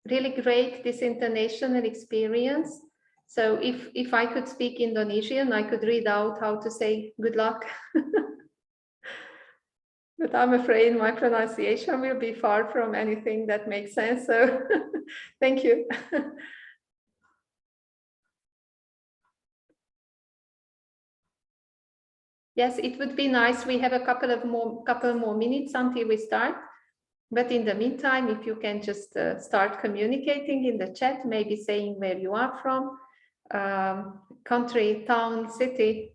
really great, this international experience. So if I could speak Indonesian, I could read out how to say good luck. But I'm afraid my pronunciation will be far from anything that makes sense. So thank you. Yes, it would be nice. We have a couple more minutes until we start. But in the meantime, if you can just start communicating in the chat, maybe saying where you are from, country, town, city.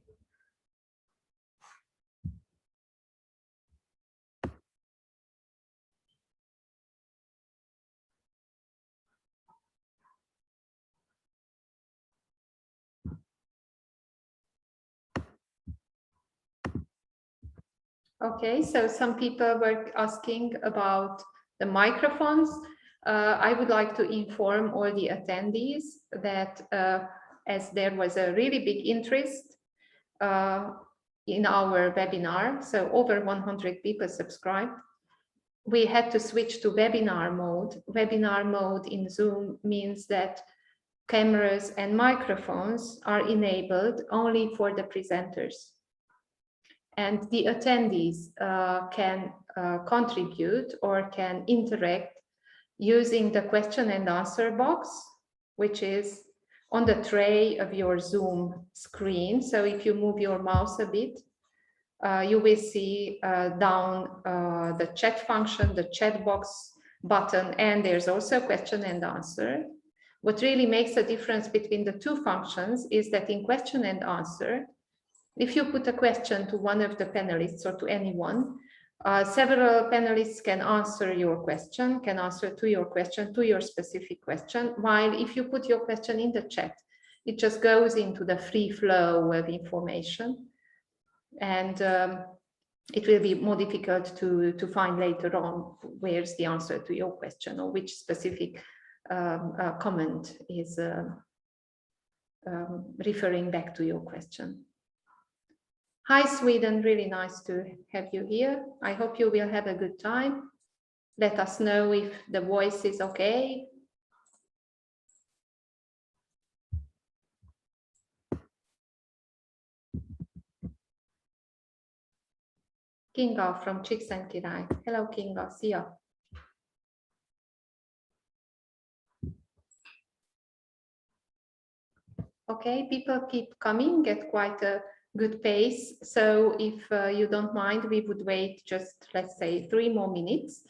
Okay, so some people were asking about the microphones. I would like to inform all the attendees that as there was a really big interest in our webinar, so over 100 people subscribed, we had to switch to webinar mode. Webinar mode in Zoom means that cameras and microphones are enabled only for the presenters. And the attendees can contribute or can interact using the question and answer box, which is on the tray of your Zoom screen. So if you move your mouse a bit, you will see down the chat function, the chat box button, and there's also question and answer. What really makes a difference between the two functions is that in question and answer, if you put a question to one of the panelists or to anyone, several panelists can answer your question, can answer to your question, to your specific question, while if you put your question in the chat, it just goes into the free flow of information. And it will be more difficult to find later on where's the answer to your question or which specific comment is referring back to your question. Hi, Sweden, really nice to have you here. I hope you will have a good time. Let us know if the voice is okay. Kinga from Csíkszentkirály. Hello, Kinga. Szia. Okay, people keep coming at quite a good pace. So if you don't mind, we would wait just, let's say, 3 more minutes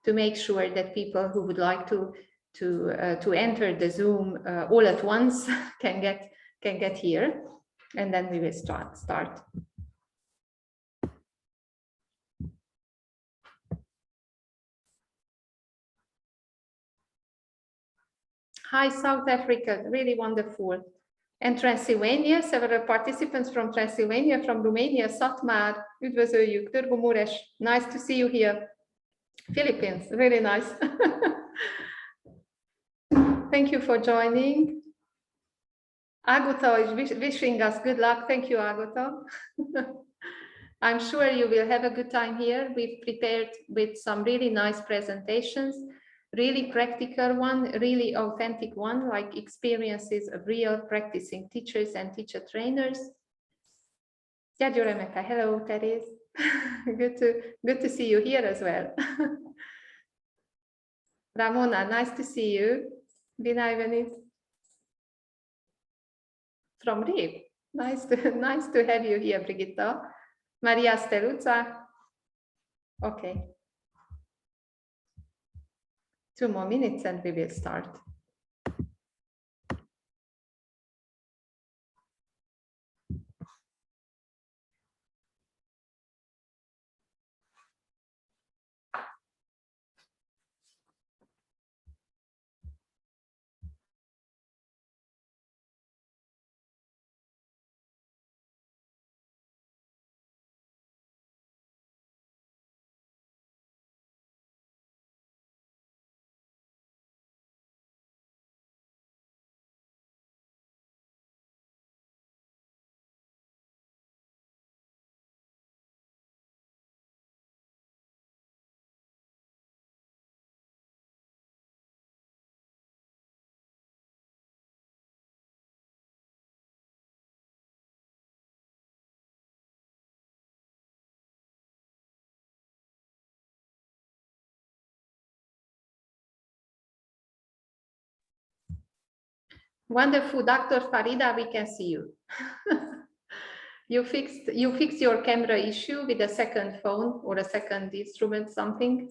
to make sure that people who would like to enter the Zoom all at once can get here, and then we will start. Hi, South Africa, really wonderful. And Transylvania, several participants from Transylvania, from Romania, Szatmár, üdvözöljük, Târgu-Mureș, nice to see you here. Philippines, really nice. Thank you for joining. Agota is wishing us good luck. Thank you, Agota. I'm sure you will have a good time here. We've prepared with some really nice presentations. Really practical one, really authentic one, like experiences of real practicing teachers and teacher trainers. Hello, Therese. good to see you here as well. Ramona, nice to see you. Binayvenit from Riv. Nice to have you here, Brigitta. Maria Steluza. Okay. 2 more minutes and we will start. Wonderful, Dr. Farida, we can see you. You fixed your camera issue with a second phone or a second instrument, something.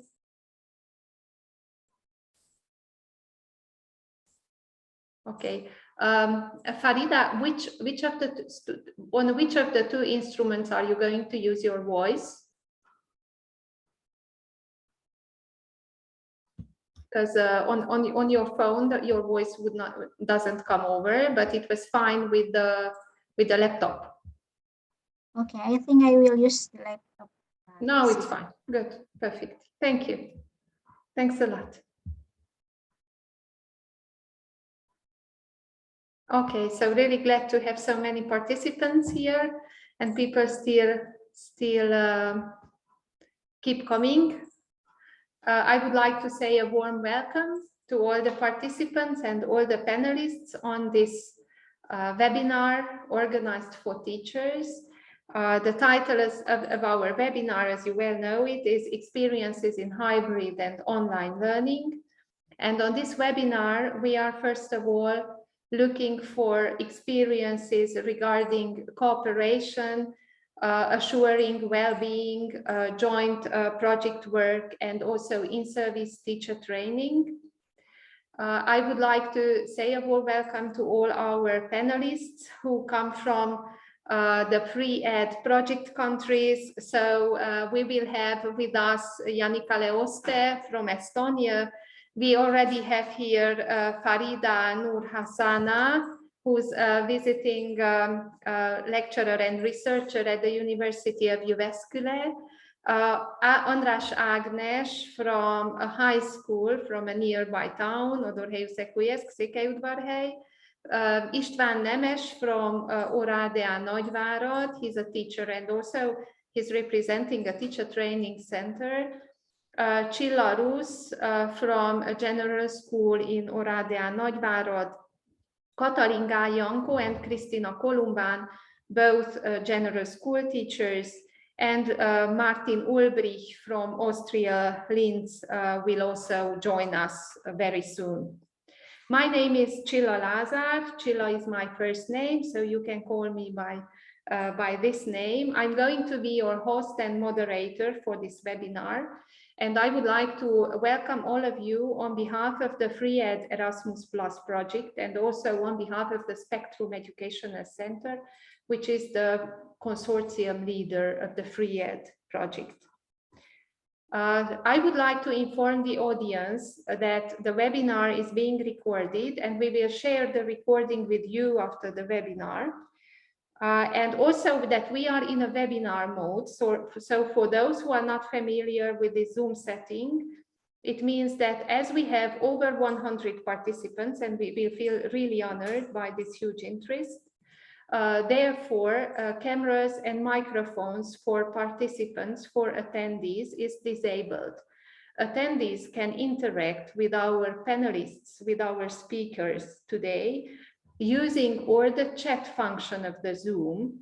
Okay, Farida, which of the two instruments are you going to use your voice? Because on your phone, your voice doesn't come over, but it was fine with the laptop. Okay, I think I will use the laptop. No, it's fine. Good, perfect. Thank you. Thanks a lot. Okay, so really glad to have so many participants here, and people still keep coming. I would like to say a warm welcome to all the participants and all the panelists on this webinar organized for teachers. The title of our webinar, as you well know it, is Experiences in Hybrid and Online Learning. And on this webinar, we are first of all looking for experiences regarding cooperation, assuring well-being, joint project work, and also in-service teacher training. I would like to say a warm welcome to all our panelists who come from the free ed project countries. So we will have with us Janika Leoste from Estonia. We already have here Farida Nurhasanah, who's a visiting lecturer and researcher at the University of Jyväskylä. András Ágnes from a high school from a nearby town, Székelyudvarhely. István Nemes from Nagyvárad. He's a teacher and also he's representing a teacher training center. Csilla Rusz from a general school in Nagyvárad. Katalin, Gál-Iankó and Krisztina Kolumbán, both general school teachers, and Martin Ulbrich from Austria, Linz, will also join us very soon. My name is Csilla Lazar. Csilla is my first name, so you can call me by this name. I'm going to be your host and moderator for this webinar. And I would like to welcome all of you on behalf of the Free Ed Erasmus Plus project and also on behalf of the Spektrum Educational Center, which is the consortium leader of the Free Ed project. I would like to inform the audience that the webinar is being recorded and we will share the recording with you after the webinar. And also that we are in a webinar mode. So for those who are not familiar with the Zoom setting, it means that as we have over 100 participants and we will feel really honored by this huge interest, therefore cameras and microphones for participants, for attendees, is disabled. Attendees can interact with our panelists, with our speakers today, using or the chat function of the Zoom,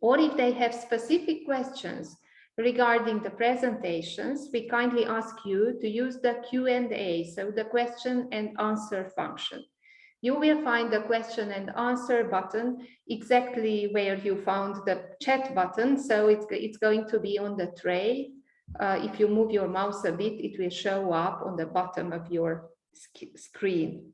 or if they have specific questions regarding the presentations, we kindly ask you to use the Q&A, so the question and answer function. You will find the question and answer button exactly where you found the chat button, so it's going to be on the tray. If you move your mouse a bit, it will show up on the bottom of your screen.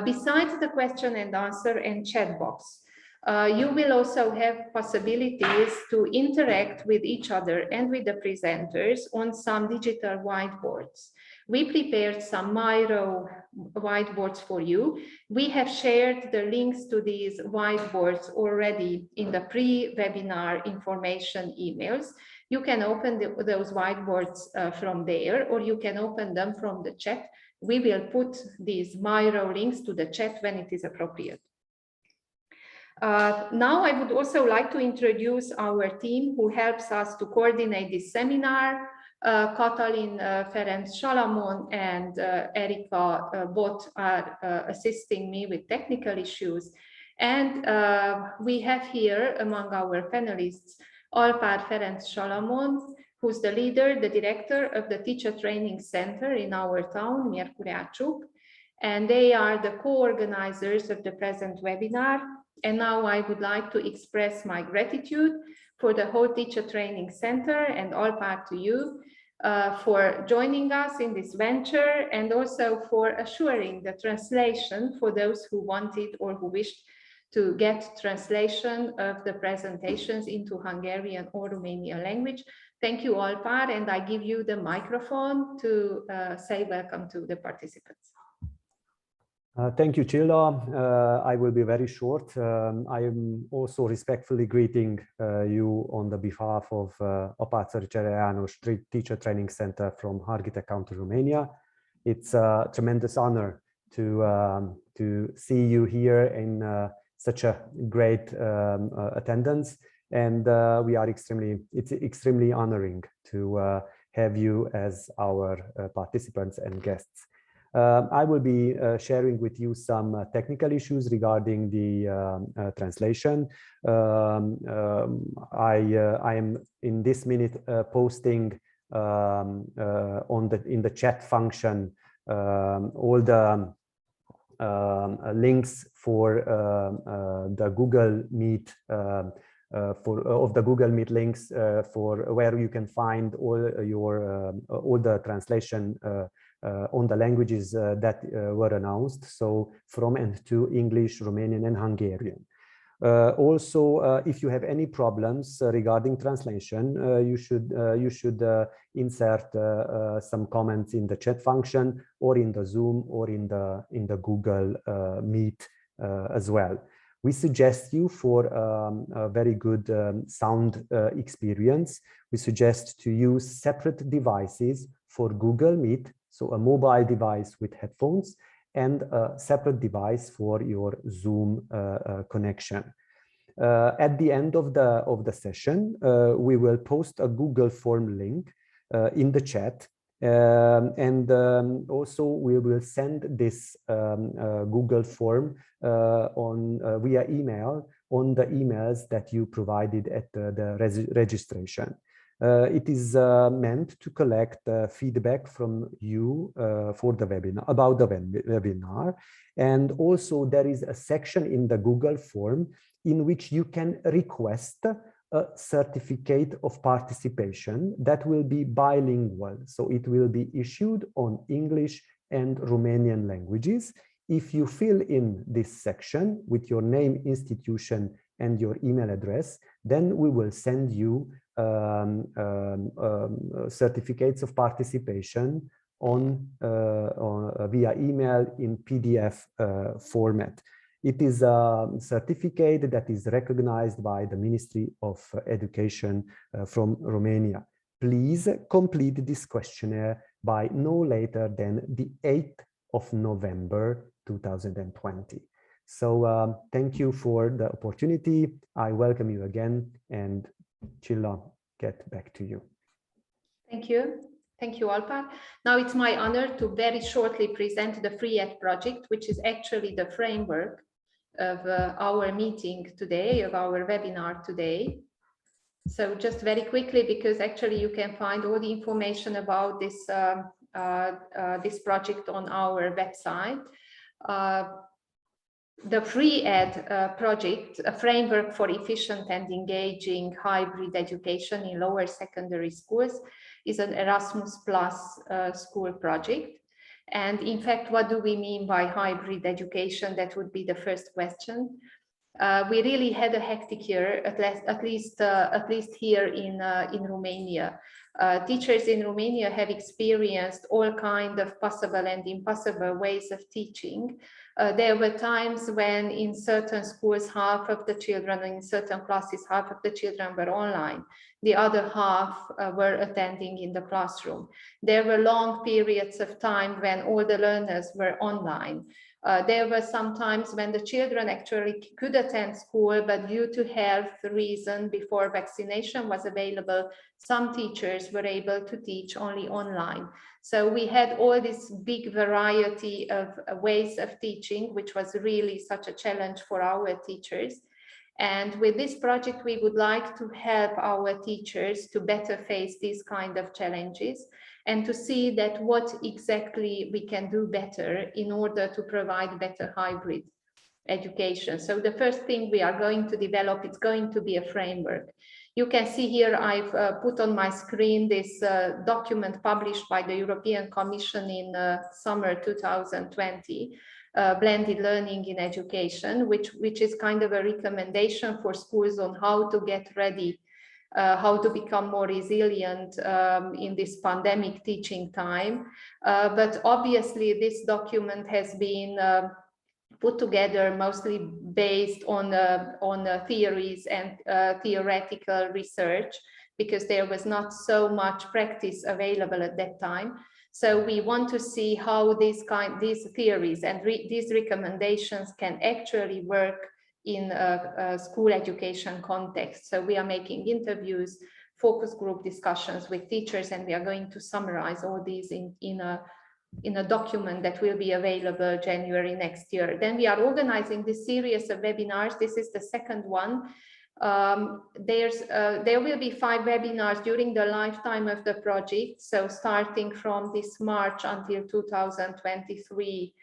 Besides the question and answer and chat box, you will also have possibilities to interact with each other and with the presenters on some digital whiteboards. We prepared some Miro whiteboards for you. We have shared the links to these whiteboards already in the pre-webinar information emails. You can open those whiteboards from there, or you can open them from the chat. We will put these Miro links to the chat when it is appropriate. Now I would also like to introduce our team who helps us to coordinate this seminar. Katalin, Ferenc Salamon, and Erika both are assisting me with technical issues. And we have here among our panelists Alpár Ferenc Salamon, who's the leader, the director of the Teacher Training Center in our town, Miercureaciuk, and they are the co-organizers of the present webinar. And now I would like to express my gratitude for the whole Teacher Training Center and all part to you for joining us in this venture, and also for assuring the translation for those who wanted or who wished to get translation of the presentations into Hungarian or Romanian language. Thank you, Alpár, and I give you the microphone to say welcome to the participants. Thank you, Csilla. I will be very short. I am also respectfully greeting you on the behalf of Apáczari János Teacher Training Center from Harghita County, Romania. It's a tremendous honor to see you here in such a great attendance, and it's extremely honoring to have you as our participants and guests. I will be sharing with you some technical issues regarding the translation. I am in this minute posting in the chat function all the links for the Google Meet of the Google Meet links for where you can find all the translation on the languages that were announced, so from and to English, Romanian, and Hungarian. Also, if you have any problems regarding translation, you should insert some comments in the chat function, or in the Zoom, or in the Google Meet as well. We suggest you for a very good sound experience. We suggest to use separate devices for Google Meet, so a mobile device with headphones, and a separate device for your Zoom connection. At the end of the session, we will post a Google form link in the chat, and also we will send this Google form via email on the emails that you provided at the registration. It is meant to collect feedback from you for the webinar, about the webinar. And also there is a section in the Google form in which you can request a certificate of participation that will be bilingual. So it will be issued on English and Romanian languages. If you fill in this section with your name, institution, and your email address, then we will send you certificates of participation via email in PDF format. It is a certificate that is recognized by the Ministry of Education from Romania. Please complete this questionnaire by no later than the 8th of November 2020. So thank you for the opportunity. I welcome you again, and Csilla, get back to you. Thank you. Thank you, Alpár. Now it's my honor to very shortly present the FreeEd project, which is actually the framework of our meeting today, of our webinar today. So just very quickly, because actually you can find all the information about this, this project on our website. The FreeEd project, a framework for efficient and engaging hybrid education in lower secondary schools, is an Erasmus Plus school project. And in fact, what do we mean by hybrid education? That would be the first question. We really had a hectic year, at least here in Romania. Teachers in Romania have experienced all kinds of possible and impossible ways of teaching. There were times when in certain schools, half of the children, in certain classes, half of the children were online. The other half were attending in the classroom. There were long periods of time when all the learners were online. There were some times when the children actually could attend school, but due to health reason, before vaccination was available, some teachers were able to teach only online. So we had all this big variety of ways of teaching, which was really such a challenge for our teachers. And with this project, we would like to help our teachers to better face these kind of challenges. and to see that what exactly we can do better in order to provide better hybrid education. So the first thing we are going to develop, it's going to be a framework. You can see here, I've put on my screen this document published by the European Commission in summer 2020, blended learning in education, which is kind of a recommendation for schools on how to get ready, how to become more resilient in this pandemic teaching time. But obviously this document has been put together mostly based on theories and theoretical research, because there was not so much practice available at that time. So we want to see how these theories and these recommendations can actually work in a school education context. So we are making interviews, focus group discussions with teachers, and we are going to summarize all these in a document that will be available January next year. Then we are organizing this series of webinars. This is the second one. There will be 5 webinars during the lifetime of the project. So starting from this March until 2023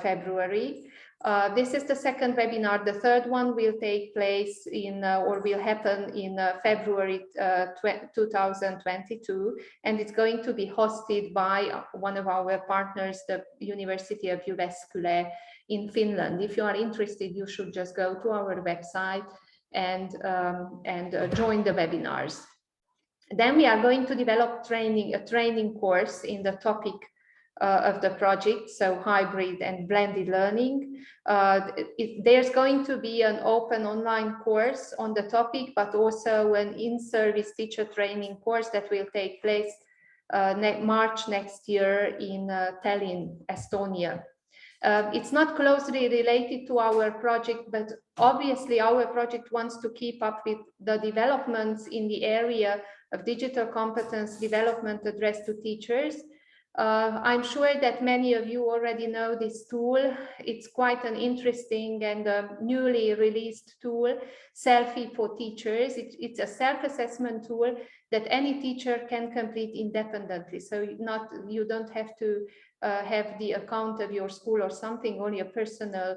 February. This is the second webinar. The third one will take place or will happen in February 2022, and it's going to be hosted by one of our partners, the University of Jyväskylä in Finland. If you are interested, you should just go to our website and join the webinars. Then we are going to develop a training course in the topic of the project, so hybrid and blended learning. There's going to be an open online course on the topic, but also an in-service teacher training course that will take place March next year in Tallinn, Estonia. It's not closely related to our project, but obviously our project wants to keep up with the developments in the area of digital competence development addressed to teachers. I'm sure that many of you already know this tool. It's quite an interesting and newly released tool, Selfie for Teachers. It's a self-assessment tool that any teacher can complete independently. So you don't have to have the account of your school or something, only a personal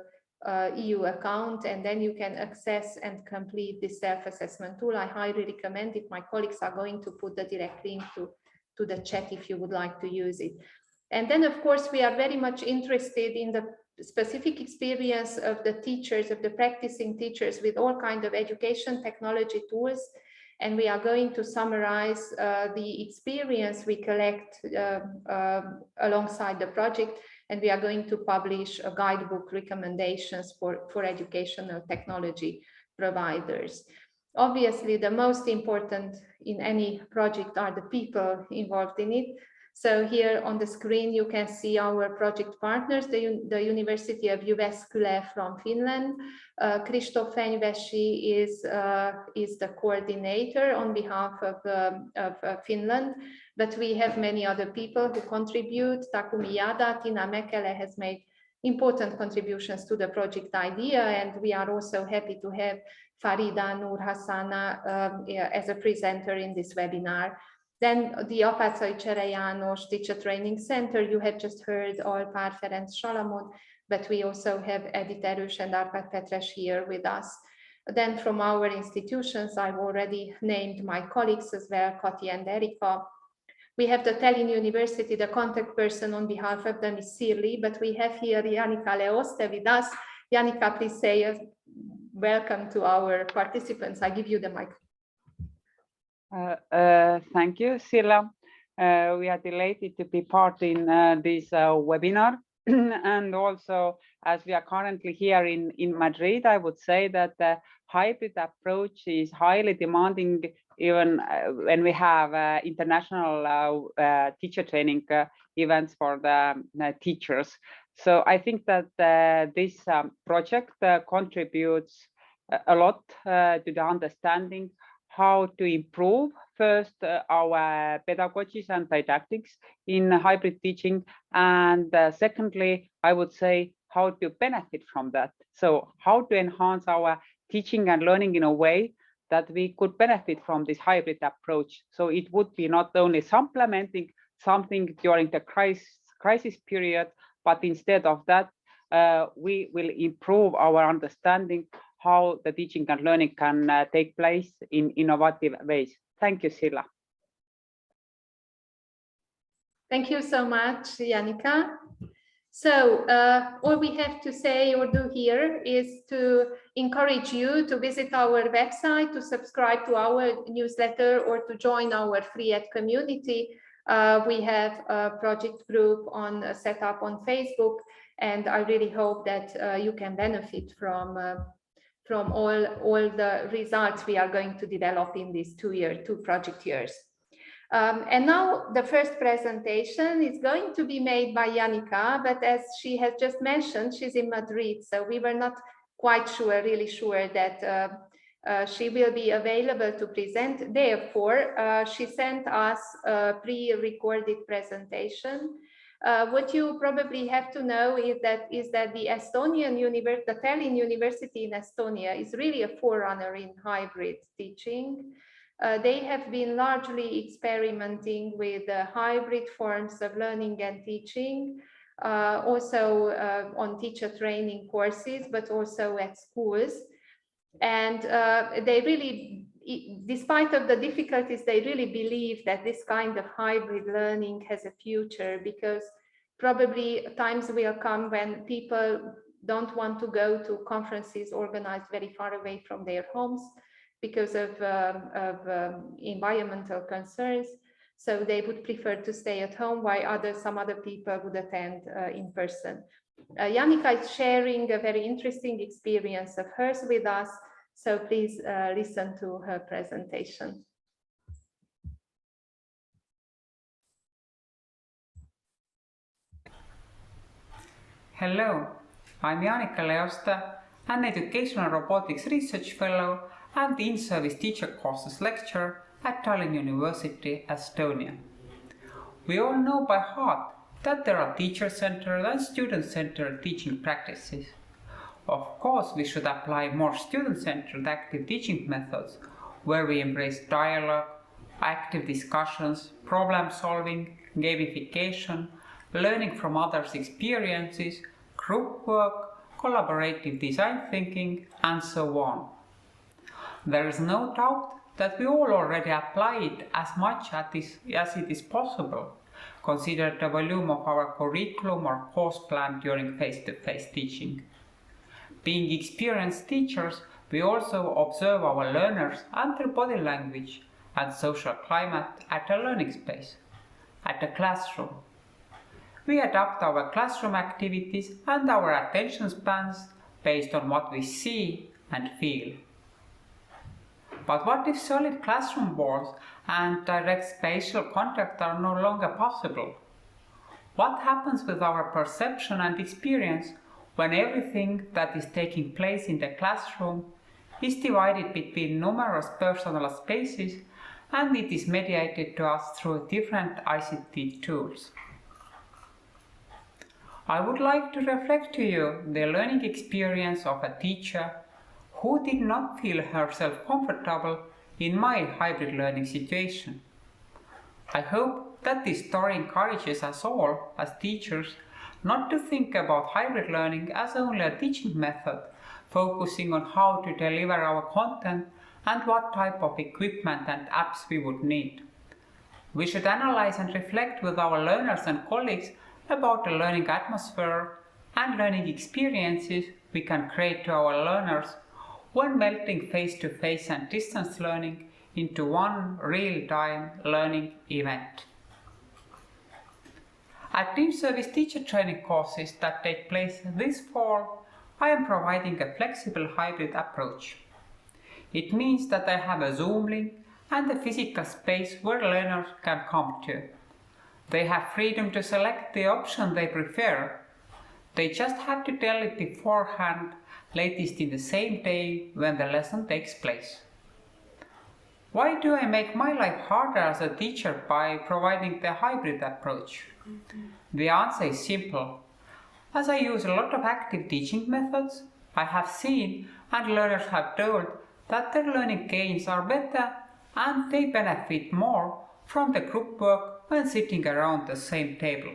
EU account, and then you can access and complete this self-assessment tool. I highly recommend it. My colleagues are going to put the direct link to the chat if you would like to use it. And then, of course, we are very much interested in the specific experience of the teachers, of the practicing teachers with all kinds of education technology tools. And we are going to summarize the experience we collect alongside the project. And we are going to publish a guidebook recommendations for educational technology providers. Obviously, the most important in any project are the people involved in it. So here on the screen, you can see our project partners, the University of Jyväskylä from Finland. Kristóf Fenyvesi is the coordinator on behalf of Finland, but we have many other people who contribute. Takumi Yada, Tina Mekele has made important contributions to the project idea, and we are also happy to have Farida Nurhasanah as a presenter in this webinar. Then the Apáczai Csere János Teacher Training Center, you have just heard Alpár Ferenc Salamon, but we also have Edith Erős and Árpád Petres here with us. Then from our institutions, I've already named my colleagues as well, Kati and Erika. We have the Tallinn University, the contact person on behalf of them is Sirli, but we have here Janika Leoste with us. Janika, please say welcome to our participants. I give you the mic. Thank you, Csilla. We are delighted to be part in this webinar. And also, as we are currently here in Madrid, I would say that the hybrid approach is highly demanding, even when we have international teacher training events for the teachers. So I think that this project contributes a lot to the understanding how to improve first our pedagogies and didactics in hybrid teaching, and secondly, I would say how to benefit from that. So how to enhance our teaching and learning in a way that we could benefit from this hybrid approach. So it would be not only supplementing something during the crisis period, but instead of that, we will improve our understanding how the teaching and learning can take place in innovative ways. Thank you, Csilla. Thank you so much, Janika. So all we have to say or do here is to encourage you to visit our website, to subscribe to our newsletter, or to join our free ed community. We have a project group set up on Facebook, and I really hope that you can benefit from all the results we are going to develop in these two project years. And now the first presentation is going to be made by Janika, but as she has just mentioned, she's in Madrid, so we were not quite really sure that she will be available to present. Therefore, she sent us a pre-recorded presentation. What you probably have to know is that the Tallinn University in Estonia is really a forerunner in hybrid teaching. They have been largely experimenting with hybrid forms of learning and teaching, also on teacher training courses, but also at schools. And they really, despite of the difficulties, they really believe that this kind of hybrid learning has a future, because probably times will come when people don't want to go to conferences organized very far away from their homes because of environmental concerns. So they would prefer to stay at home, while some other people would attend in person. Janika is sharing a very interesting experience of hers with us. So please listen to her presentation. Hello, I'm Janika Leoste, an Educational Robotics Research Fellow and the In-Service Teacher Courses Lecturer at Tallinn University, Estonia. We all know by heart that there are teacher-centered and student-centered teaching practices. Of course, we should apply more student-centered active teaching methods where we embrace dialogue, active discussions, problem-solving, gamification, learning from others' experiences, group work, collaborative design thinking, and so on. There is no doubt that we all already apply it as much as it is possible, consider the volume of our curriculum or course plan during face-to-face teaching. Being experienced teachers, we also observe our learners and their body language and social climate at a learning space, at a classroom. We adapt our classroom activities and our attention spans based on what we see and feel. But what if solid classroom walls and direct spatial contact are no longer possible? What happens with our perception and experience when everything that is taking place in the classroom is divided between numerous personal spaces and it is mediated to us through different ICT tools? I would like to reflect to you the learning experience of a teacher who did not feel herself comfortable in my hybrid learning situation. I hope that this story encourages us all as teachers not to think about hybrid learning as only a teaching method, focusing on how to deliver our content and what type of equipment and apps we would need. We should analyze and reflect with our learners and colleagues about the learning atmosphere and learning experiences we can create to our learners when melting face-to-face and distance learning into one real-time learning event. At in-service teacher training courses that take place this fall, I am providing a flexible hybrid approach. It means that I have a Zoom link and a physical space where learners can come to. They have freedom to select the option they prefer. They just have to tell it beforehand, latest in the same day when the lesson takes place. Why do I make my life harder as a teacher by providing the hybrid approach? The answer is simple. As I use a lot of active teaching methods, I have seen and learners have told that their learning gains are better and they benefit more from the group work when sitting around the same table.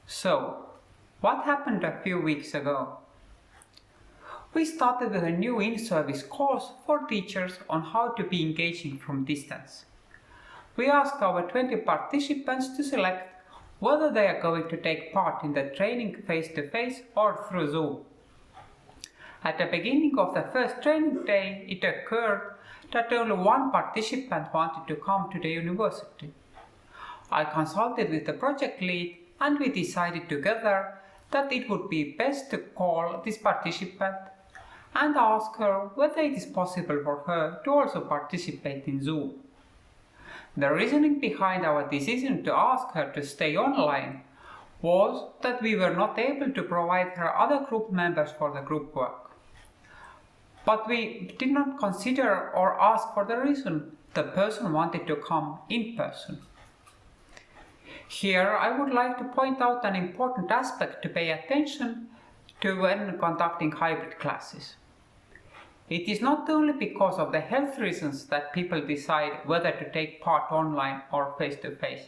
So, what happened a few weeks ago? We started with a new in-service course for teachers on how to be engaging from distance. We asked our 20 participants to select whether they are going to take part in the training face-to-face or through Zoom. At the beginning of the first training day, it occurred that only one participant wanted to come to the university. I consulted with the project lead and we decided together that it would be best to call this participant and ask her whether it is possible for her to also participate in Zoom. The reasoning behind our decision to ask her to stay online was that we were not able to provide her other group members for the group work. But we did not consider or ask for the reason the person wanted to come in person. Here I would like to point out an important aspect to pay attention to when conducting hybrid classes. It is not only because of the health reasons that people decide whether to take part online or face-to-face.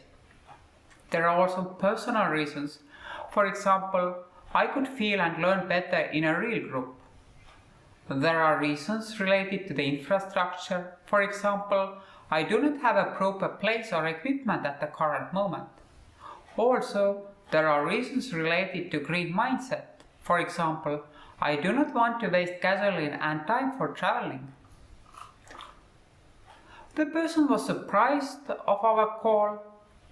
There are also personal reasons. For example, I could feel and learn better in a real group. There are reasons related to the infrastructure. For example, I do not have a proper place or equipment at the current moment. Also, there are reasons related to green mindset. For example, I do not want to waste gasoline and time for traveling. The person was surprised of our call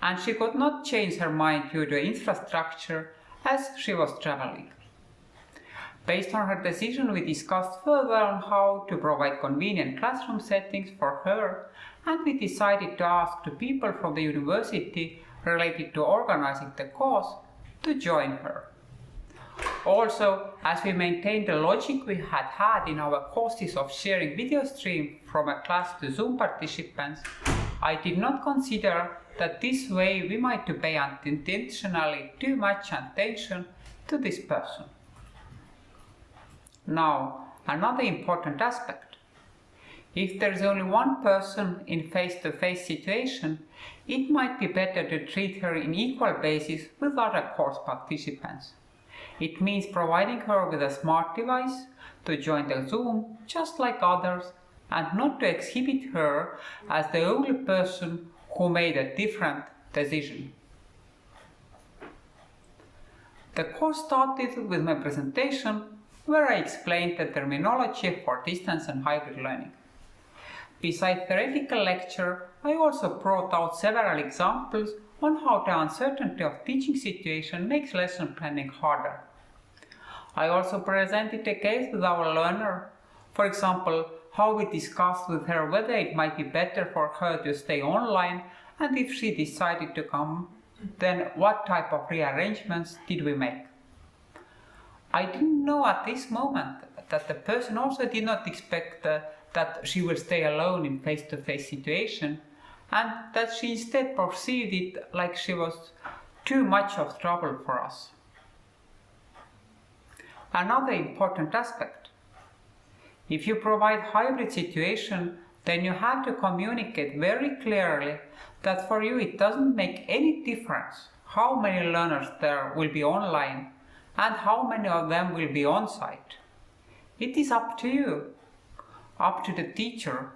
and she could not change her mind due to infrastructure as she was traveling. Based on her decision, we discussed further on how to provide convenient classroom settings for her, and we decided to ask the people from the university related to organizing the course to join her. Also, as we maintained the logic we had in our courses of sharing video stream from a class to Zoom participants, I did not consider that this way we might pay unintentionally too much attention to this person. Now, another important aspect. If there is only one person in face-to-face situation, it might be better to treat her in equal basis with other course participants. It means providing her with a smart device to join the Zoom just like others and not to exhibit her as the only person who made a different decision. The course started with my presentation where I explained the terminology for distance and hybrid learning. Besides theoretical lecture, I also brought out several examples on how the uncertainty of teaching situation makes lesson planning harder. I also presented a case with our learner, for example, how we discussed with her whether it might be better for her to stay online, and if she decided to come, then what type of rearrangements did we make. I didn't know at this moment that the person also did not expect that she will stay alone in face-to-face situation, and that she instead perceived it like she was too much of trouble for us. Another important aspect. If you provide hybrid situation, then you have to communicate very clearly that for you it doesn't make any difference how many learners there will be online and how many of them will be on-site. It is up to you, up to the teacher,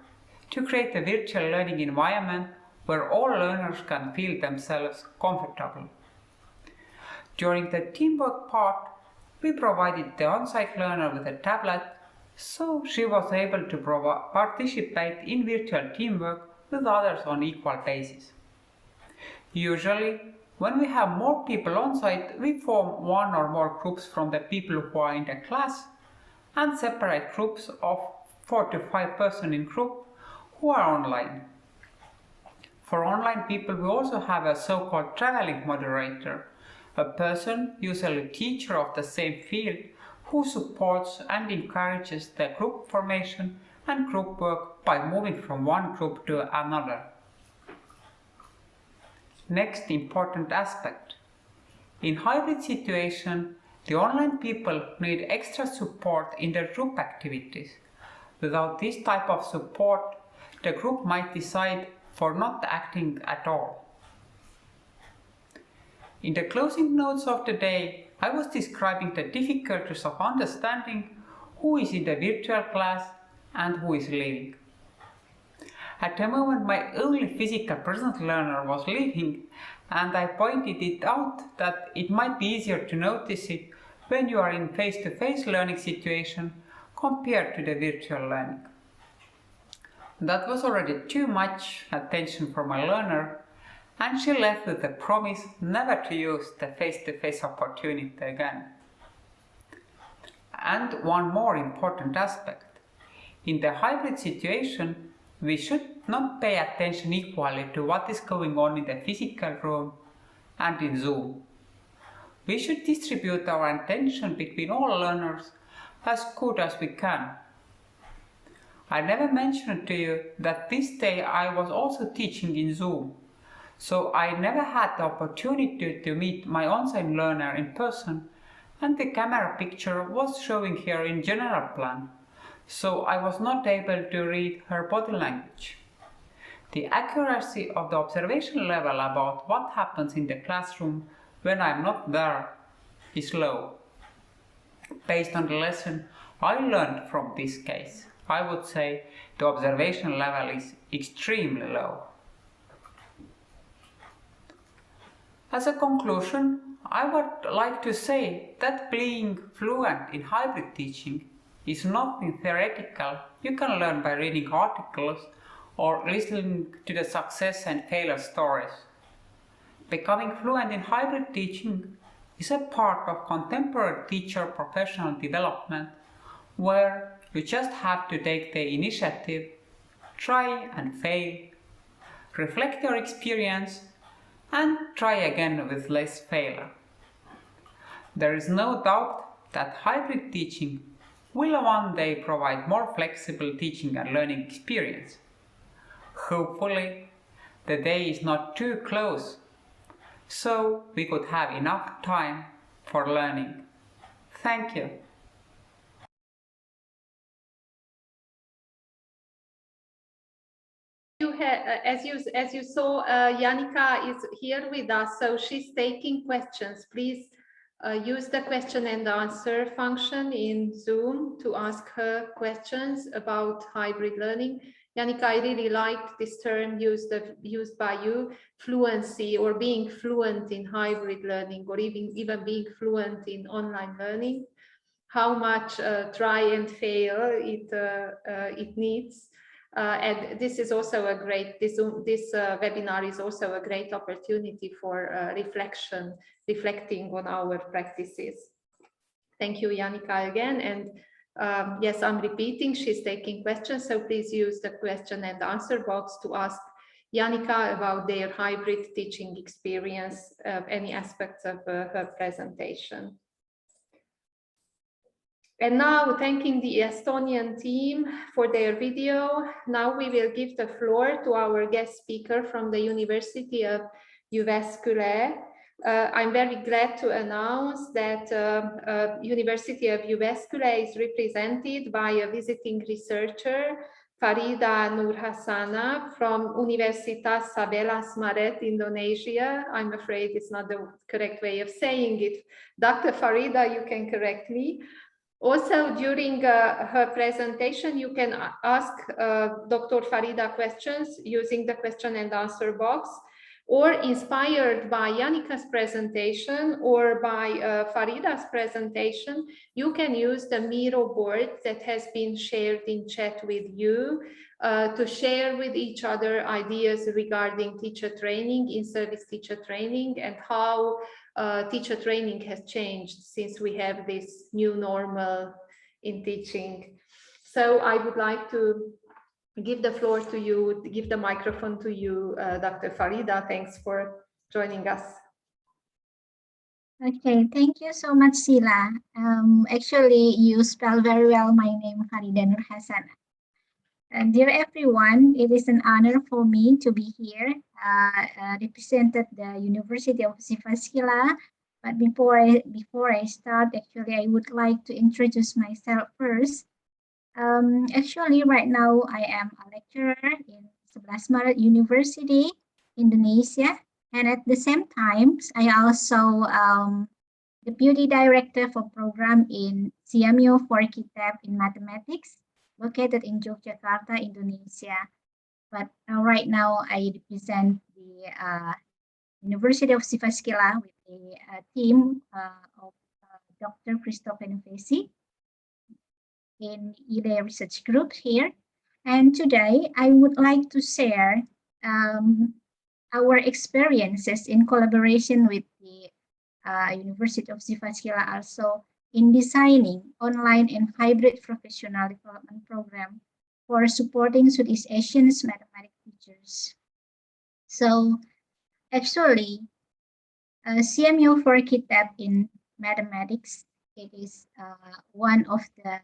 to create a virtual learning environment where all learners can feel themselves comfortable. During the teamwork part, we provided the on-site learner with a tablet, so she was able to participate in virtual teamwork with others on equal basis. Usually, when we have more people on-site, we form one or more groups from the people who are in the class and separate groups of 4 to 5 persons in group who are online. For online people, we also have a so-called traveling moderator, a person, usually a teacher of the same field, who supports and encourages the group formation and group work by moving from one group to another. Next important aspect. In hybrid situation, the online people need extra support in their group activities. Without this type of support, the group might decide for not acting at all. In the closing notes of the day, I was describing the difficulties of understanding who is in the virtual class and who is leaving. At the moment, my only physical present learner was leaving, and I pointed it out that it might be easier to notice it when you are in face-to-face learning situation compared to the virtual learning. That was already too much attention for my learner, and she left with the promise never to use the face-to-face opportunity again. And one more important aspect. In the hybrid situation, we should not pay attention equally to what is going on in the physical room and in Zoom. We should distribute our attention between all learners as good as we can. I never mentioned to you that this day I was also teaching in Zoom, so I never had the opportunity to meet my on-site learner in person, and the camera picture was showing here in general plan, so I was not able to read her body language. The accuracy of the observation level about what happens in the classroom when I'm not there is low. Based on the lesson I learned from this case, I would say the observation level is extremely low. As a conclusion, I would like to say that being fluent in hybrid teaching is nothing theoretical you can learn by reading articles or listening to the success and failure stories. Becoming fluent in hybrid teaching is a part of contemporary teacher professional development where you just have to take the initiative, try and fail, reflect your experience, and try again with less failure. There is no doubt that hybrid teaching will one day provide more flexible teaching and learning experience. Hopefully, the day is not too close, so we could have enough time for learning. Thank you. As you saw, Janika is here with us, so she's taking questions. Please use the question and answer function in Zoom to ask her questions about hybrid learning. Janika, I really liked this term used by you, fluency, or being fluent in hybrid learning, or even being fluent in online learning. How much try and fail it needs. And this is also a great, this webinar is also a great opportunity for reflecting on our practices. Thank you, Janika, again. And yes, I'm repeating, she's taking questions, so please use the question and answer box to ask Janika about their hybrid teaching experience, any aspects of her presentation. And now, thanking the Estonian team for their video, now we will give the floor to our guest speaker from the University of Jyväskylä. I'm very glad to announce that University of Jyväskylä is represented by a visiting researcher, Farida Nurhasanah from Universitas Sabelas Maret, Indonesia. I'm afraid it's not the correct way of saying it. Dr. Farida, you can correct me. Also, during her presentation, you can ask Dr. Farida questions using the question and answer box, or inspired by Janika's presentation or by Farida's presentation, you can use the Miro board that has been shared in chat with you to share with each other ideas regarding teacher training, in-service teacher training, and how teacher training has changed since we have this new normal in teaching. So I would like to give the floor to you, give the microphone to you, Dr. Farida. Thanks for joining us. Okay, thank you so much, Csilla. Actually, you spell very well my name, Farida Nurhasanah. Dear everyone, it is an honor for me to be here, represented the University of Jyväskylä. But before I start, actually, I would like to introduce myself first. Actually, right now, I am a lecturer in Sabelas Maret University, Indonesia, And at the same time, I also Deputy Director for Program in CMU for Kitab in Mathematics, located in Yogyakarta, Indonesia. But right now I represent the University of Jyväskylä with a team of Dr. Christopher Nufesi in IDE research group here. And today I would like to share our experiences in collaboration with the University of Jyväskylä also in designing online and hybrid professional development program for supporting Southeast Asian mathematics teachers. So actually, CMU for Kitab in Mathematics, it is one of the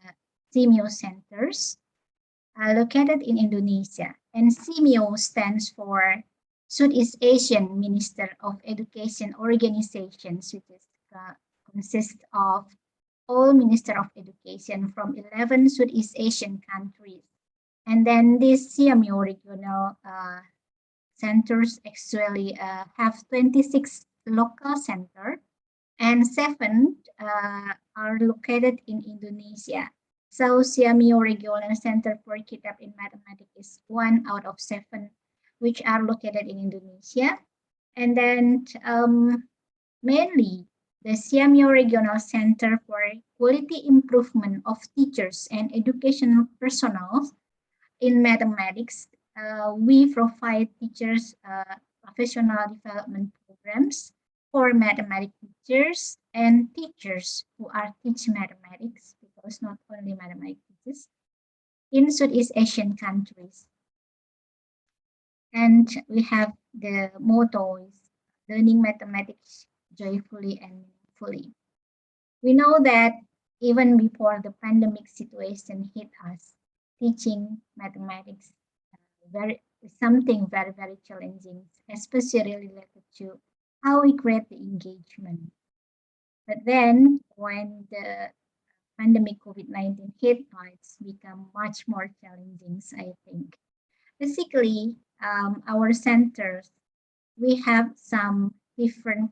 CMU centers located in Indonesia. And CMU stands for Southeast Asian Minister of Education Organizations, which is consists of all Minister of Education from 11 Southeast Asian countries. And then these CMU regional centers actually have 26 local centers, and 7 are located in Indonesia. So CMU Regional Center for Kitab in Mathematics is 1 out of 7 which are located in Indonesia. And then mainly the CMU Regional Center for Quality Improvement of Teachers and Educational Personnel in Mathematics, we provide teachers professional development programs for mathematics teachers and teachers who are teach mathematics, because not only mathematics teachers, in Southeast Asian countries. And we have the motto is learning mathematics joyfully and meaningfully. We know that even before the pandemic situation hit us, teaching mathematics something very, very challenging, especially related to how we create the engagement. But then when the pandemic COVID-19 hit, it's become much more challenging, I think. Basically, our centers, we have some different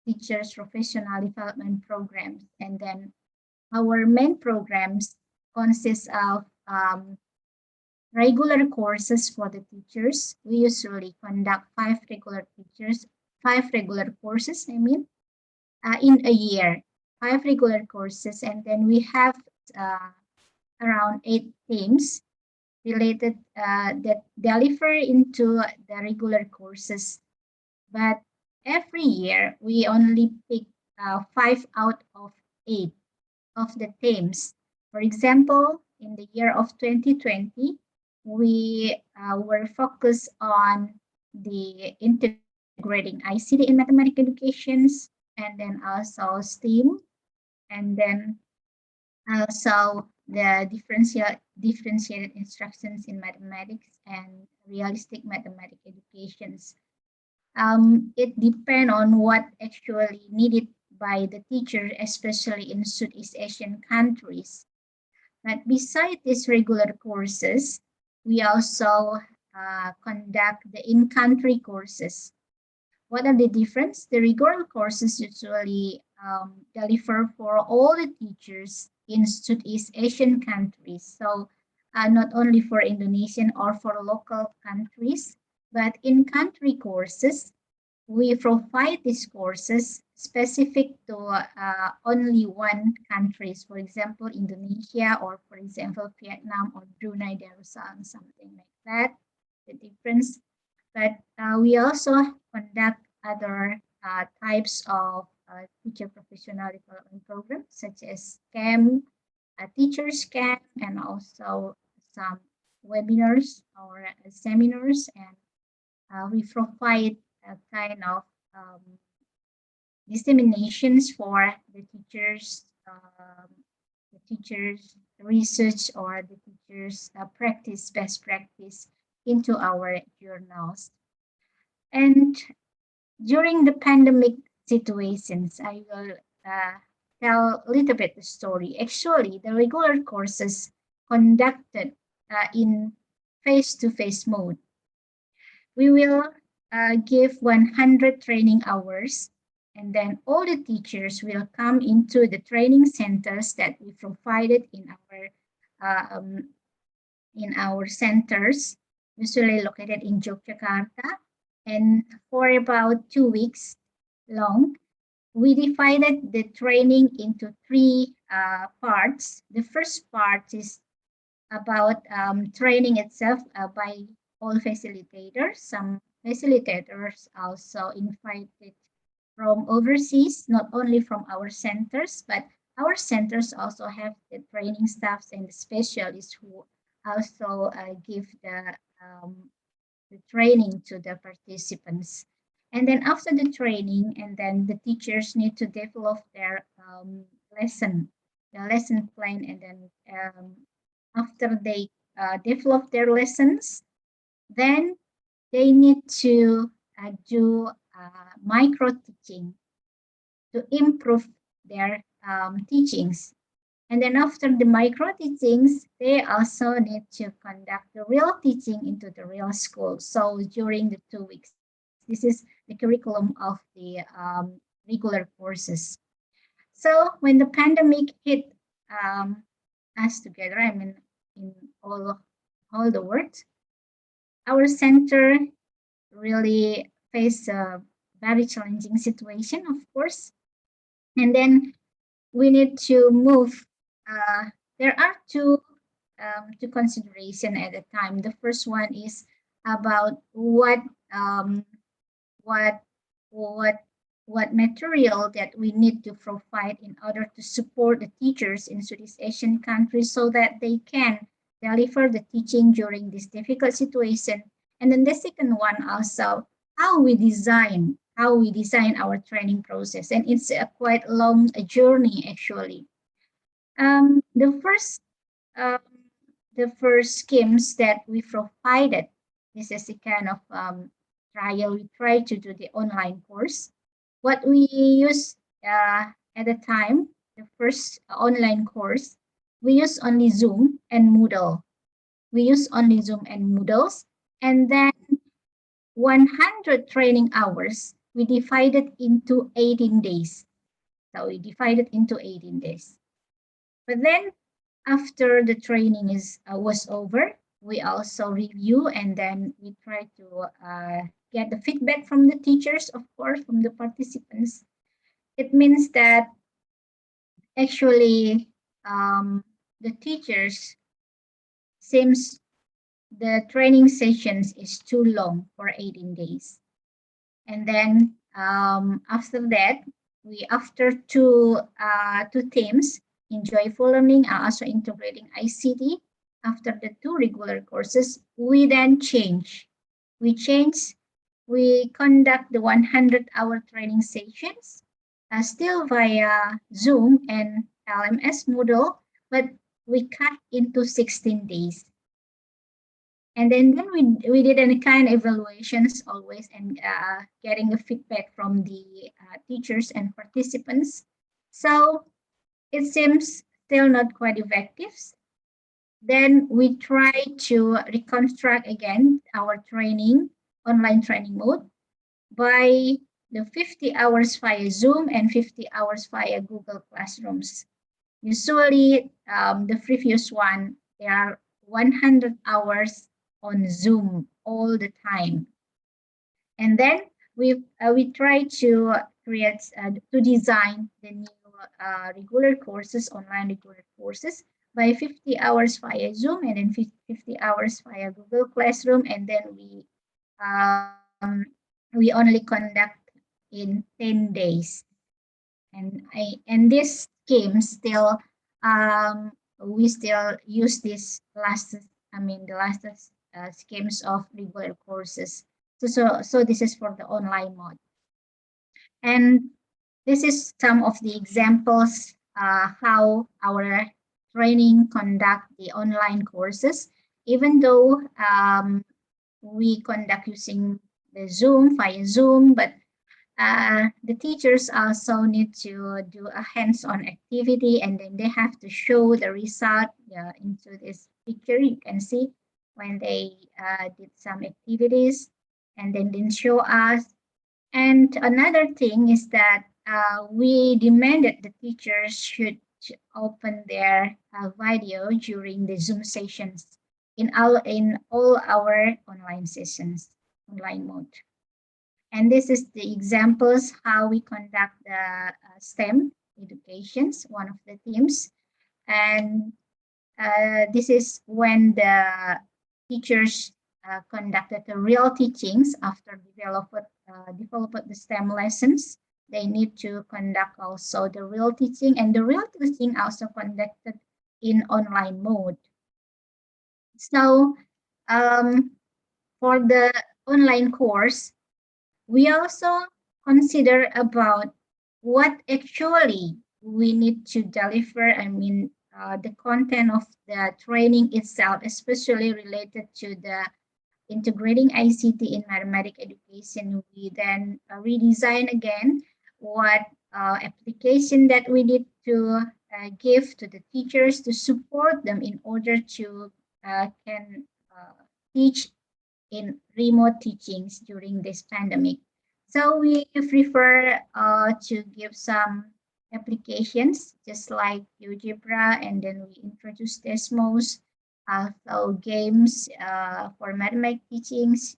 teachers professional development programs, and then our main programs consist of regular courses for the teachers. We usually conduct 5 regular courses, in a year, 5 regular courses, and then we have around 8 themes related that deliver into the regular courses. But every year we only pick 5 out of 8 of the themes. For example, in the year of 2020, we were focused on the integrating ICT in mathematics educations, and then also STEAM, and then also the differentiated instructions in mathematics and realistic mathematics educations. It depends on what actually needed by the teacher, especially in Southeast Asian countries. But besides these regular courses, we also conduct the in-country courses. What are the difference? The regular courses usually deliver for all the teachers in Southeast Asian countries. So not only for Indonesian or for local countries, but in-country courses, we provide these courses specific to only one country, for example, Indonesia, or for example, Vietnam or Brunei Darussalam, something like that, the difference. But we also conduct other types of teacher professional development programs, such as camp, teachers camp, and also some webinars or seminars. And we provide a kind of disseminations for the teachers research or the teachers best practice into our journals. And during the pandemic situations, I will tell a little bit the story. Actually, the regular courses conducted in face-to-face mode. We will give 100 training hours, and then all the teachers will come into the training centers that we provided in our centers, usually located in Yogyakarta. And for about 2 weeks long, we divided the training into 3 parts. The first part is about training itself by all facilitators. Some facilitators also invited from overseas, not only from our centers, but our centers also have the training staffs and the specialists who also give the training to the participants. And then after the training, and then the teachers need to develop their lesson plan, and then after they develop their lessons, then they need to do micro teaching to improve their teachings. And then after the micro teachings, they also need to conduct the real teaching into the real school. So during the 2 weeks, this is the curriculum of the regular courses. So when the pandemic hit us together, I mean, in all the world, our center really faced a very challenging situation, of course. And then we need to move. There are two consideration at a time. The first one is about what material that we need to provide in order to support the teachers in Southeast Asian countries so that they can deliver the teaching during this difficult situation. And then the second one also, how we design our training process. And it's a quite long journey actually. The first schemes that we provided, this is a kind of trial. We tried to do the online course. What we used at the time, the first online course, we use only Zoom and Moodle. We use only Zoom and Moodles, and then 100 training hours we divided into 18 days. So we divided into 18 days. But then after the training was over, we also review, and then we try to get the feedback from the teachers, of course, from the participants. It means that actually the teachers seems the training sessions is too long for 18 days. And then after that, after two themes, in Joyful Learning are also integrating ICT. After the 2 regular courses, we then change. We conduct the 100-hour training sessions, still via Zoom and LMS Moodle, but we cut into 16 days. And then we did any kind of evaluations always, and getting the feedback from the teachers and participants. So it seems still not quite effective. Then we try to reconstruct again our training, online training mode, by the 50 hours via Zoom and 50 hours via Google Classrooms. Usually the previous one, there are 100 hours on Zoom all the time. And then we try to create, to design the new regular courses, online regular courses, by 50 hours via Zoom and then 50 hours via Google Classroom, and then we only conduct in 10 days. And this scheme still we still use this the last schemes of regular courses. So this is for the online mode. And this is some of the examples how our training conduct the online courses. Even though we conduct using the Zoom via Zoom, but the teachers also need to do a hands-on activity, and then they have to show the result into this picture. You can see when they did some activities. and then didn't show us. And another thing is that we demanded the teachers should open their video during the Zoom sessions in all our online sessions, online mode. And this is the examples how we conduct the STEM educations, one of the themes. And this is when the teachers conducted the real teachings after developed the STEM lessons. They need to conduct also the real teaching, and the real teaching also conducted in online mode. So for the online course, we also consider about what actually we need to deliver. I mean, the content of the training itself, especially related to the integrating ICT in mathematics education. We then redesign again what application that we need to give to the teachers to support them in order to can teach in remote teachings during this pandemic. So we prefer to give some applications just like GeoGebra, and then we introduce Desmos, so games for mathematics teachings,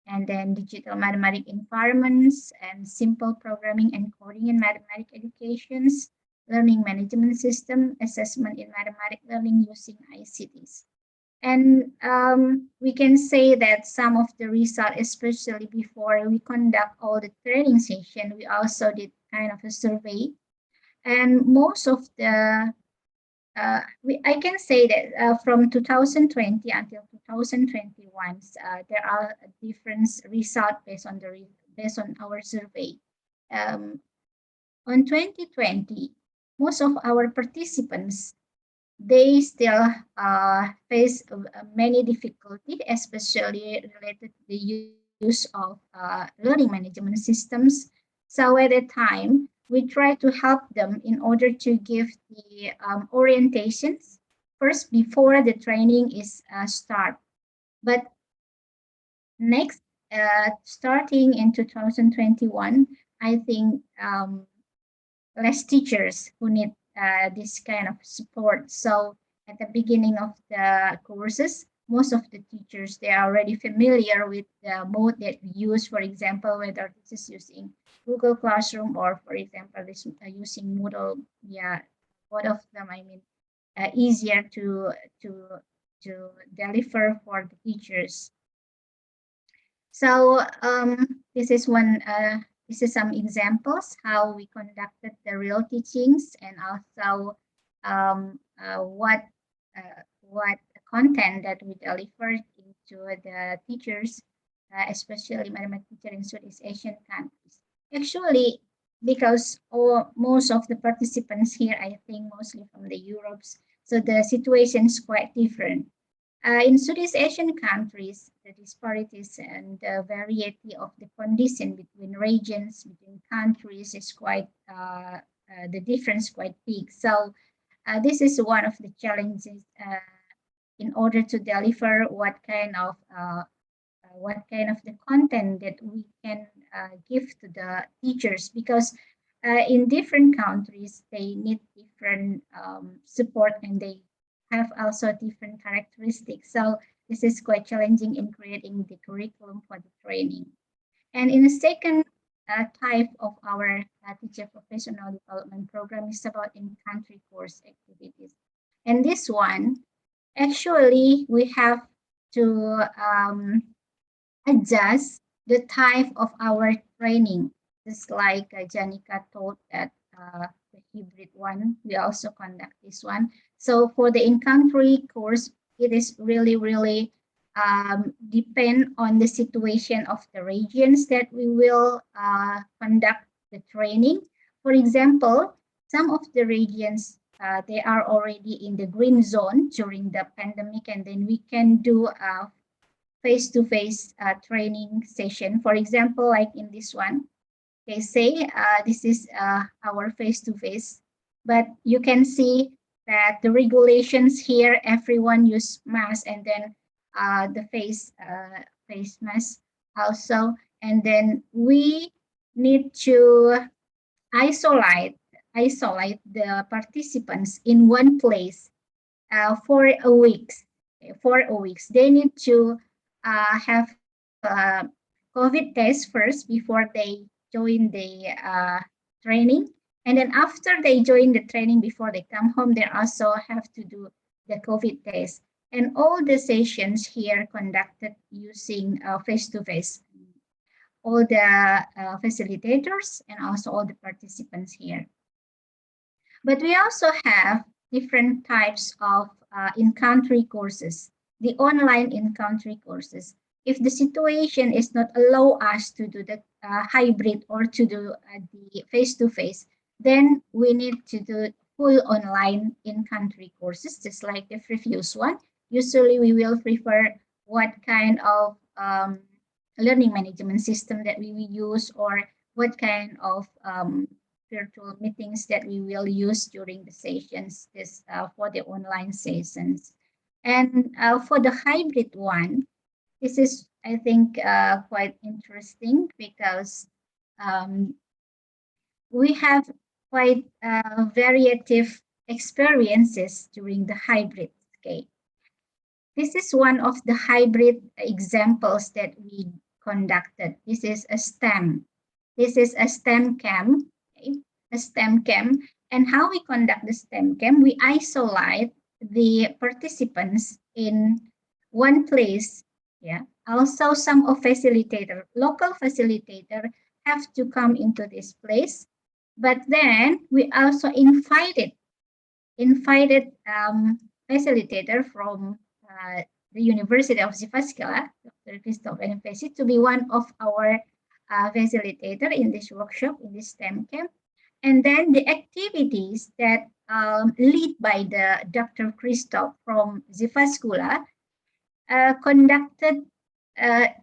and then digital mathematics environments, and simple programming and coding in mathematics educations, learning management system, assessment in mathematics learning using ICTs. And we can say that some of the results, especially before we conduct all the training session, we also did kind of a survey. And most of the, I can say that from 2020 until 2021, there are different results based on our survey. On 2020, most of our participants, they still face many difficulties, especially related to the use of learning management systems. So at that time, we try to help them in order to give the orientations first before the training is start. But next, starting in 2021, I think less teachers who need this kind of support. So at the beginning of the courses, most of the teachers, they are already familiar with the mode that we use. For example, whether this is using Google Classroom or, for example, this using Moodle. Yeah, both of them, I mean, easier to deliver for the teachers. So this is one. This is some examples how we conducted the real teachings, and also what content that we delivered into the teachers, especially mathematics teachers in Southeast Asian countries. Actually, because most of the participants here, I think mostly from the Europes, so the situation is quite different. In Southeast Asian countries, the disparities and the variety of the condition between regions, between countries is quite, the difference quite big. So this is one of the challenges in order to deliver what kind of the content that we can give to the teachers, because in different countries, they need different support, and they have also different characteristics. So this is quite challenging in creating the curriculum for the training. And in the second type of our teacher professional development program is about in-country course activities. And this one, actually, we have to adjust the type of our training. Just like Janika told that the hybrid one, we also conduct this one. So for the in-country course, it is really depend on the situation of the regions that we will conduct the training. For example, some of the regions, they are already in the green zone during the pandemic, and then we can do a face-to-face training session. For example, like in this one, they say this is our face-to-face, but you can see that the regulations here, everyone use mask, and then the face mask also, and then we need to isolate the participants in one place for a week. They need to have a COVID test first before they join the training. And then after they join the training, before they come home, they also have to do the COVID test. And all the sessions here conducted using face-to-face. All the facilitators and also all the participants here. But we also have different types of in-country courses, the online in-country courses. If the situation is not allow us to do the hybrid or to do the face-to-face, then we need to do full online in-country courses, just like the previous one. Usually we will prefer what kind of learning management system that we will use, or what kind of virtual meetings that we will use during the sessions, this for the online sessions. And for the hybrid one, this is, I think, quite interesting, because we have quite variative experiences during the hybrid. Okay, this is one of the hybrid examples that we conducted. This is a STEM. This is a STEM camp. Okay? A STEM camp. And how we conduct the STEM camp, we isolate the participants in one place. Yeah. Also, some of local facilitator have to come into this place. But then we also invited facilitator from the University of Jyväskylä, Dr. Krisztina Nurhasanah, to be one of our facilitator in this workshop, in this STEM camp. And then the activities that lead by the Dr. Krisztina from Jyväskylä conducted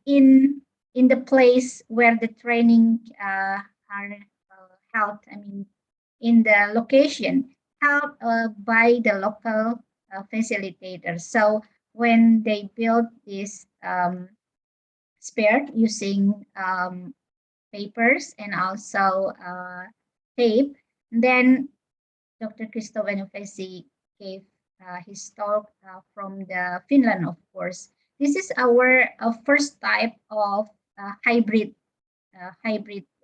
in the place where the training are held, I mean, in the location held by the local facilitators. So when they build this sphere using papers and also tape, then Dr. Krisztina Nurhasanah gave his talk from the Finland, of course. This is our first type of hybrid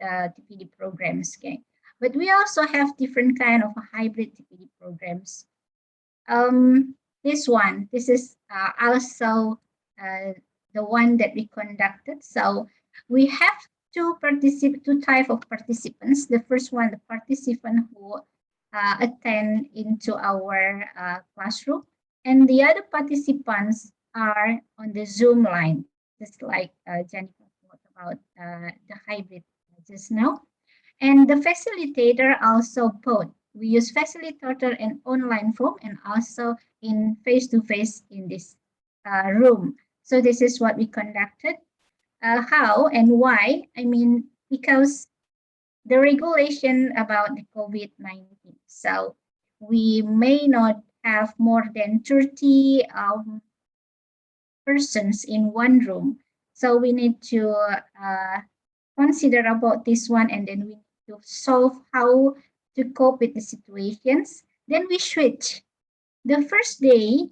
TPD programs. Okay, but we also have different kind of hybrid TPD programs. This is also the one that we conducted. So we have two type of participants. The first one, the participant who attend into our classroom, and the other participants are on the Zoom line, just like Janika talked about the hybrid just now. And the facilitator also both. We use facilitator in online form and also in face-to-face in this room. So this is what we conducted. How and why? I mean, because the regulation about the COVID-19. So we may not have more than 30 persons in one room. So we need to consider about this one, and then we need to solve how to cope with the situations. Then we switch. The first day,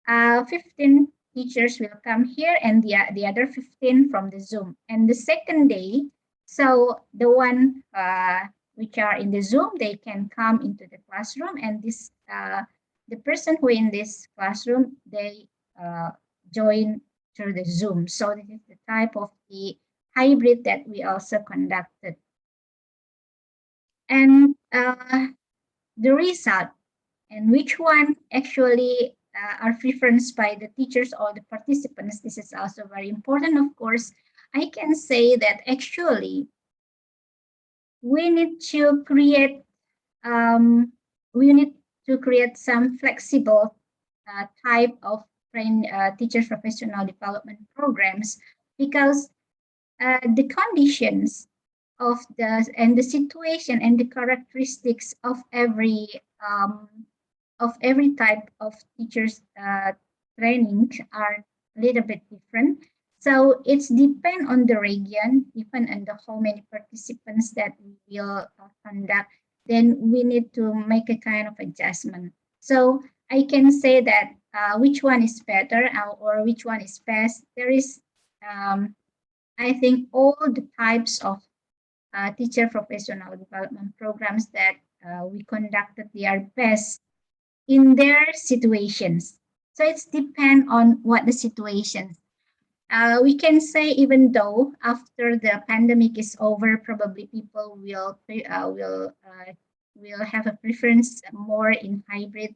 15 teachers will come here, and the other 15 from the Zoom. And the second day, so the one which are in the Zoom, they can come into the classroom, and this the person who in this classroom, they join through the Zoom. So this is the type of the hybrid that we also conducted. And the result, and which one actually are preferenced by the teachers or the participants, this is also very important. Of course, I can say that actually we need to create some flexible type of teachers professional development programs, because the conditions of the situation and the characteristics of every type of teachers training are a little bit different. So it's depend on the region, depend on the how many participants that we will conduct. Then we need to make a kind of adjustment. So I can say that which one is better or which one is best. There is, I think, all the types of teacher professional development programs that we conducted, they are best in their situations. So it's depend on what the situation. We can say even though after the pandemic is over, probably people will have a preference more in hybrid.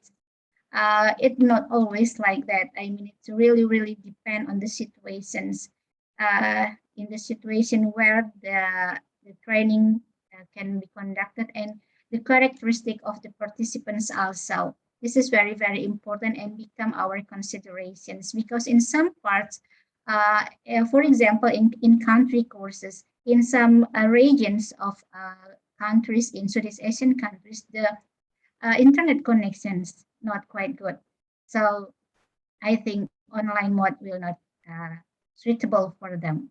It's not always like that. I mean, it's really depend on the situations. In the situation where the training can be conducted and the characteristic of the participants also. This is very important and become our considerations, because in some parts, for example, in country courses, in some regions of countries, in Southeast Asian countries, the internet connections not quite good. So I think online mode will not suitable for them.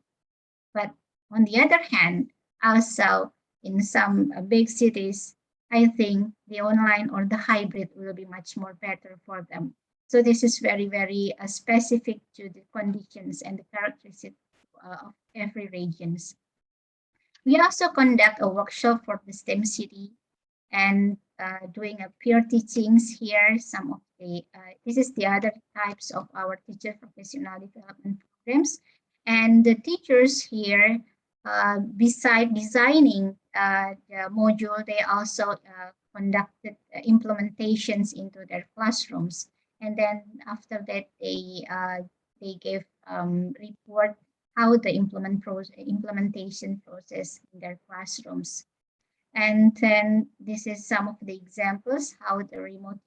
But on the other hand, also in some big cities, I think the online or the hybrid will be much more better for them. So this is very specific to the conditions and the characteristics of every regions. We also conduct a workshop for the STEM city and doing a peer teachings here. Some of the this is the other types of our teacher professional development programs, and the teachers here, beside designing the module, they also conducted implementations into their classrooms, and then after that they gave report how the implementation process in their classrooms. And then this is some of the examples how the remote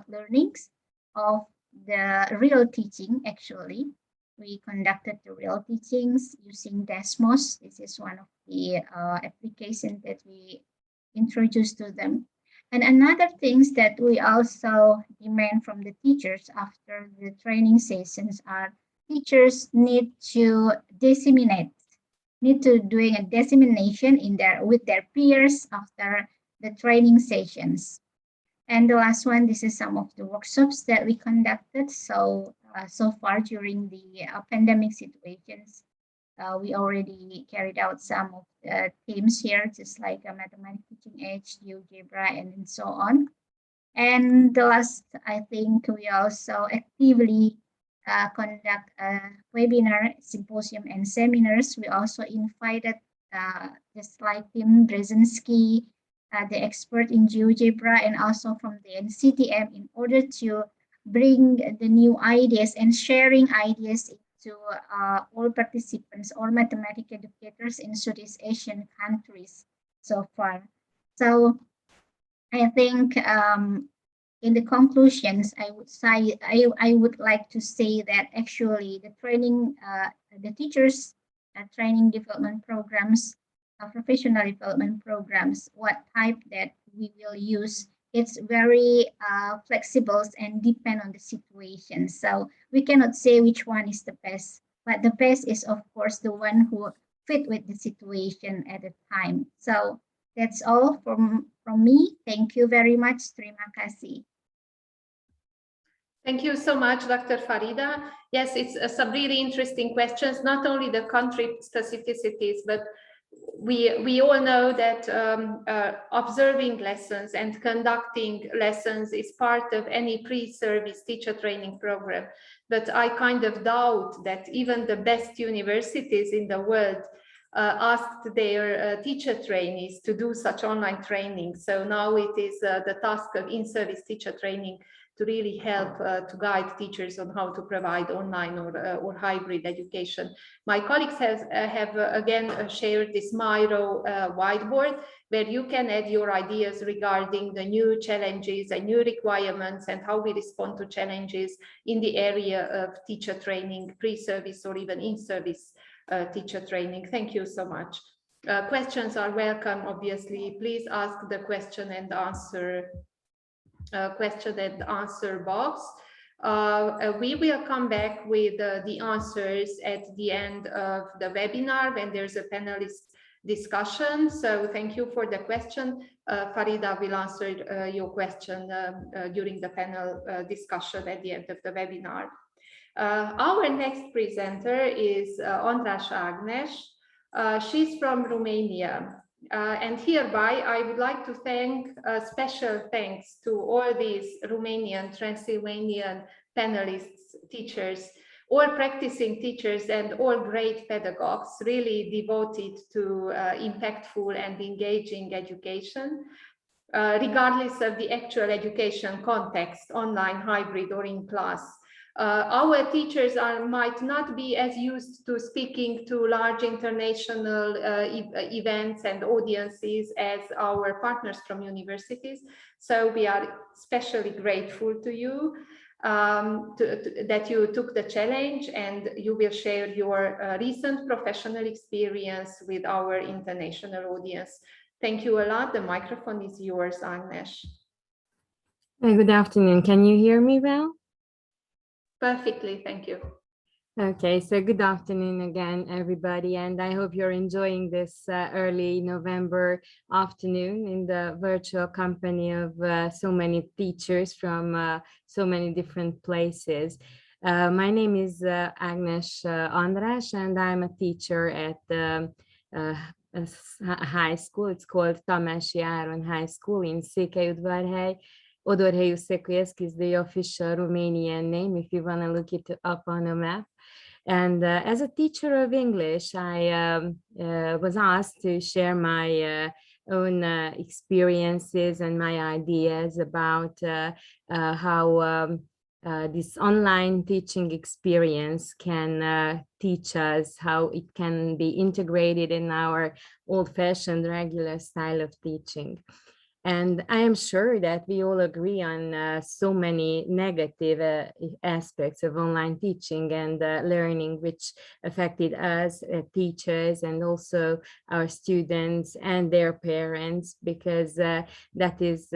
learnings of the real teaching. Actually, we conducted the real teachings using Desmos. This is one of the applications that we introduced to them. And another things that we also demand from the teachers after the training sessions are teachers need to disseminate, need to doing a dissemination in with their peers after the training sessions. And the last one, this is some of the workshops that we conducted. So so far during the pandemic situations, we already carried out some of the themes here, just like a mathematics teaching age, GeoGebra, and so on. And the last, I think we also actively conduct a webinar, symposium, and seminars. We also invited just like Tim Brzezinski, the expert in GeoGebra, and also from the NCTM, in order to bring the new ideas and sharing ideas to all participants, all mathematics educators in Southeast Asian countries so far. So I think in the conclusions, I would say I would like to say that actually the training, the teachers' training development programs, professional development programs, what type that we will use, it's very flexible and depend on the situation. So we cannot say which one is the best, but the best is of course the one who fit with the situation at the time. So that's all from me. Thank you very much. Terima kasih. Thank you so much, Dr. Farida. Yes, it's some really interesting questions, not only the country specificities, but we all know that observing lessons and conducting lessons is part of any pre-service teacher training program. But I kind of doubt that even the best universities in the world asked their teacher trainees to do such online training. So now it is the task of in-service teacher training to really help to guide teachers on how to provide online or hybrid education. My colleagues have again shared this Miro whiteboard, where you can add your ideas regarding the new challenges and new requirements and how we respond to challenges in the area of teacher training, pre-service or even in-service teacher training. Thank you so much. Questions are welcome, obviously. Please ask the question and answer box. We will come back with the answers at the end of the webinar when there's a panelist discussion. So thank you for the question. Farida will answer your question during the panel discussion at the end of the webinar. Our next presenter is András Ágnes. She's from Romania. And hereby, I would like to thank special thanks to all these Romanian, Transylvanian panelists, teachers, all practicing teachers and all great pedagogues, really devoted to impactful and engaging education, regardless of the actual education context, online, hybrid, or in class. Our teachers might not be as used to speaking to large international events and audiences as our partners from universities. So we are especially grateful to you that you took the challenge and you will share your recent professional experience with our international audience. Thank you a lot. The microphone is yours, Ágnes. Good afternoon. Can you hear me well? Perfectly, thank you. Okay, so good afternoon again, everybody, and I hope you're enjoying this early November afternoon in the virtual company of so many teachers from so many different places. My name is Ágnes András, and I'm a teacher at the high school. It's called Tamási Áron High School in Székelyudvarhely. Odorhelyű is the official Romanian name if you want to look it up on a map. And as a teacher of English, I was asked to share my own experiences and my ideas about how this online teaching experience can teach us, how it can be integrated in our old-fashioned regular style of teaching. And I am sure that we all agree on so many negative aspects of online teaching and learning, which affected us teachers and also our students and their parents, because that is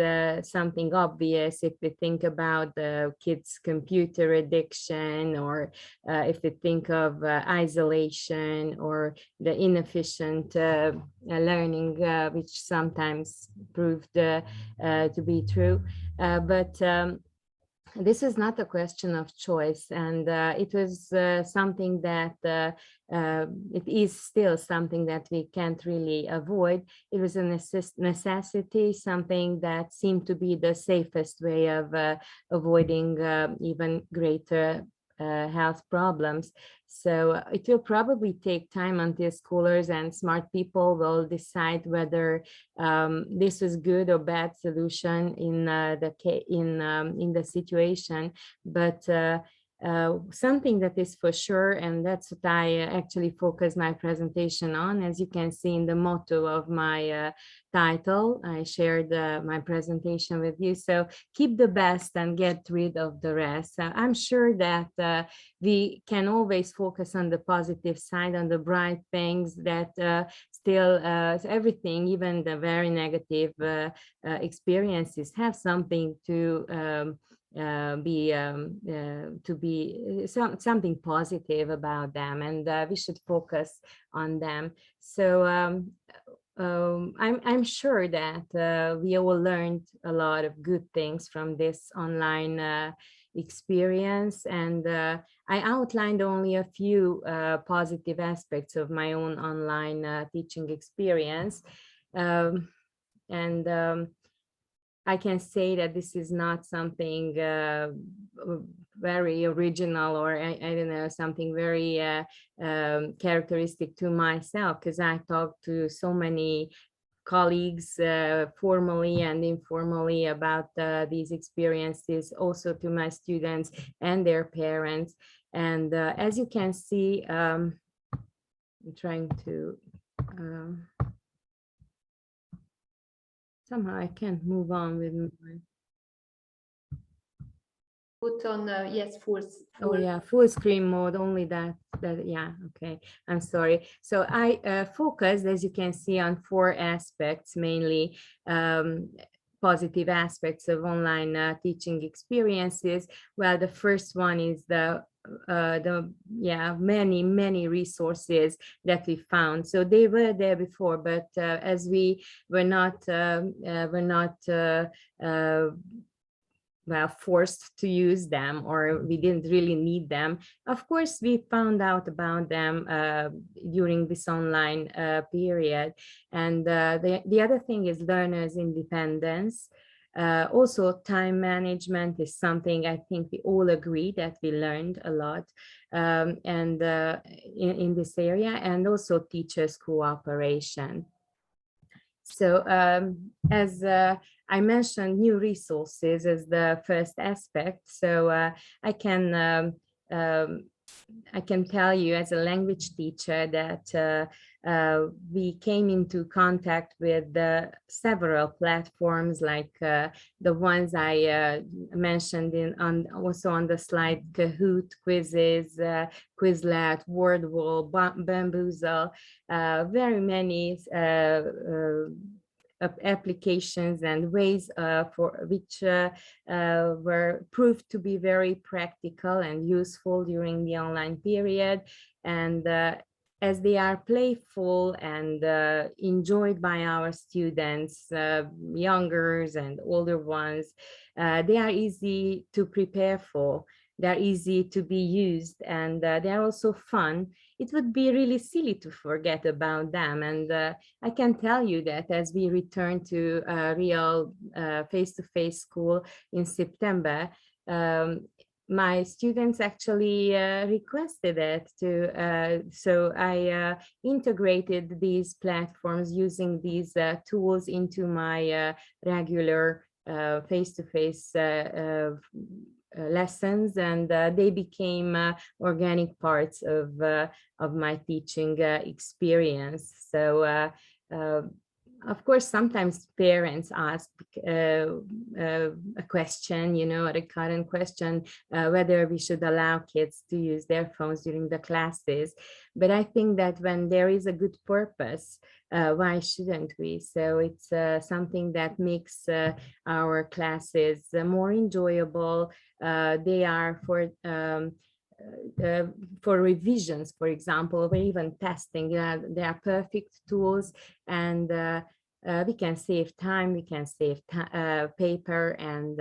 something obvious if we think about the kids' computer addiction, or if we think of isolation or the inefficient learning, which sometimes proved to be true, but this is not a question of choice, and it was something that it is still something that we can't really avoid. It was a necessity, something that seemed to be the safest way of avoiding even greater health problems. So it will probably take time until scholars and smart people will decide whether this was good or bad solution in the situation. But something that is for sure, and that's what I actually focus my presentation on, as you can see in the motto of my title. I shared my presentation with you. So keep the best and get rid of the rest. I'm sure that we can always focus on the positive side, on the bright things, that still everything, even the very negative experiences, have something to be something positive about them, and we should focus on them. So I'm sure that we all learned a lot of good things from this online experience, and I outlined only a few positive aspects of my own online teaching experience, and I can say that this is not something very original, or I don't know, something very characteristic to myself, because I talked to so many colleagues formally and informally about these experiences, also to my students and their parents. And as you can see, I'm trying to somehow I can't move on with my... Put on yes, full. Oh yeah, full screen mode, only that yeah, okay, I'm sorry. So I focused, as you can see, on 4 aspects mainly. positive aspects of online teaching experiences. Well, the first one is the many resources that we found. So they were there before, but as we were not forced to use them, or we didn't really need them. Of course, we found out about them during this online period. And the other thing is learners' independence. Also, time management is something I think we all agree that we learned a lot in this area, and also teachers' cooperation. So as I mentioned, new resources as the first aspect. So I can tell you as a language teacher that we came into contact with several platforms, like the ones I mentioned also on the slide: Kahoot, Quizzes, Quizlet, Wordwall, Bamboozle, very many applications and ways for which were proved to be very practical and useful during the online period. And as they are playful and enjoyed by our students, youngers and older ones, they are easy to prepare for. They're easy to be used, and they're also fun. It would be really silly to forget about them. And I can tell you that as we return to real face-to-face school in September, my students actually requested it so I integrated these platforms, using these tools into my regular face-to-face lessons, and they became organic parts of my teaching experience. So of course, sometimes parents ask a question, a recurrent question, whether we should allow kids to use their phones during the classes. But I think that when there is a good purpose, why shouldn't we? So it's something that makes our classes more enjoyable. They are for revisions, for example, or even testing. They are perfect tools, and we can save time, we can save paper, and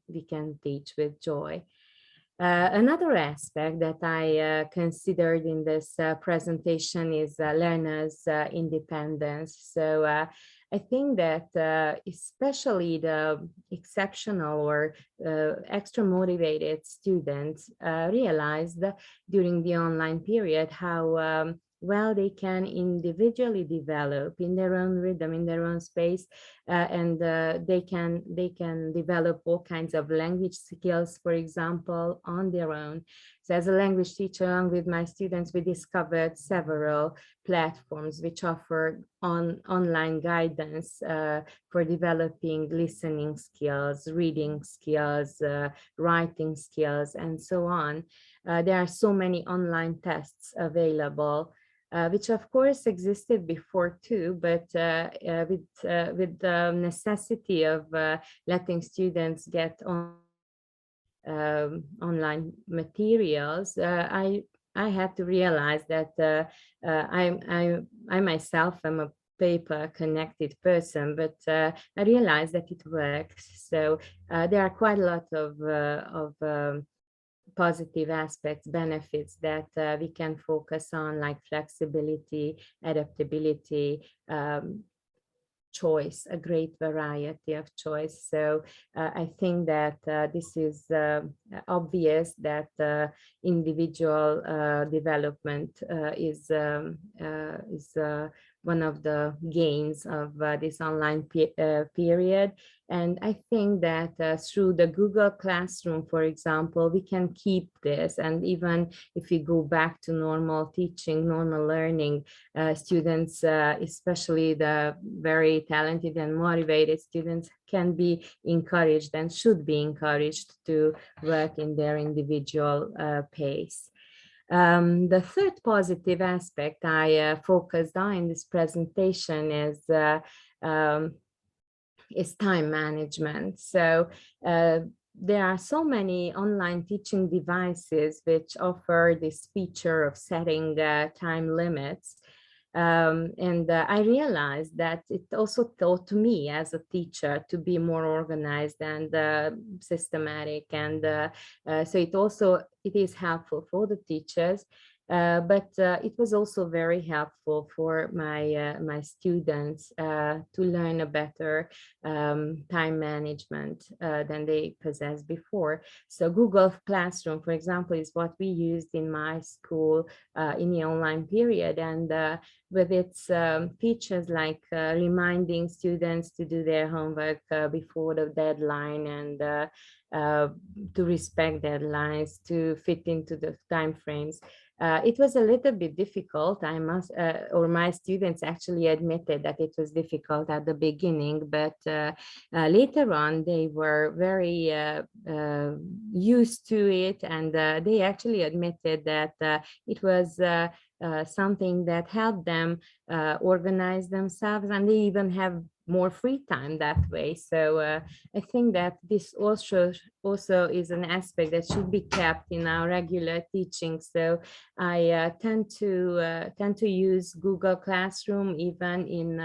we can teach with joy. Another aspect that I considered in this presentation is learners' independence. So I think that especially the exceptional or extra motivated students realized during the online period how well they can individually develop in their own rhythm, in their own space, and they can develop all kinds of language skills, for example, on their own. So as a language teacher, along with my students, we discovered several platforms which offer online guidance for developing listening skills, reading skills, writing skills, and so on. There are so many online tests available, which of course existed before too, but with the necessity of letting students get online materials, I had to realize that I myself am a paper connected person, but I realized that it works. So there are quite a lot of positive aspects, benefits that we can focus on, like flexibility, adaptability, choice, a great variety of choice. So I think that this is obvious that individual development is one of the gains of this online period. And I think that through the Google Classroom, for example, we can keep this. And even if we go back to normal teaching, normal learning, students, especially the very talented and motivated students, can be encouraged and should be encouraged to work in their individual pace. The third positive aspect I focused on in this presentation is is time management. So there are so many online teaching devices which offer this feature of setting time limits. And I realized that it also taught me as a teacher to be more organized and systematic. And so it is helpful for the teachers. But it was also very helpful for my students to learn a better time management than they possessed before. So Google Classroom, for example, is what we used in my school in the online period, and with its features like reminding students to do their homework before the deadline, and to respect deadlines, to fit into the time frames. It was a little bit difficult, or my students actually admitted that it was difficult at the beginning, but later on they were very used to it, and they actually admitted that it was something that helped them organize themselves, and they even have more free time that way. So I think that this also is an aspect that should be kept in our regular teaching. So I tend to use Google Classroom even in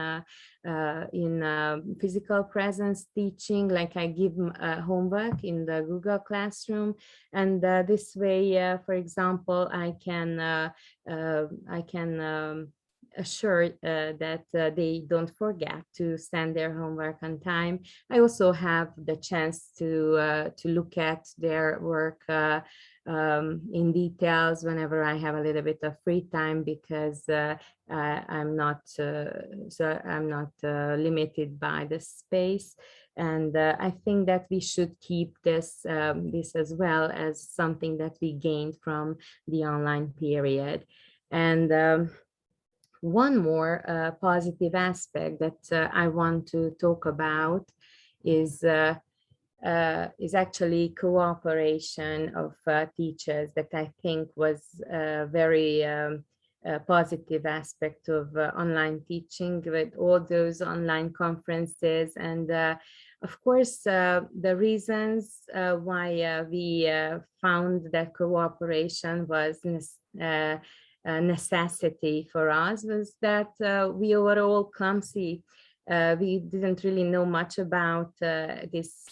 physical presence teaching, like I give homework in the Google Classroom, and this way, for example, I can assure that they don't forget to send their homework on time. I also have the chance to look at their work in details whenever I have a little bit of free time, because I'm not limited by the space. And I think that we should keep this as well as something that we gained from the online period. And one more positive aspect that I want to talk about is actually cooperation of teachers, that I think was a very positive aspect of online teaching, with all those online conferences. And of course, the reasons why we found that cooperation was necessity for us was that we were all clumsy. We didn't really know much about these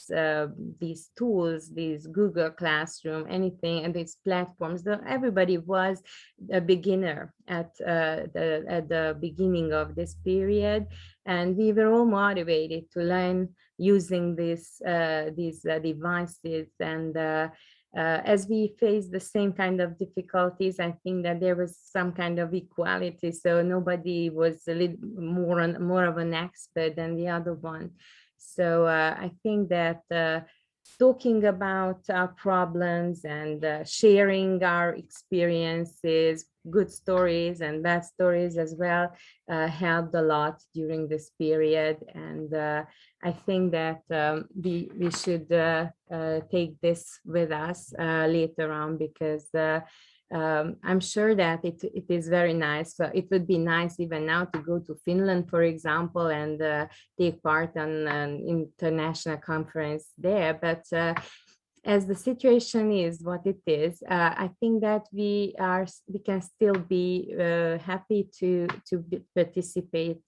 tools, these Google Classroom, anything, and these platforms. Everybody was a beginner at the beginning of this period, and we were all motivated to learn using these devices. And as we face the same kind of difficulties, I think that there was some kind of equality. So nobody was a little more of an expert than the other one. So I think that talking about our problems and sharing our experiences, good stories and bad stories as well, helped a lot during this period. And I think that we should take this with us later on, because I'm sure that it is very nice. So it would be nice even now to go to Finland, for example, and take part on an international conference there. But as the situation is what it is, I think that we can still be happy to participate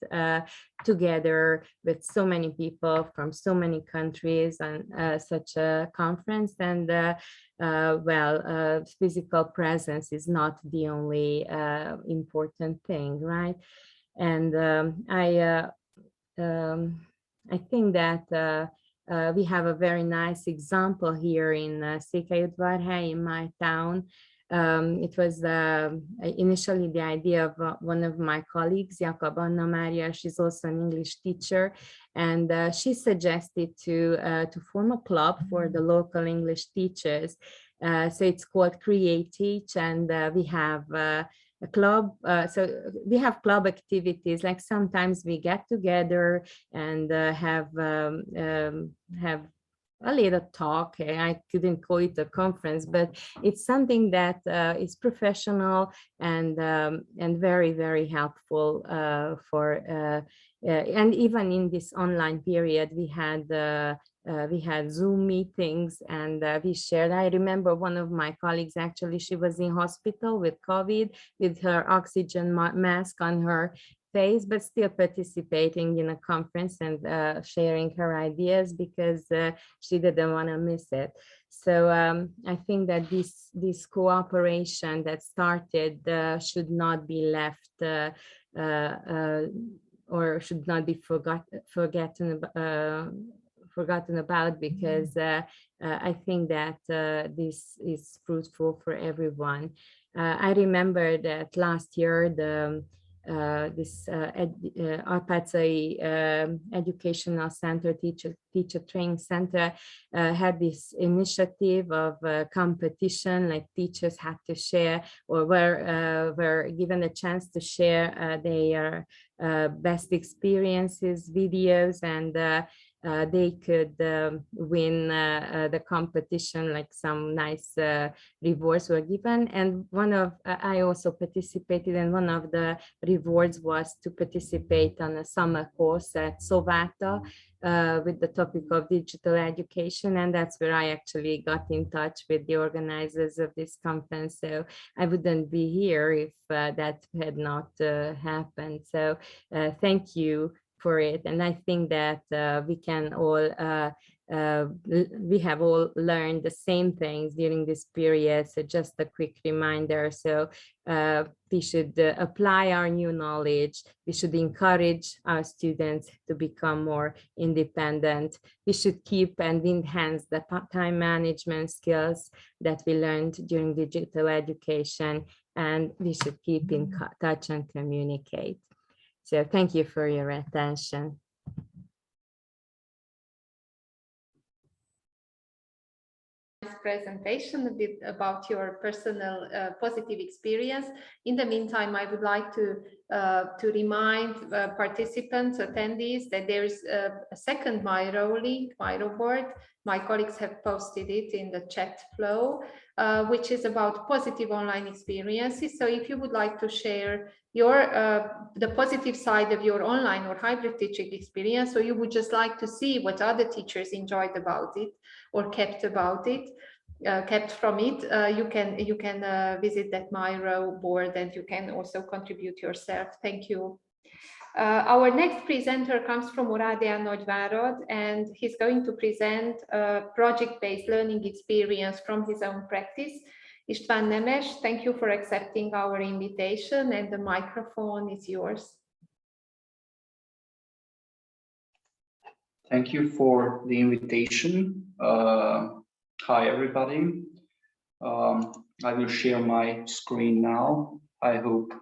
together with so many people from so many countries on such a conference. And physical presence is not the only important thing, right? And I think that we have a very nice example here in Székelyudvarhely, in my town. It was initially the idea of one of my colleagues, Jakab Anna Maria. She's also an English teacher, and she suggested to form a club for the local English teachers. So it's called Create Teach, and we have a club. So we have club activities, like sometimes we get together and have a little talk. I couldn't call it a conference, but it's something that is professional and very, very helpful for and even in this online period, we had Zoom meetings, and we shared. I remember one of my colleagues, actually, she was in hospital with COVID, with her oxygen mask on her face, but still participating in a conference and sharing her ideas because she didn't want to miss it. So I think that this cooperation that started should not be left or should not be forgotten about, because I think that this is fruitful for everyone. I remember that last year this Arpácai Educational Center, Teacher Training Center, had this initiative of competition, like teachers had to share, or were given a chance to share their best experiences, videos, and they could win the competition, like some nice rewards were given. And I also participated, and one of the rewards was to participate on a summer course at Sovata with the topic of digital education. And that's where I actually got in touch with the organizers of this conference. So I wouldn't be here if that had not happened. So thank you for it. And I think that we can all we have all learned the same things during this period. So just a quick reminder. So we should apply our new knowledge. We should encourage our students to become more independent. We should keep and enhance the time management skills that we learned during digital education. And we should keep in touch and communicate. So thank you for your attention. Presentation a bit about your personal positive experience. In the meantime, I would like to remind participants, attendees, that there is a second Miro link, Miro board. My colleagues have posted it in the chat flow, which is about positive online experiences. So if you would like to share your the positive side of your online or hybrid teaching experience, or you would just like to see what other teachers enjoyed about it or kept from it, you can visit that Miro board, and you can also contribute yourself. Thank you. Our next presenter comes from Oradea, Nagyvárad, and he's going to present a project-based learning experience from his own practice. István Nemes, thank you for accepting our invitation, and the microphone is yours. Thank you for the invitation. Hi, everybody. I will share my screen now. I hope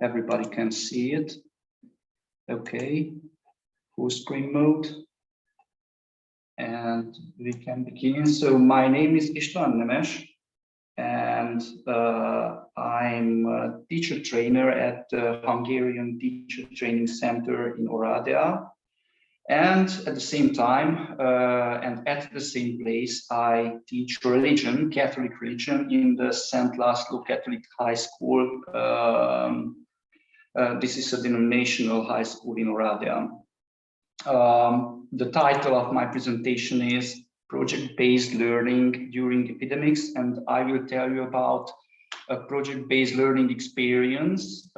everybody can see it. Okay, full screen mode. And we can begin. So my name is István Nemes, and I'm a teacher trainer at the Hungarian Teacher Training Center in Oradea. And at the same time, and at the same place, I teach religion, Catholic religion, in the St. László Catholic High School. This is a denominational high school in Oradea. The title of my presentation is Project-Based Learning During Epidemics, and I will tell you about a project-based learning experience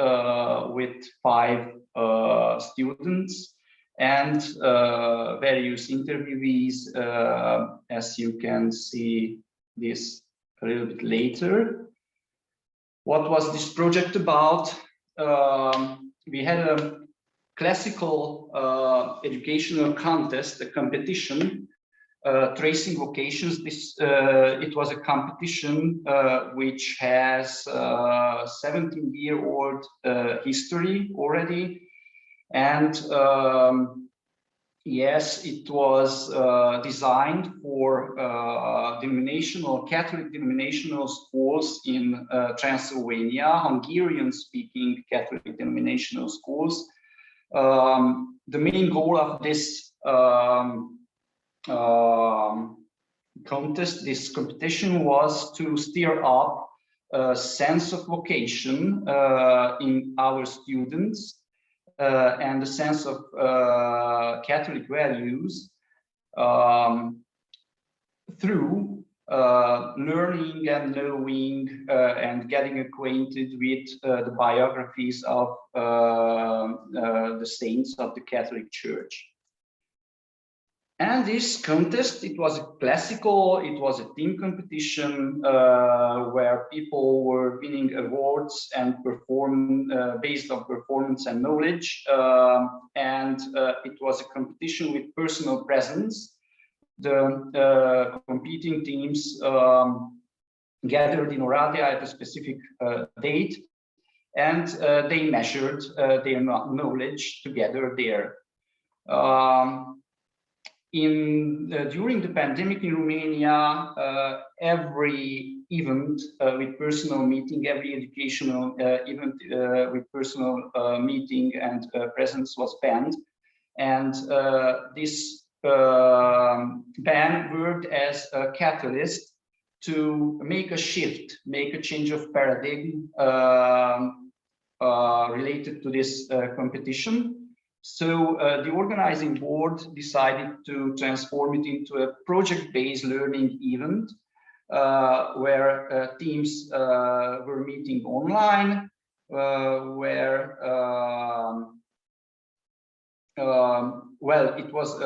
with 5 students and various interviewees, as you can see this a little bit later. What was this project about? We had a classical educational contest, a competition, tracing vocations. It was a competition which has 17-year-old history already. And yes, it was designed for Catholic denominational schools in Transylvania, Hungarian-speaking Catholic denominational schools. The main goal of this contest, this competition, was to stir up a sense of vocation in our students. and the sense of Catholic values through learning and knowing and getting acquainted with the biographies of the saints of the Catholic Church. And this contest, it was a team competition where people were winning awards and perform based on performance and knowledge. And it was a competition with personal presence. The competing teams gathered in Oradea at a specific date, and they measured their knowledge together there. During the pandemic in Romania, every event with personal meeting, every educational event with personal meeting and presence was banned, and this ban worked as a catalyst to make a shift, make a change of paradigm related to this competition. So the organizing board decided to transform it into a project-based learning event where teams were meeting online, where well, it was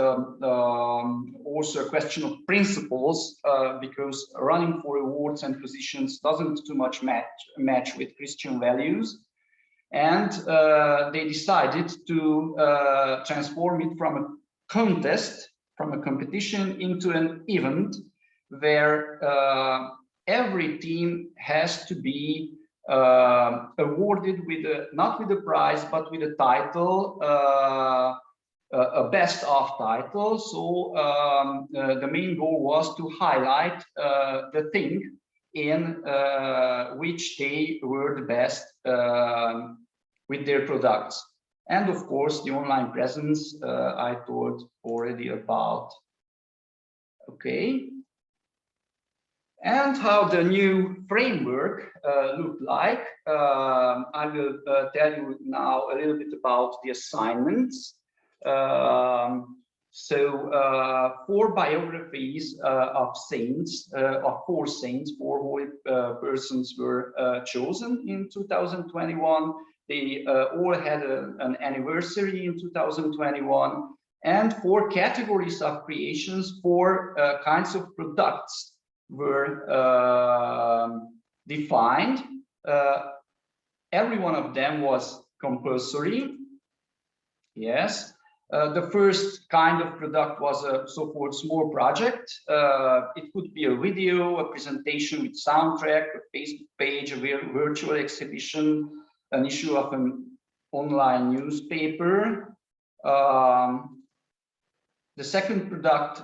also a question of principles because running for awards and positions doesn't too much match with Christian values. And they decided to transform it from a contest, from a competition, into an event where every team has to be awarded with not with a prize, but with a title, a best of title. So the main goal was to highlight the thing in which they were the best with their products. And of course, the online presence I told already about. Okay. And how the new framework looked like. I will tell you now a little bit about the assignments. Four biographies of saints, of four saints, four holy persons were chosen in 2021. They all had an anniversary in 2021, and four categories of creations, four kinds of products were defined. Every one of them was compulsory. Yes. The first kind of product was a so-called small project. It could be a video, a presentation with soundtrack, a Facebook page, a virtual exhibition, an issue of an online newspaper. The second product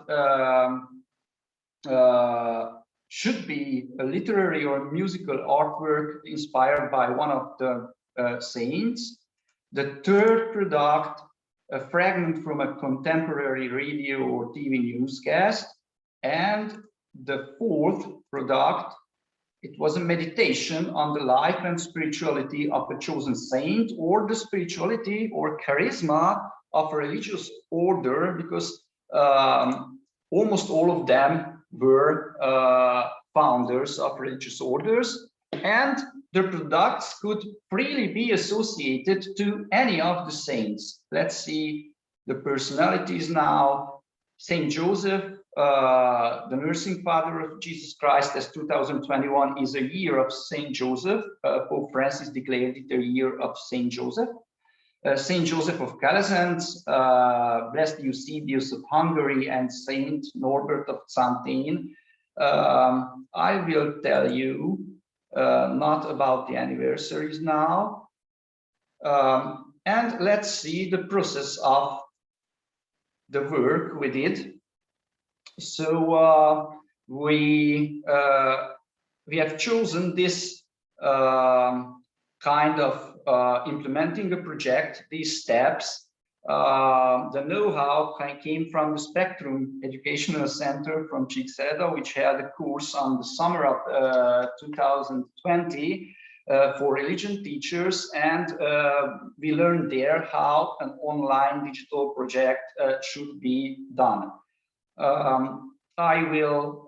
should be a literary or musical artwork inspired by one of the saints. The third product, a fragment from a contemporary radio or TV newscast. And the fourth product, it was a meditation on the life and spirituality of a chosen saint, or the spirituality or charisma of a religious order, because almost all of them were founders of religious orders, and the products could freely be associated to any of the saints. Let's see the personalities now. Saint Joseph, the nursing father of Jesus Christ, as 2021 is a year of Saint Joseph. Pope Francis declared it a year of Saint Joseph. Saint Joseph of Calazans, Blessed Eusebius of Hungary, and Saint Norbert of Xanten. I will tell you not about the anniversaries now. And let's see the process of the work we did. So we have chosen this kind of implementing a project, these steps. The know-how came from the Spektrum Educational Center from Csilla, which had a course on the summer of 2020. for religion teachers, and we learned there how an online digital project should be done. I will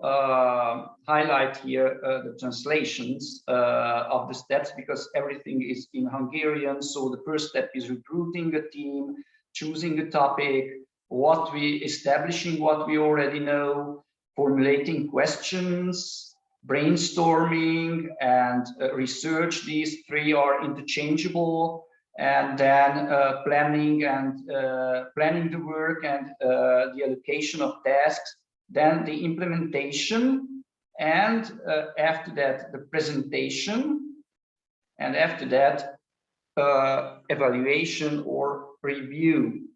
highlight here the translations of the steps, because everything is in Hungarian. So the first step is recruiting a team, choosing a topic, establishing what we already know, formulating questions, brainstorming, and research. These three are interchangeable. And then planning the work and the allocation of tasks. Then the implementation, and after that the presentation, and after that evaluation or review.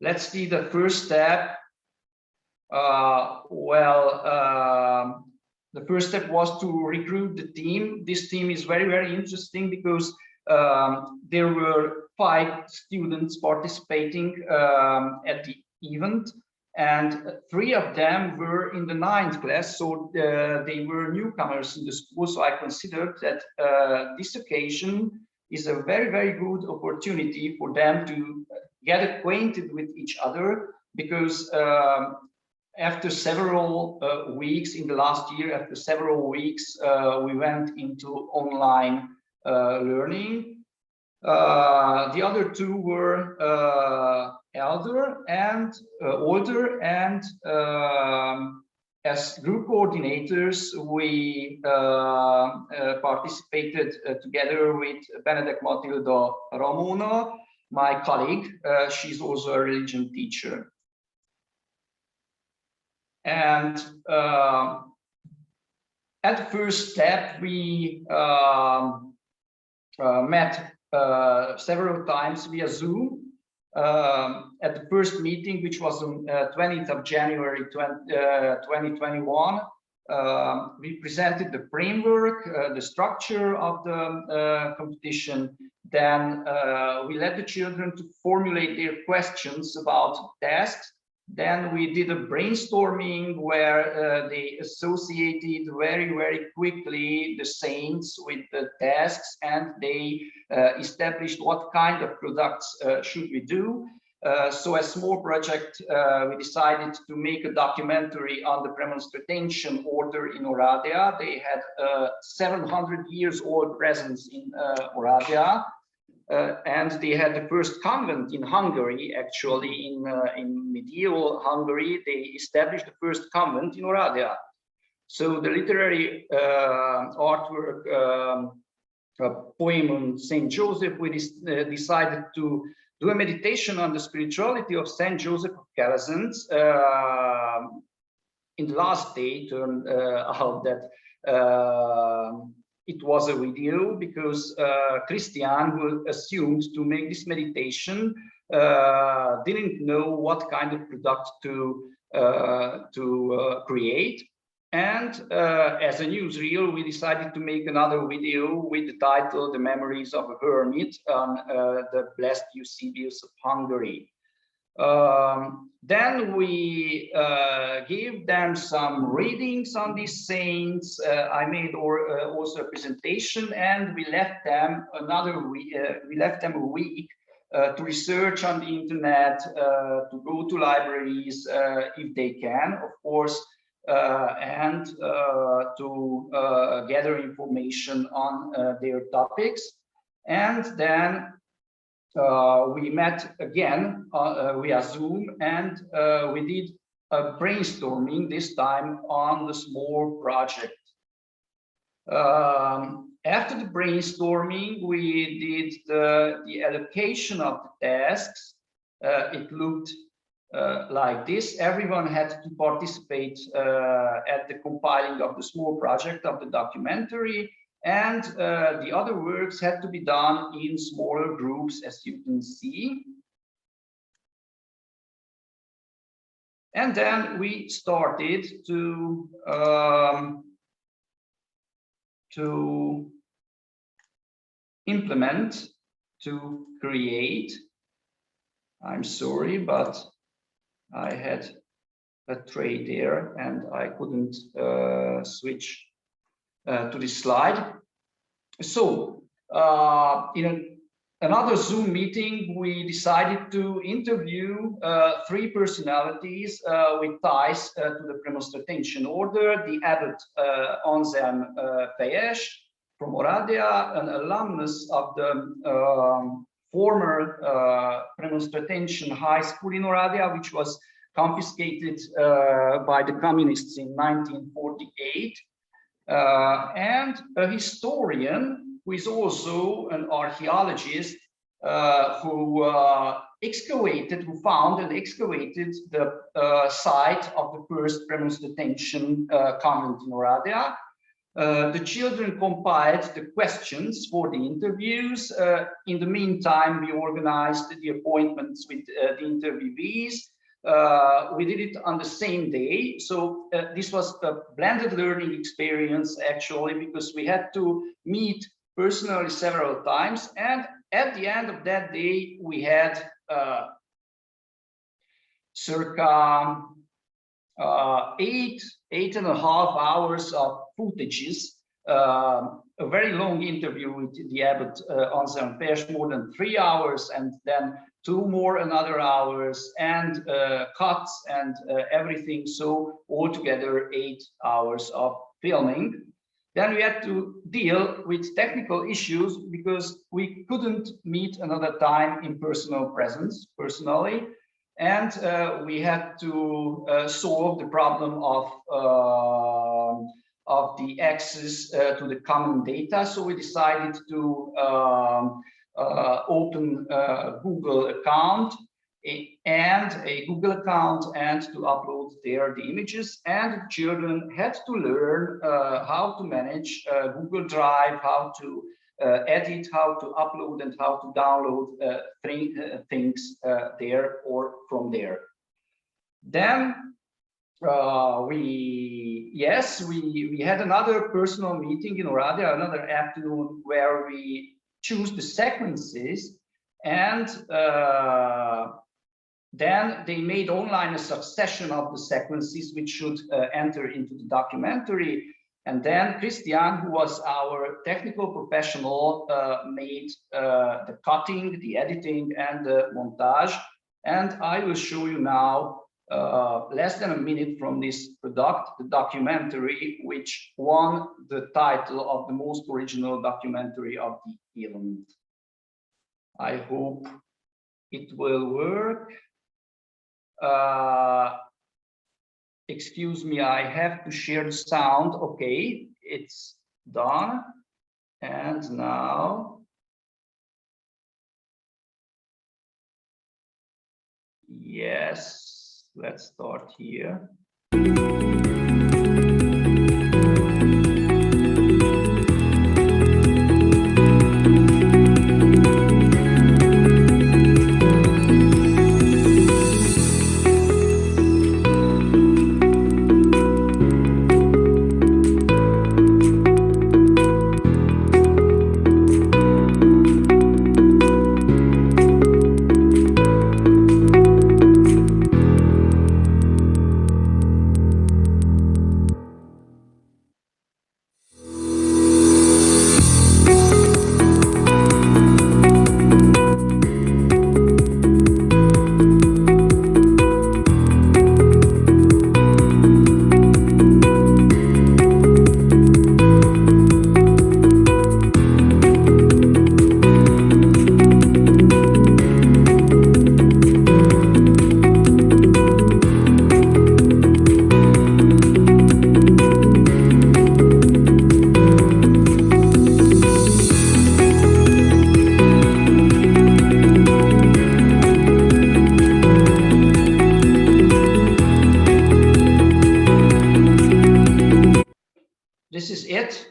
Let's see the first step. The first step was to recruit the team. This team is very, very interesting because there were 5 students participating at the event, and 3 of them were in the 9th class, so they were newcomers in the school. So I considered that this occasion is a very, very good opportunity for them to get acquainted with each other, because after several weeks in the last year, after several weeks, we went into online learning. The other 2 were older, and as group coordinators, we participated together with Benedek Matilda Ramona, my colleague. She's also a religion teacher. And at the first step, we met several times via Zoom. At the first meeting, which was on 20th of January 2021, we presented the framework, the structure of the competition. Then we led the children to formulate their questions about tasks. Then we did a brainstorming where they associated very, very quickly the saints with the tasks, and they established what kind of products should we do. So as small project, we decided to make a documentary on the Premonstration order in Oradea. They had 700 years old presence in Oradea. And they had the first convent in Hungary, actually in medieval Hungary. They established the first convent in Oradea. So the literary artwork, poem on Saint Joseph, we decided to do a meditation on the spirituality of Saint Joseph of Calazans. In the last day, turned out that it was a video, because Krisztina, who assumed to make this meditation, didn't know what kind of product to create. And as a newsreel, we decided to make another video with the title "The Memories of a Hermit" on the Blessed Eusebius of Hungary. Then we gave them some readings on these saints. I made also a presentation, and we left them a week to research on the internet, to go to libraries if they can, of course, and to gather information on their topics. And then we met again via Zoom, and we did a brainstorming, this time on the small project. After the brainstorming, we did the allocation of the tasks. It looked like this. Everyone had to participate at the compiling of the small project of the documentary. And the other works had to be done in smaller groups, as you can see. And then we started to implement, to create. I'm sorry, but I had a tray there and I couldn't switch to this slide. So in another Zoom meeting, we decided to interview 3 personalities with ties to the premonstratension order: the abbot Anselm Fejes from Oradea, an alumnus of the former premonstratension high school in Oradea, which was confiscated by the communists in 1948, and a historian who is also an archaeologist who found and excavated the site of the first premonstratension convent in Oradea. The children compiled the questions for the interviews. In the meantime, we organized the appointments with the interviewees. We did it on the same day. So this was a blended learning experience, actually, because we had to meet personally several times. And at the end of that day, we had circa 8.5 hours of footages, a very long interview with the abbot Anselm Fejes, more than 3 hours, and then 2 more another hours, and cuts and everything. So altogether 8 hours of filming. Then we had to deal with technical issues because we couldn't meet another time in personal presence, personally. And we had to solve the problem of the access to the common data. So we decided to open a Google account and to upload there the images. And children had to learn how to manage Google Drive, how to edit, how to upload, and how to download things there or from there. Then we had another personal meeting in Oradea, another afternoon, where we choose the sequences, and then they made online a succession of the sequences which should enter into the documentary. And then Christian, who was our technical professional, made the cutting, the editing, and the montage. And I will show you now less than a minute from this product, the documentary, which won the title of the most original documentary of the event. I hope it will work. Excuse me, I have to share the sound. Okay, it's done. And now, yes, let's start here. This is it.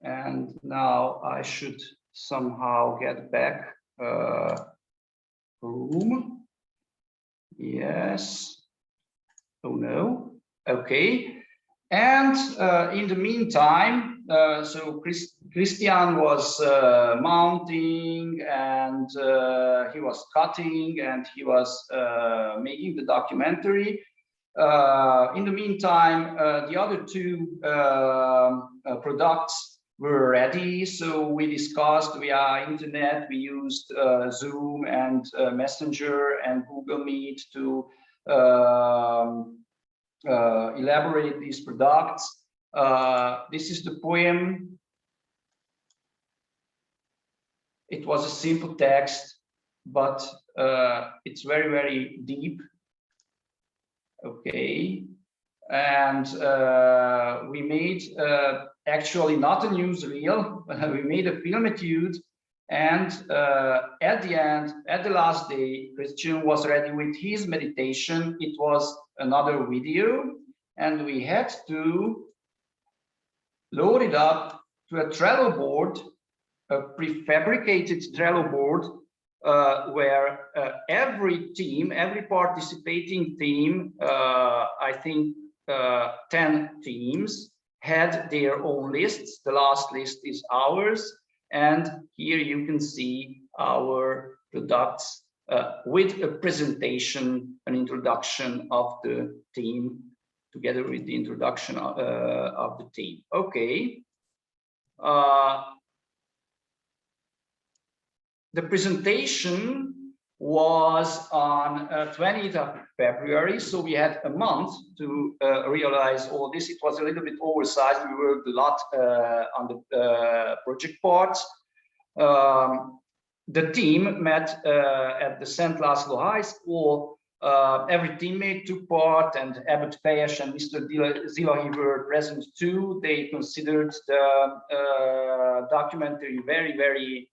And now I should somehow get back room. Yes. Oh no. Okay. And in the meantime, so Christian was mounting, and he was cutting, and he was making the documentary. In the meantime, the other two products were ready, so we discussed via internet. We used Zoom and Messenger and Google Meet to elaborate these products. This is the poem. It was a simple text, but it's very, very deep. Okay, and we made actually not a newsreel, we made a film etude, and at the end, at the last day, Christian was ready with his meditation. It was another video, and we had to load it up to a Trello board, a prefabricated Trello board, where every team, every participating team, I think 10 teams, had their own lists. The last list is ours. And here you can see our products with a presentation, an introduction of the team, together with the introduction of the team. Okay. The presentation was on 20th of February, so we had a month to realize all this. It was a little bit oversized. We worked a lot on the project parts. The team met at the St. Laszlo High School. Every teammate took part, and Abbott Fejes and Mr. Zilahi were present too. They considered the documentary very, very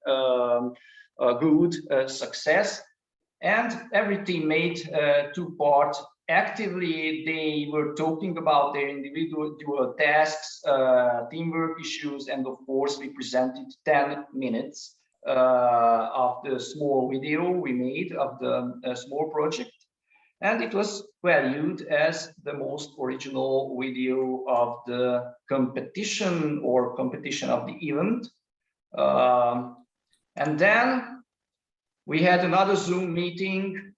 good success, and every teammate took part actively. They were talking about their individual tasks, teamwork issues, and of course we presented 10 minutes of the small video we made of the small project, and it was valued as the most original video of the competition or competition of the event. And then we had another Zoom meeting.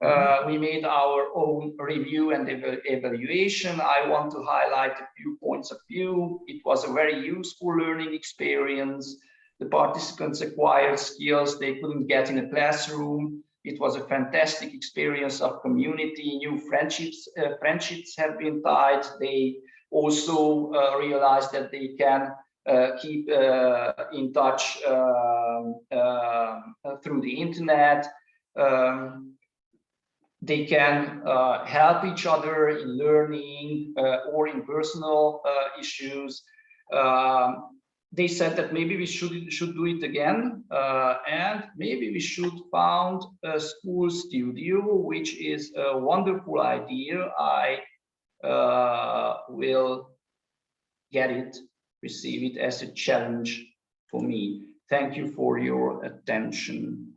We made our own review and evaluation. I want to highlight a few points of view. It was a very useful learning experience. The participants acquired skills they couldn't get in a classroom. It was a fantastic experience of community. New friendships have been tied. They also realized that they can keep in touch through the internet. They can help each other in learning or in personal issues. They said that maybe we should do it again, and maybe we should found a school studio, which is a wonderful idea. I will get it, receive it as a challenge for me. Thank you for your attention.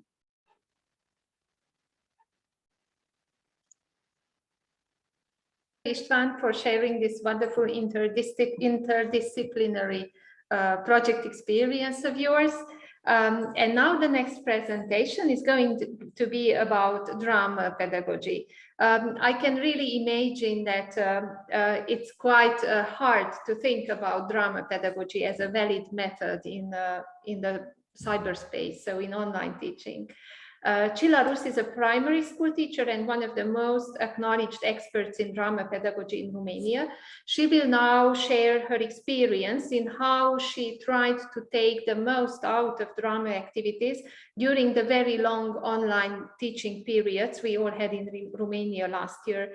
István, for sharing this wonderful interdisciplinary project experience of yours. And now the next presentation is going to be about drama pedagogy. I can really imagine that it's quite hard to think about drama pedagogy as a valid method in the cyberspace, so in online teaching. Csilla Rusz is a primary school teacher and one of the most acknowledged experts in drama pedagogy in Romania. She will now share her experience in how she tried to take the most out of drama activities during the very long online teaching periods we all had in Romania last year.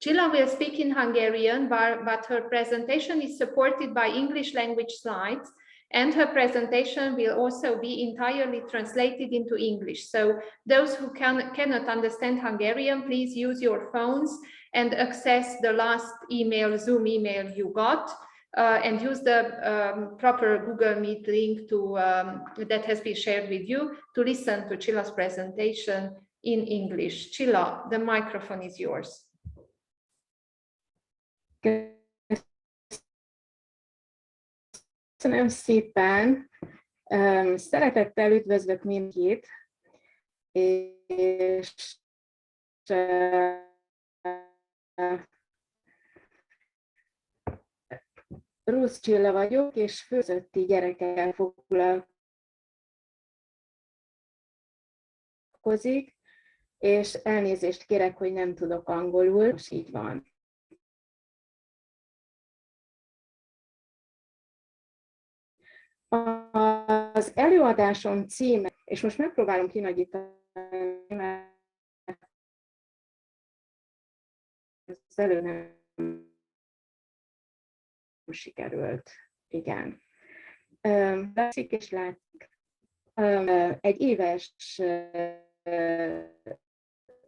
Csilla will speak in Hungarian, but her presentation is supported by English language slides, and her presentation will also be entirely translated into English. So those who cannot understand Hungarian, please use your phones and access the last email, Zoom email you got, and use the proper Google Meet link that has been shared with you to listen to Csilla's presentation in English. Csilla, the microphone is yours. Köszönöm szépen, szeretettel üdvözlök mindenkit, és Rusz Csilla vagyok, és főzötti gyerekekkel foglalkozik, és elnézést kérek, hogy nem tudok angolul, és így van. Az előadásom címe, és most megpróbálom kinagyítani, mert az elő nem sikerült. Igen. Látszik és látszik. Egy éves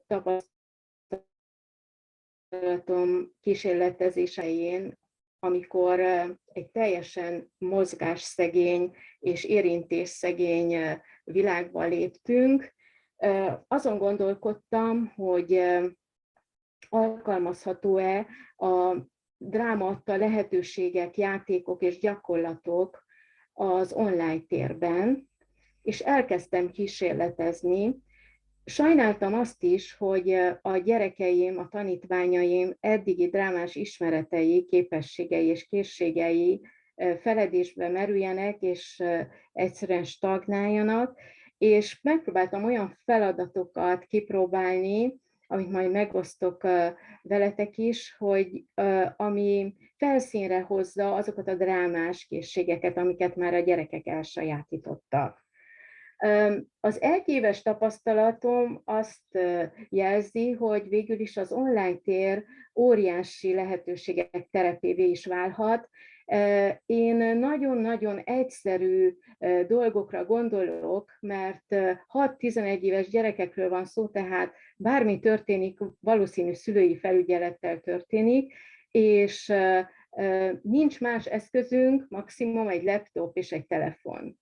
tapasztalatom kísérletezéseién, amikor egy teljesen mozgásszegény és érintésszegény világba léptünk, azon gondolkodtam, hogy alkalmazható-e a dráma adta lehetőségek, játékok és gyakorlatok az online térben, és elkezdtem kísérletezni. Sajnáltam azt is, hogy a gyerekeim, a tanítványaim eddigi drámás ismeretei, képességei és készségei feledésbe merüljenek, és egyszerűen stagnáljanak, és megpróbáltam olyan feladatokat kipróbálni, amit majd megosztok veletek is, hogy ami felszínre hozza azokat a drámás készségeket, amiket már a gyerekek elsajátítottak. Az egyéves tapasztalatom azt jelzi, hogy végül is az online tér óriási lehetőségek terepévé is válhat. Én nagyon-nagyon egyszerű dolgokra gondolok, mert 6-11 éves gyerekekről van szó, tehát bármi történik, valószínű szülői felügyelettel történik, és nincs más eszközünk, maximum egy laptop és egy telefon.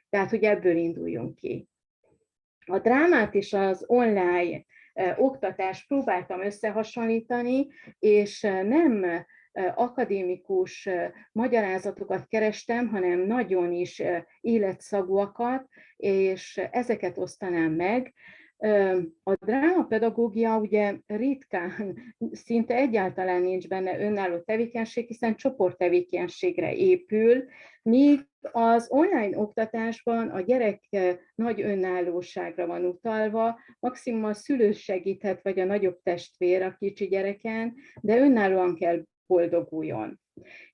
Tehát, hogy ebből induljunk ki. A drámát és az online oktatást próbáltam összehasonlítani, és nem akadémikus magyarázatokat kerestem, hanem nagyon is életszagúakat, és ezeket osztanám meg. A drámapedagógia ugye ritkán, szinte egyáltalán nincs benne önálló tevékenység, hiszen csoporttevékenységre épül, míg az online oktatásban a gyerek nagy önállóságra van utalva, maximum a szülő segíthet, vagy a nagyobb testvér a kicsi gyereken, de önállóan kell boldoguljon.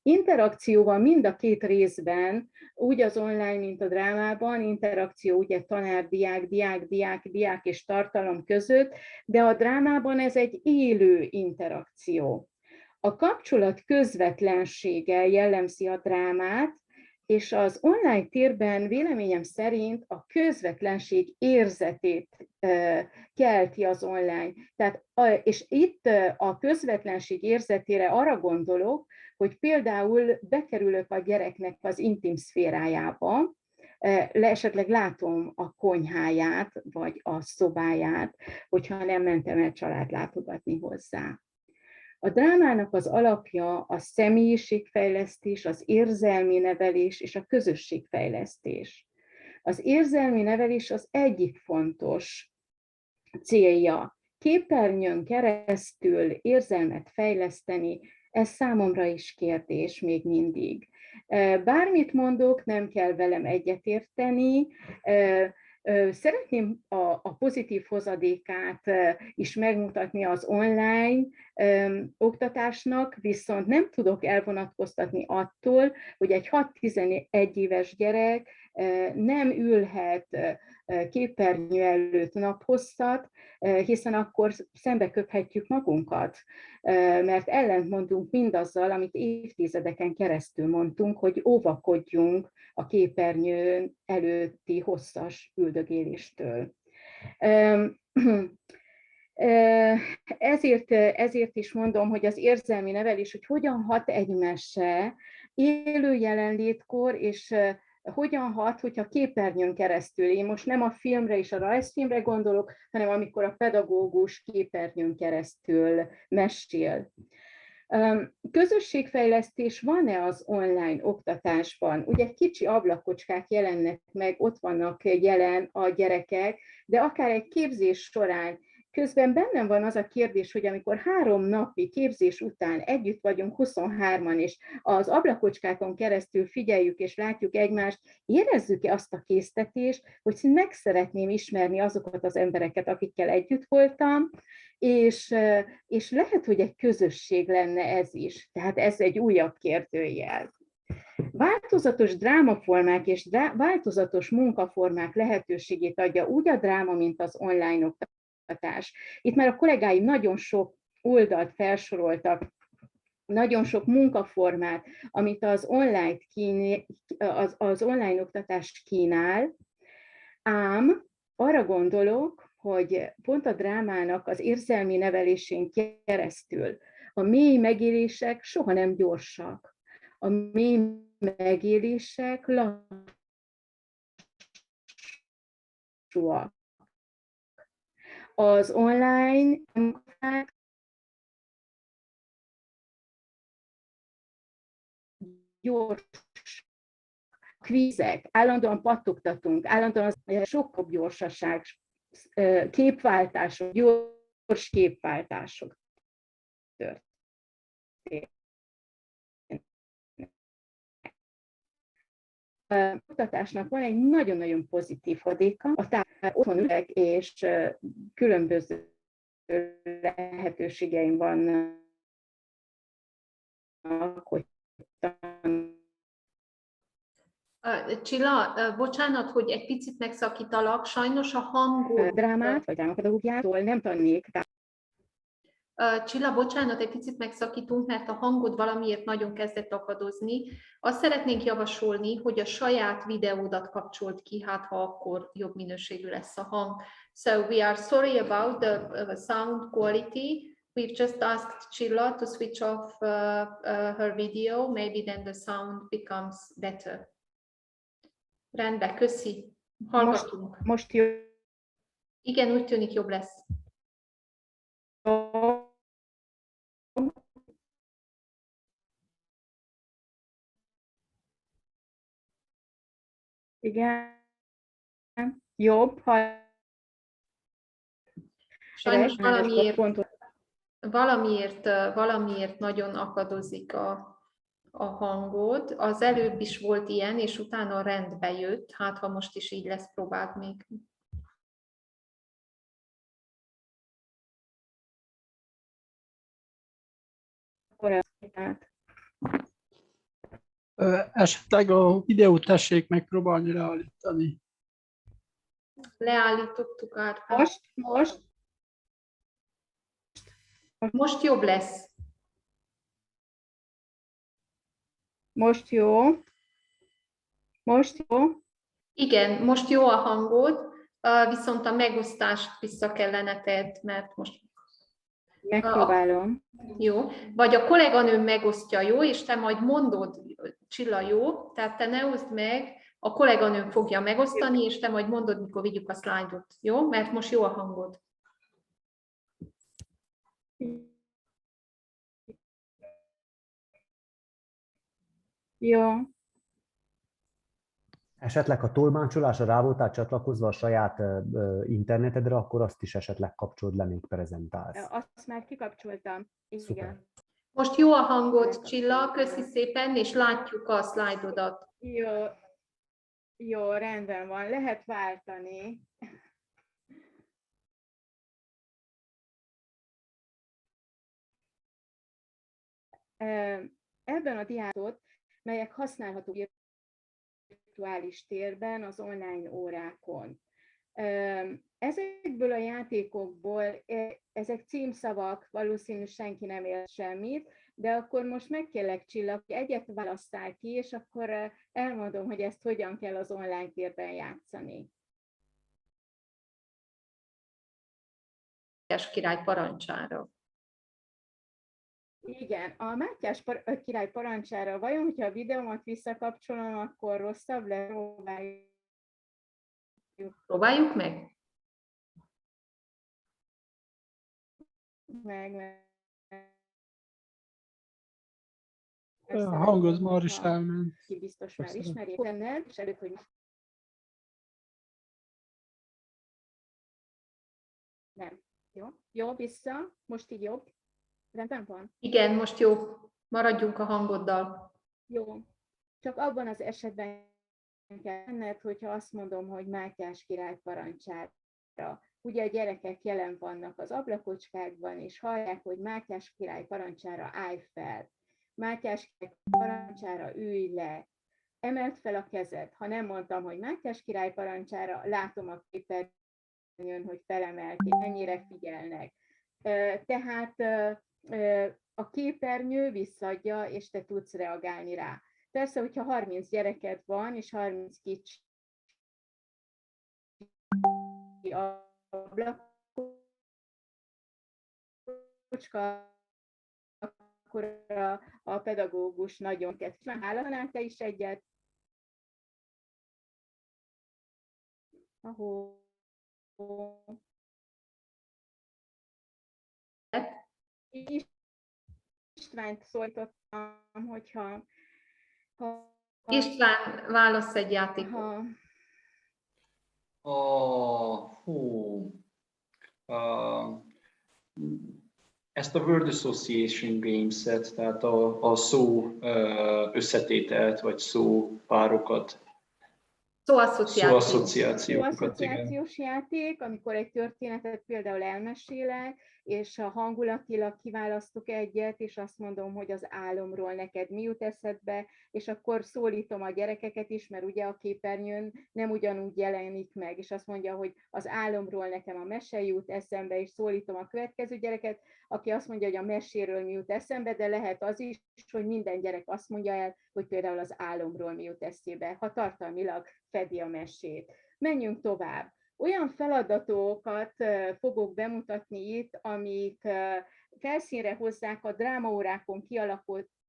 Interakcióval mind a két részben, úgy az online, mint a drámában, interakció ugye tanár-diák, diák-diák és tartalom között, de a drámában ez egy élő interakció. A kapcsolat közvetlensége jellemzi a drámát, és az online térben véleményem szerint a közvetlenség érzetét kelti az online. Tehát, és itt a közvetlenség érzetére arra gondolok, hogy például bekerülök a gyereknek az intim szférájába, esetleg látom a konyháját, vagy a szobáját, hogyha nem mentem el családlátogatni hozzá. A drámának az alapja a személyiségfejlesztés, az érzelmi nevelés és a közösségfejlesztés. Az érzelmi nevelés az egyik fontos célja. Képernyőn keresztül érzelmet fejleszteni, ez számomra is kérdés még mindig. Bármit mondok, nem kell velem egyetérteni. Szeretném a pozitív hozadékát is megmutatni az online oktatásnak, viszont nem tudok elvonatkoztatni attól, hogy egy 6-11 éves gyerek nem ülhet képernyő előtt naphosszat, hiszen akkor szembe köphetjük magunkat, mert ellentmondunk mindazzal, amit évtizedeken keresztül mondtunk, hogy óvakodjunk a képernyő előtti hosszas üldögéléstől. Ezért is mondom, hogy az érzelmi nevelés, hogy hogyan hat egy mese élő jelenlétkor, és hogyan hat, hogyha képernyőn keresztül. Én most nem a filmre és a rajzfilmre gondolok, hanem amikor a pedagógus képernyőn keresztül mesél. Közösségfejlesztés van-e az online oktatásban? Ugye kicsi ablakocskák jelennek meg, ott vannak jelen a gyerekek, de akár egy képzés során Közben bennem van az a kérdés, hogy amikor 3 napi képzés után együtt vagyunk 23-an, és az ablakocskákon keresztül figyeljük és látjuk egymást, érezzük-e azt a késztetést, hogy meg szeretném ismerni azokat az embereket, akikkel együtt voltam, és lehet, hogy egy közösség lenne ez is. Tehát ez egy újabb kérdőjel. Változatos drámaformák és változatos munkaformák lehetőségét adja úgy a dráma, mint az online oktatás. Itt már a kollégáim nagyon sok oldalt felsoroltak, nagyon sok munkaformát, amit az online oktatás kínál, ám arra gondolok, hogy pont a drámának az érzelmi nevelésén keresztül a mély megélések soha nem gyorsak. A mély megélések lassúak. Az online munkák gyors kvízek, állandóan pattogtatunk, állandóan sokkal gyorsaság, képváltások, gyors képváltások történnek. A oktatásnak van egy nagyon-nagyon pozitív hodéka, otthon ülek, és különböző lehetőségeim vannak, hogy Csilla, bocsánat, hogy egy picit megszakítalak, sajnos a hangod... Drámát, vagy drámapedagógiától nem tannék. Csilla, bocsánat, egy picit megszakítunk, mert a hangod valamiért nagyon kezdett akadozni. Azt szeretnénk javasolni, hogy a saját videódat kapcsolt ki, hát ha akkor jobb minőségű lesz a hang. So we are sorry about the sound quality. We've just asked Csilla to switch off her video, maybe then the sound becomes better. Rendben, köszi. Hallgatunk. Most jó. Igen, úgy tűnik, jobb lesz. Igen. Jobb. Sajnos valamiért nagyon akadozik a hangod. Az előbb is volt ilyen, és utána rendbe jött. Hát, ha most is így lesz, próbáld még. Esetleg a videót tessék megpróbálni leállítani. Leállítottuk át. Most jobb lesz. Most jó. Most jó. Igen, most jó a hangod, viszont a megosztást vissza kellene tedd, mert most... Megpróbálom. Jó. Vagy a kolléganőm megosztja, jó, és te majd mondod, Csilla, jó? Tehát te ne oszd meg, a kolléganőm fogja megosztani, és te majd mondod, mikor vigyük a szlájdot, jó? Mert most jó a hangod. Jó. Esetleg, ha tolmácsolásra rá voltál csatlakozva a saját internetedre, akkor azt is esetleg kapcsold le, még prezentálsz. Azt már kikapcsoltam. Igen. Most jó a hangod, Csilla, köszi szépen, és látjuk a szlájdodat. Jó, rendben van, lehet váltani. Ebben a diátot, melyek használhatók virtuális térben, az online órákon. Ezekből a játékokból, ezek címszavak, valószínű senki nem ért semmit, de akkor most megkérlek, Csilla, hogy egyet válasszál ki, és akkor elmondom, hogy ezt hogyan kell az online térben játszani. Mátyás király parancsára. Igen, a Mátyás király parancsára vajon, hogyha a videómat visszakapcsolom, akkor rosszabb lesz? Próbáljuk meg? A hang az már is elment. Ki biztos már ismeri benned, és előtt, hogy nem. Jó, vissza. Most így jobb. Rendben van? Igen, most jó. Maradjunk a hangoddal. Jó. Csak abban az esetben kell lenned, hogyha azt mondom, hogy Mátyás király parancsára. Ugye a gyerekek jelen vannak az ablakocskákban, és hallják, hogy Mátyás király parancsára állj fel. Mátyás király parancsára ülj le. Emeld fel a kezed. Ha nem mondtam, hogy Mátyás király parancsára, látom a képernyőn, hogy felemelték, ennyire figyelnek. Tehát a képernyő visszaadja, és te tudsz reagálni rá. Persze, hogyha 30 gyereked van, és 30 kicsi ablakocska, akkor a pedagógus nagyon kedves. Hálálnál te is egyet? Ahó. Istvánt szólítottam, hogyha... István, válasz egy játékot. Ezt a word association games-et, tehát a szó összetételt, vagy szópárokat, Szóasszociációs játék, amikor egy történetet például elmesélek, és hangulatilag kiválasztok egyet, és azt mondom, hogy az álomról neked mi jut eszedbe, és akkor szólítom a gyerekeket is, mert ugye a képernyőn nem ugyanúgy jelenik meg, és azt mondja, hogy az álomról nekem a mese jut eszembe, és szólítom a következő gyereket, aki azt mondja, hogy a meséről mi jut eszembe, de lehet az is, hogy minden gyerek azt mondja el, hogy például az álomról mi jut eszébe, ha tartalmilag fedi a mesét. Menjünk tovább. Olyan feladatokat fogok bemutatni itt, amik felszínre hozzák a drámaórákon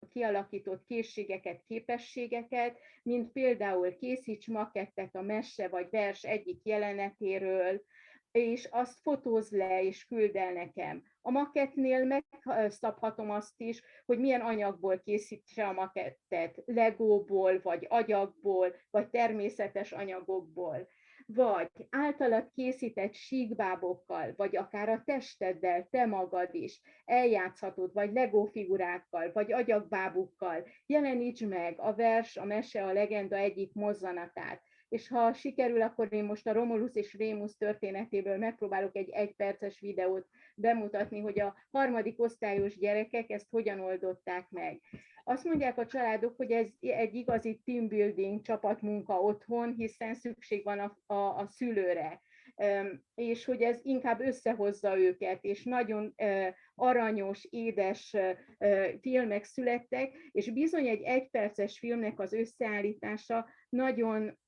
kialakított készségeket, képességeket, mint például készíts makettet a mese vagy vers egyik jelenetéről, és azt fotózd le és küld el nekem. A makettnél megszabhatom azt is, hogy milyen anyagból készítse a makettet, legóból, vagy agyagból, vagy természetes anyagokból. Vagy általad készített síkbábokkal, vagy akár a testeddel, te magad is eljátszhatod, vagy legófigurákkal, vagy agyagbábukkal. Jeleníts meg a vers, a mese, a legenda egyik mozzanatát. És ha sikerül, akkor én most a Romulus és Rémus történetéből megpróbálok egy 1 perces videót bemutatni, hogy a 3. osztályos gyerekek ezt hogyan oldották meg. Azt mondják a családok, hogy ez egy igazi team building, csapatmunka otthon, hiszen szükség van a szülőre, és hogy ez inkább összehozza őket, és nagyon aranyos, édes filmek születtek, és bizony egy 1 perces filmnek az összeállítása nagyon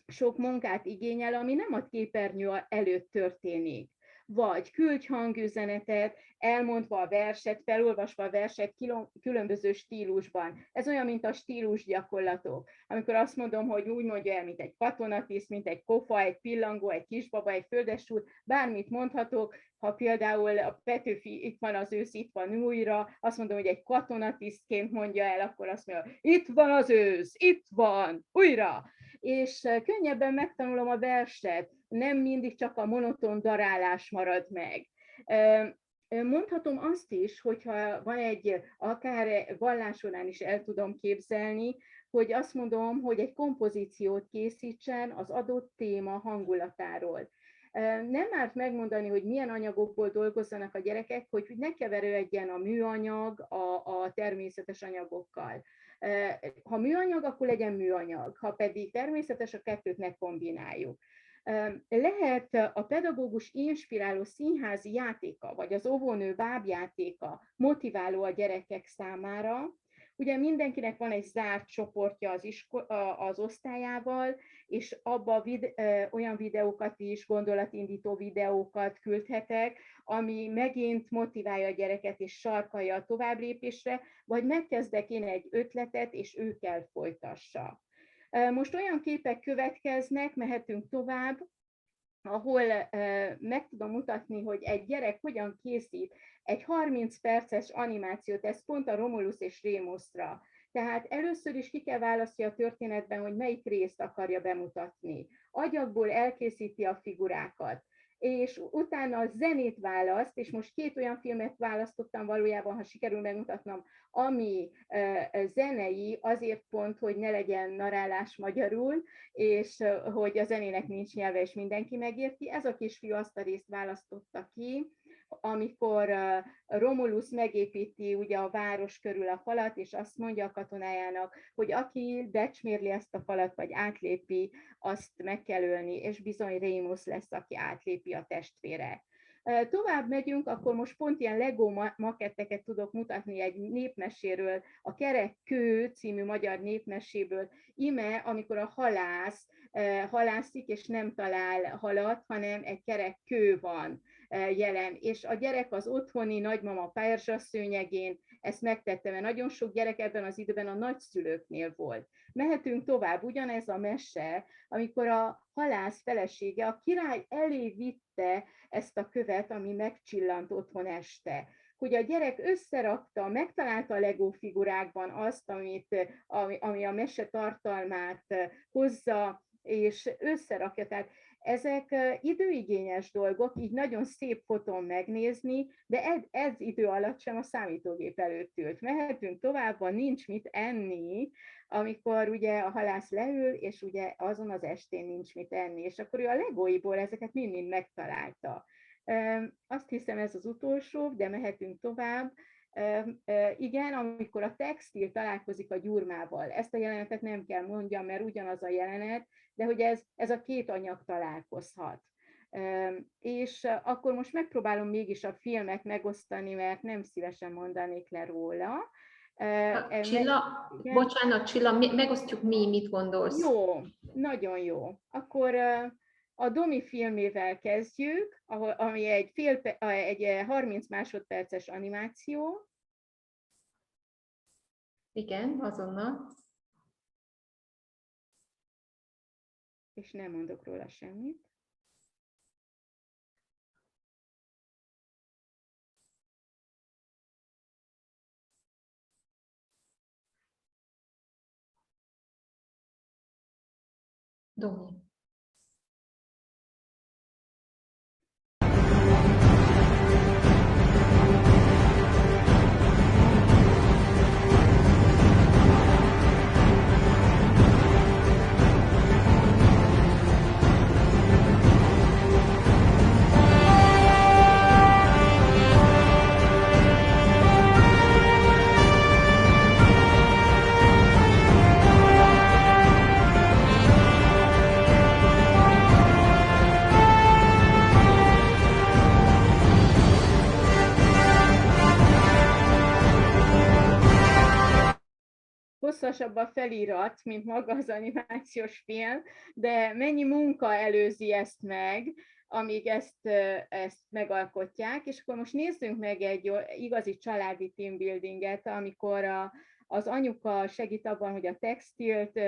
sok munkát igényel, ami nem a képernyő előtt történik. Vagy küldj hangüzenetet, elmondva a verset, felolvasva a verset különböző stílusban. Ez olyan, mint a stílus gyakorlatok. Amikor azt mondom, hogy úgy mondja el, mint egy katonatiszt, mint egy kofa, egy pillangó, egy kisbaba, egy földesúr, bármit mondhatok. Ha például a Petőfi itt van az ősz, itt van újra, azt mondom, hogy egy katonatisztként mondja el, akkor azt mondja, itt van az ősz, itt van, újra. És könnyebben megtanulom a verset, nem mindig csak a monoton darálás marad meg. Mondhatom azt is, hogyha van egy, akár vallásórán is el tudom képzelni, hogy azt mondom, hogy egy kompozíciót készítsen az adott téma hangulatáról. Nem árt megmondani, hogy milyen anyagokból dolgozzanak a gyerekek, hogy ne keveredjen a műanyag a természetes anyagokkal. Ha műanyag, akkor legyen műanyag, ha pedig természetes, a kettőt ne kombináljuk. Lehet a pedagógus inspiráló színházi játéka, vagy az óvónő bábjátéka motiváló a gyerekek számára. Ugye mindenkinek van egy zárt csoportja az osztályával, és abba olyan videókat is, gondolatindító videókat küldhetek, ami megint motiválja a gyereket és sarkalja a továbblépésre, vagy megkezdek én egy ötletet, és ő kell folytassa. Most olyan képek következnek, mehetünk tovább, ahol meg tudom mutatni, hogy egy gyerek hogyan készít egy 30 perces animációt, ez pont a Romulus és Rémusra. Tehát először is ki kell választja a történetben, hogy melyik részt akarja bemutatni. Agyagból elkészíti a figurákat. és utána a zenét választ, és most 2 olyan filmet választottam valójában, ha sikerül megmutatnom, ami zenei, azért pont, hogy ne legyen narálás magyarul, és hogy a zenének nincs nyelve, és mindenki megérti. Ez a kisfiú azt a részt választotta ki, amikor Romulus megépíti ugye a város körül a falat, és azt mondja a katonájának, hogy aki becsmérli ezt a falat, vagy átlépi, azt meg kell ölni, és bizony Remus lesz, aki átlépi a testvére. Tovább megyünk, akkor most pont ilyen Lego maketteket tudok mutatni egy népmeséről, a Kerek kő című magyar népmeséből. Ime, amikor a halász halászik, és nem talál halat, hanem egy kerek kő van jelen. És a gyerek az otthoni nagymama perzsaszőnyegén ezt megtette, mert nagyon sok gyerek ebben az időben a nagyszülőknél volt. Mehetünk tovább, ugyanez a mese, amikor a halász felesége, a király elé vitte ezt a követ, ami megcsillant otthon este. Hogy a gyerek összerakta, megtalálta a Lego figurákban azt, ami a mese tartalmát hozza, és összerakja. Tehát ezek időigényes dolgok, így nagyon szép fotón megnézni, de ez idő alatt sem a számítógép előtt ült. Mehetünk tovább, nincs mit enni, amikor ugye a halász leül, és ugye azon az estén nincs mit enni, és akkor ő a legóiból ezeket mind-mind megtalálta. Azt hiszem ez az utolsó, de mehetünk tovább. Igen, amikor a textil találkozik a gyurmával, ezt a jelenetet nem kell mondjam, mert ugyanaz a jelenet, de hogy ez a 2 anyag találkozhat. És akkor most megpróbálom mégis a filmet megosztani, mert nem szívesen mondanék le róla. Csilla, bocsánat, Csilla, megosztjuk mit gondolsz? Jó, nagyon jó. Akkor a Domi filmével kezdjük, ami egy 30 másodperces animáció. Igen, azonnal. És nem mondok róla semmit. Domi. Hosszasabb a felirat, mint maga az animációs film, de mennyi munka előzi ezt meg, amíg ezt megalkotják, és akkor most nézzünk meg egy igazi családi teambuildinget, amikor az anyuka segít abban, hogy a textilt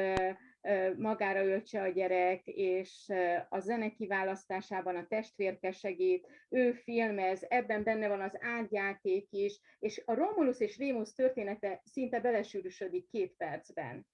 magára öltse a gyerek, és a zene kiválasztásában a testvérke segít, ő filmez, ebben benne van az ágyjáték is, és a Romulus és Remus története szinte belesűrűsödik 2 percben.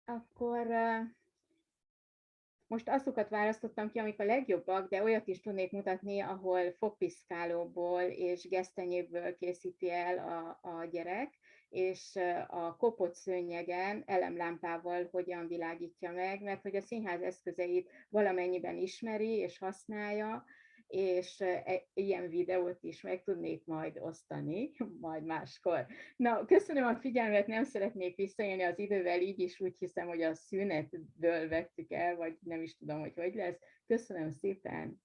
Akkor most azokat választottam ki, amik a legjobbak, de olyat is tudnék mutatni, ahol fogpiszkálóból és gesztenyéből készíti el a gyerek, és a kopott szőnyegen elemlámpával hogyan világítja meg, mert hogy a színház eszközeit valamennyiben ismeri és használja, és ilyen videót is meg tudnék majd osztani, majd máskor. Na, köszönöm a figyelmet, nem szeretnék visszaélni az idővel, így is úgy hiszem, hogy a szünetből vettük el, vagy nem is tudom, hogy lesz. Köszönöm szépen!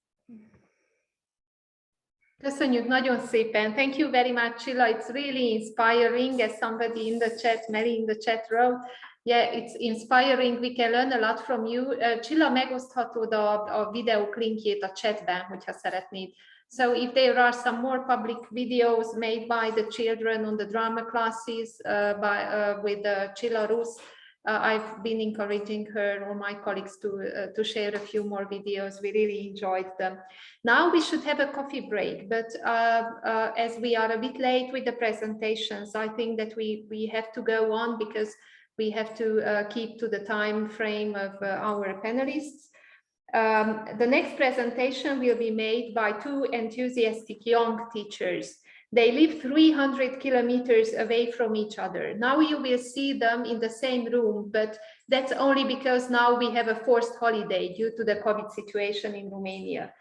Köszönjük nagyon szépen. Thank you very much, Csilla. It's really inspiring, as somebody in the chat, Mary in the chat wrote. Yeah, it's inspiring. We can learn a lot from you. Csilla, megoszthatod a videók linkjét a chatben, hogyha szeretnéd. So if there are some more public videos made by the children on the drama classes with Csilla Rusz, I've been encouraging her or my colleagues to share a few more videos. We really enjoyed them. Now we should have a coffee break, but as we are a bit late with the presentations, I think that we have to go on because we have to keep to the time frame of our panelists. The next presentation will be made by two enthusiastic young teachers. They live 300 kilometers away from each other. Now you will see them in the same room, but that's only because now we have a forced holiday due to the COVID situation in Romania.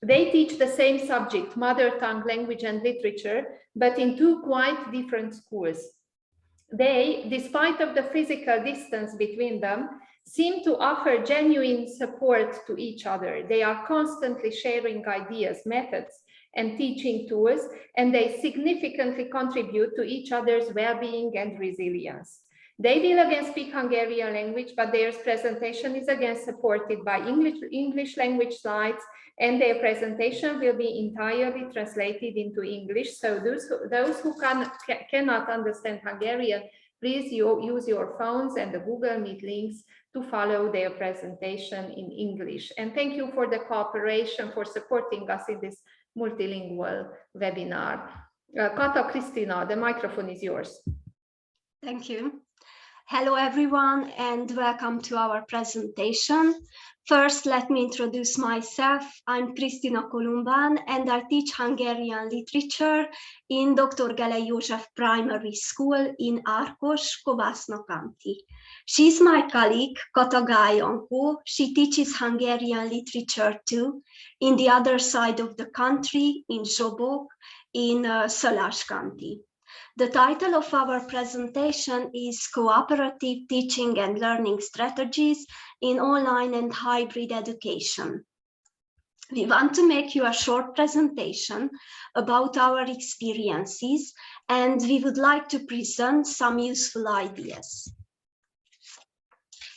They teach the same subject, mother tongue, language and literature, but in two quite different schools. They, despite of the physical distance between them, seem to offer genuine support to each other. They are constantly sharing ideas, methods, and teaching tools, and they significantly contribute to each other's well-being and resilience. They will again speak Hungarian language, but their presentation is again supported by English language slides, and their presentation will be entirely translated into English. So those who cannot understand Hungarian, please use your phones and the Google Meet links to follow their presentation in English. And thank you for the cooperation, for supporting us in this multilingual webinar. Krisztina, the microphone is yours. Thank you. Hello everyone and welcome to our presentation. First, let me introduce myself. I'm Krisztina Kolumbán and I teach Hungarian literature in Dr. Gelei József Primary School in Ákos, Kovászna County. She's my colleague, Gál-Iankó. She teaches Hungarian literature too in the other side of the country, in Zsobok, in Szalas County. The title of our presentation is Cooperative Teaching and Learning Strategies in Online and Hybrid Education. We want to make you a short presentation about our experiences, and we would like to present some useful ideas.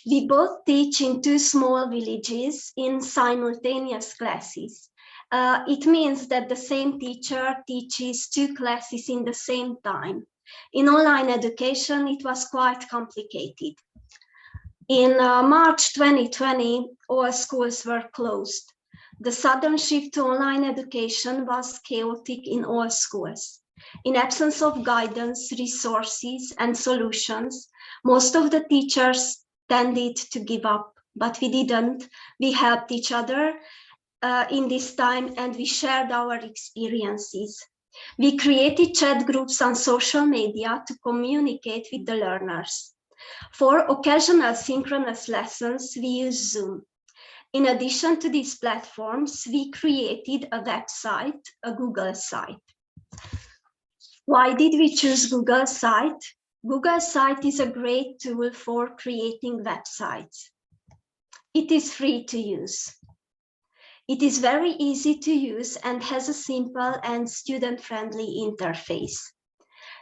We both teach in two small villages in simultaneous classes. It means that the same teacher teaches two classes in the same time. In online education, it was quite complicated. In March 2020, all schools were closed. The sudden shift to online education was chaotic in all schools. In absence of guidance, resources, and solutions, most of the teachers tended to give up, but we didn't. We helped each other in this time, and we shared our experiences. We created chat groups on social media to communicate with the learners. For occasional synchronous lessons, we use Zoom. In addition to these platforms, we created a website, a Google site. Why did we choose Google site? Google site is a great tool for creating websites. It is free to use. It is very easy to use and has a simple and student-friendly interface.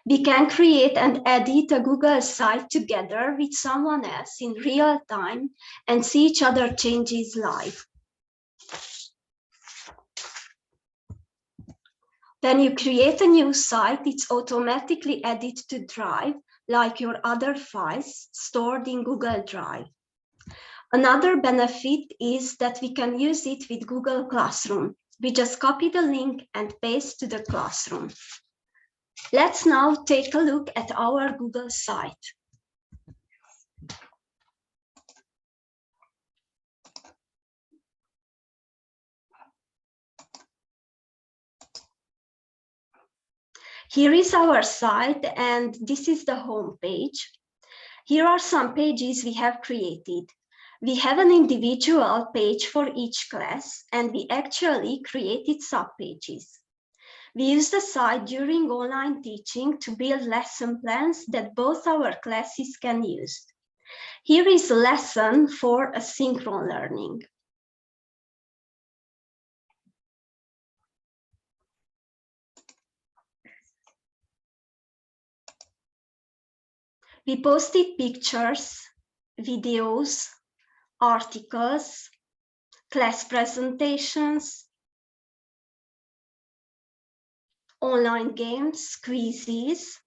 We can create and edit a Google site together with someone else in real time and see each other changes live. When you create a new site, it's automatically added to Drive, like your other files stored in Google Drive. Another benefit is that we can use it with Google Classroom. We just copy the link and paste to the classroom. Let's now take a look at our Google site. Here is our site, and this is the home page. Here are some pages we have created. We have an individual page for each class, and we actually created subpages. We use the site during online teaching to build lesson plans that both our classes can use. Here is a lesson for asynchronous learning. We posted pictures, videos, articles, class presentations, online games, quizzes,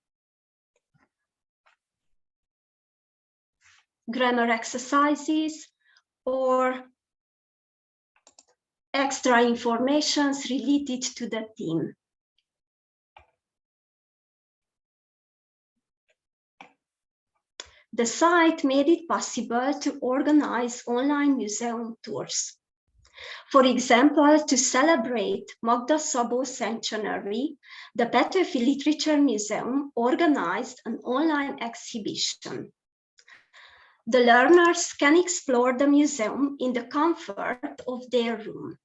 grammar exercises, or extra informations related to the theme. The site made it possible to organize online museum tours. For example, to celebrate Magda Szabó centenary, the Petőfi Literature Museum organized an online exhibition. The learners can explore the museum in the comfort of their room.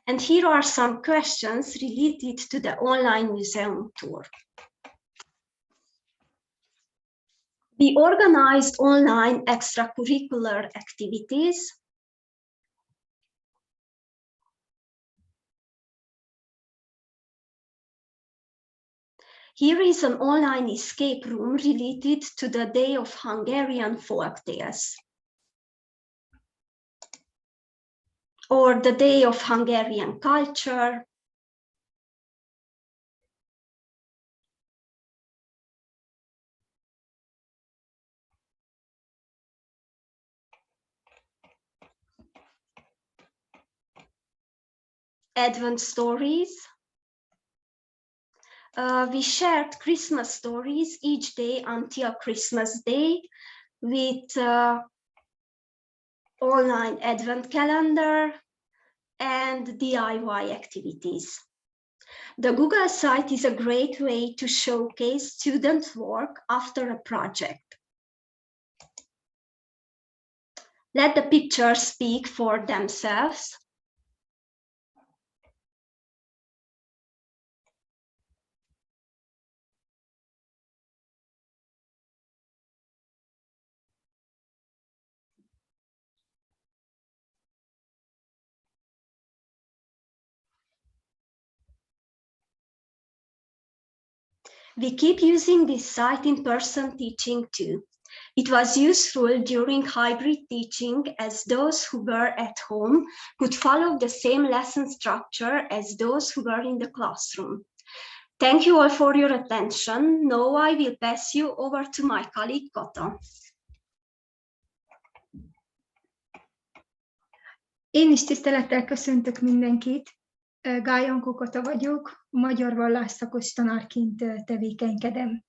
And here are some questions related to the online museum tour. We organized online extracurricular activities. Here is an online escape room related to the Day of Hungarian Folk Tales, or the Day of Hungarian Culture, Advent stories. We shared Christmas stories each day until Christmas Day with online Advent calendar and DIY activities. The Google site is a great way to showcase student work after a project. Let the pictures speak for themselves. We keep using this site in person teaching too. It was useful during hybrid teaching as those who were at home could follow the same lesson structure as those who were in the classroom. Thank you all for your attention. Now I will pass you over to my colleague Kata. Én is tisztelettel köszöntök mindenkit. Gál-Iankó vagyok, magyar vallásszakos tanárként tevékenykedem.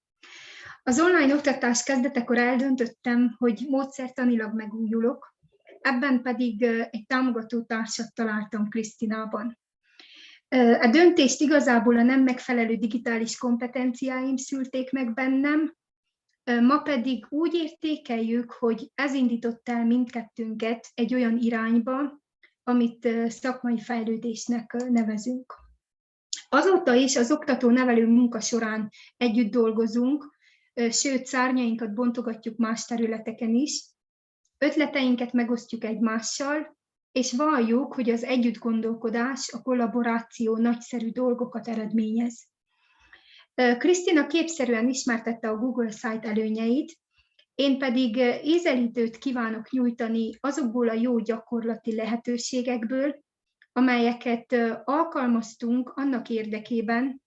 Az online oktatás kezdetekor eldöntöttem, hogy módszertanilag megújulok, ebben pedig egy támogató társat találtam Krisztinában. A döntést igazából a nem megfelelő digitális kompetenciáim szülték meg bennem, ma pedig úgy értékeljük, hogy ez indított el mindkettőnket egy olyan irányba, amit szakmai fejlődésnek nevezünk. Azóta is az oktató-nevelő munka során együtt dolgozunk, sőt, szárnyainkat bontogatjuk más területeken is, ötleteinket megosztjuk egymással, és valljuk, hogy az együttgondolkodás, a kollaboráció nagyszerű dolgokat eredményez. Krisztina képszerűen ismertette a Google Site előnyeit, én pedig ízelítőt kívánok nyújtani azokból a jó gyakorlati lehetőségekből, amelyeket alkalmaztunk annak érdekében,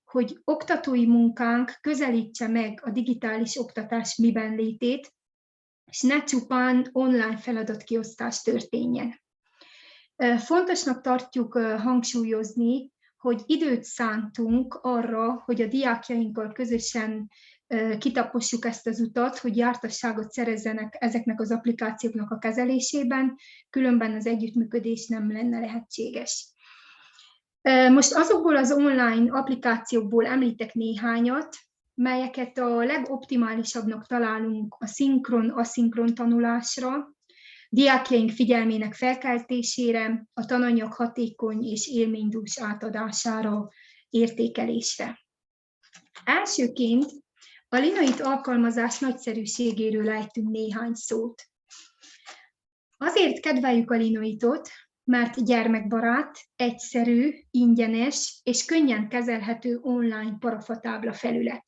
hogy oktatói munkánk közelítse meg a digitális oktatás miben létét, és ne csupán online feladatkiosztás történjen. Fontosnak tartjuk hangsúlyozni, hogy időt szántunk arra, hogy a diákjainkkal közösen kitapossuk ezt az utat, hogy jártasságot szerezzenek ezeknek az applikációknak a kezelésében, különben az együttműködés nem lenne lehetséges. Most azokból az online applikációkból említek néhányat, melyeket a legoptimálisabbnak találunk a szinkron-aszinkron tanulásra, diákjaink figyelmének felkeltésére, a tananyag hatékony és élménydús átadására, értékelésre. Elsőként a Linoit alkalmazás nagyszerűségéről ejtünk néhány szót. Azért kedveljük a Linoitot, mert gyermekbarát, egyszerű, ingyenes és könnyen kezelhető online parafatábla felület.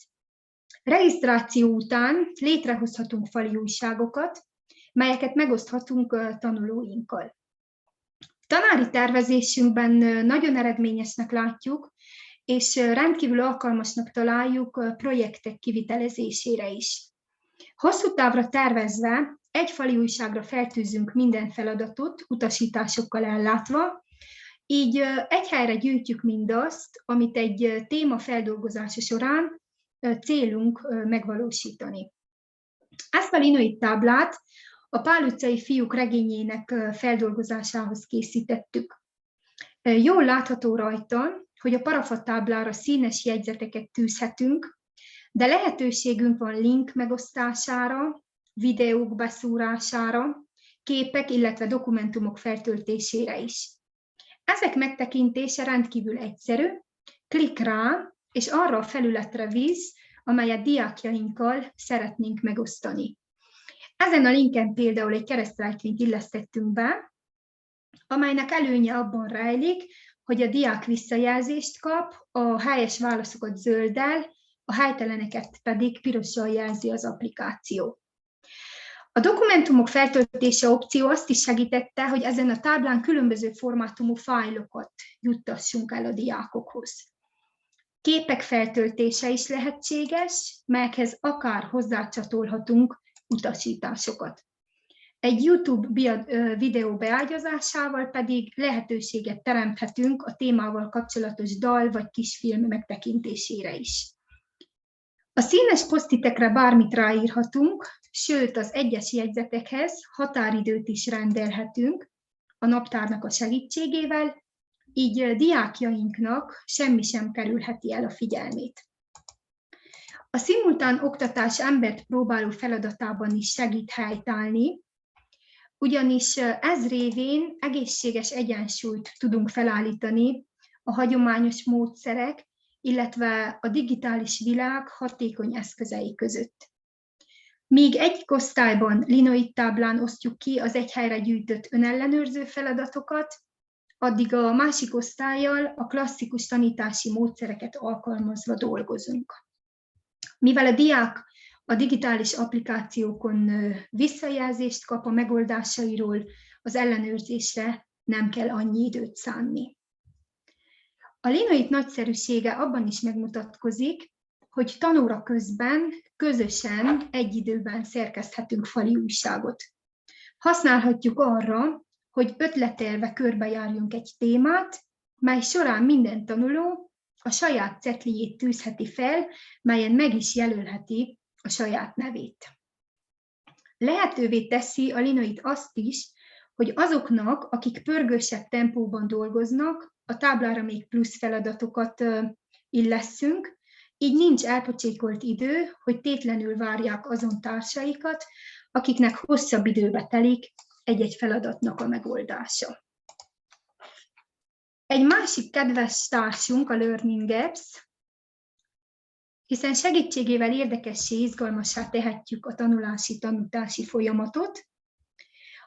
Regisztráció után létrehozhatunk fali újságokat, melyeket megoszthatunk a tanulóinkkal. Tanári tervezésünkben nagyon eredményesnek látjuk, és rendkívül alkalmasnak találjuk projektek kivitelezésére is. Hosszú távra tervezve egy fali újságra feltűzünk minden feladatot, utasításokkal ellátva, így egy helyre gyűjtjük mindazt, amit egy téma feldolgozása során célunk megvalósítani. Ezt a Linoit táblát a Pál utcai fiúk regényének feldolgozásához készítettük. Jól látható rajta, hogy a parafatáblára színes jegyzeteket tűzhetünk, de lehetőségünk van link megosztására, videók beszúrására, képek, illetve dokumentumok feltöltésére is. Ezek megtekintése rendkívül egyszerű, klik rá, és arra a felületre visz, amelyet diákjainkkal szeretnénk megosztani. Ezen a linken például egy keresztrejtvényt illesztettünk be, amelynek előnye abban rejlik, hogy a diák visszajelzést kap, a helyes válaszokat zölddel, a helyteleneket pedig pirossal jelzi az applikáció. A dokumentumok feltöltése opció azt is segítette, hogy ezen a táblán különböző formátumú fájlokat juttassunk el a diákokhoz. Képek feltöltése is lehetséges, melyekhez akár hozzácsatolhatunk utasításokat. Egy YouTube videó beágyazásával pedig lehetőséget teremthetünk a témával kapcsolatos dal vagy kisfilm megtekintésére is. A színes posztitekre bármit ráírhatunk, sőt az egyes jegyzetekhez határidőt is rendelhetünk a naptárnak a segítségével, így diákjainknak semmi sem kerülheti el a figyelmét. A szimultán oktatás embert próbáló feladatában is segít helytállni, ugyanis ez révén egészséges egyensúlyt tudunk felállítani a hagyományos módszerek, illetve a digitális világ hatékony eszközei között. Míg egyik osztályban Linoit táblán osztjuk ki az egy helyre gyűjtött önellenőrző feladatokat, addig a másik osztállyal a klasszikus tanítási módszereket alkalmazva dolgozunk. Mivel a diák a digitális applikációkon visszajelzést kap a megoldásairól, az ellenőrzésre nem kell annyi időt szánni. A Linoit nagyszerűsége abban is megmutatkozik, hogy tanóra közben közösen egy időben szerkeszthetünk fali újságot. Használhatjuk arra, hogy ötletelve körbejárjunk egy témát, mely során minden tanuló a saját cetlijét tűzheti fel, melyen meg is jelölheti a saját nevét. Lehetővé teszi a Linoit azt is, hogy azoknak, akik pörgősebb tempóban dolgoznak, a táblára még plusz feladatokat illesszünk, így nincs elpocsékolt idő, hogy tétlenül várják azon társaikat, akiknek hosszabb időbe telik egy-egy feladatnak a megoldása. Egy másik kedves társunk a Learning Apps, hiszen segítségével érdekessé, izgalmassá tehetjük a tanulási-tanítási folyamatot.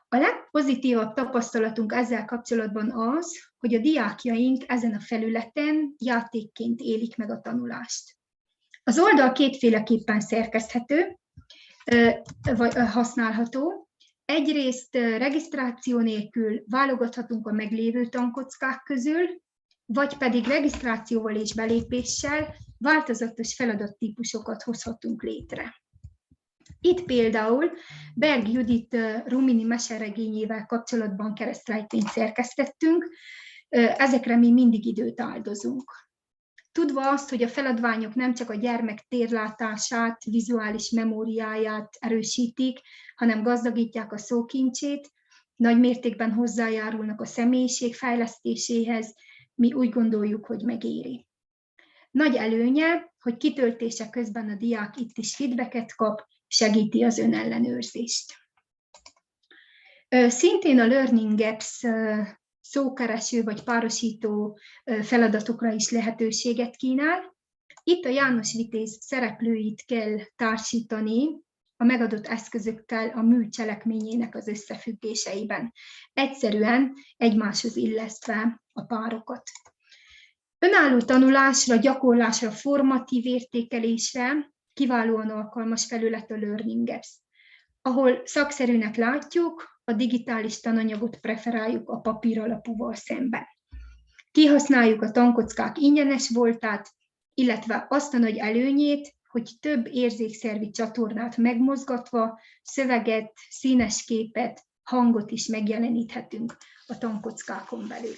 A legpozitívabb tapasztalatunk ezzel kapcsolatban az, hogy a diákjaink ezen a felületen játékként élik meg a tanulást. Az oldal kétféleképpen szerkeszthető, vagy használható. Egyrészt regisztráció nélkül válogathatunk a meglévő tankockák közül, vagy pedig regisztrációval és belépéssel változatos feladattípusokat hozhatunk létre. Itt például Berg Judit rumini meseregényével kapcsolatban keresztrejtvényt szerkesztettünk, ezekre mi mindig időt áldozunk. Tudva azt, hogy a feladványok nem csak a gyermek térlátását, vizuális memóriáját erősítik, hanem gazdagítják a szókincsét, nagy mértékben hozzájárulnak a személyiség fejlesztéséhez, mi úgy gondoljuk, hogy megéri. Nagy előnye, hogy kitöltése közben a diák itt is feedbacket kap, segíti az önellenőrzést. Szintén a Learning Gaps szókereső vagy párosító feladatokra is lehetőséget kínál. Itt a János Vitéz szereplőit kell társítani a megadott eszközökkel a mű cselekményének az összefüggéseiben, egyszerűen egymáshoz illesztve a párokat. Önálló tanulásra, gyakorlásra, formatív értékelésre kiválóan alkalmas felület a Learning Gaps, ahol szakszerűnek látjuk, a digitális tananyagot preferáljuk a papír alapúval szemben. Kihasználjuk a tankockák ingyenes voltát, illetve azt a nagy előnyét, hogy több érzékszervi csatornát megmozgatva szöveget, színes képet, hangot is megjeleníthetünk a tankockákon belül.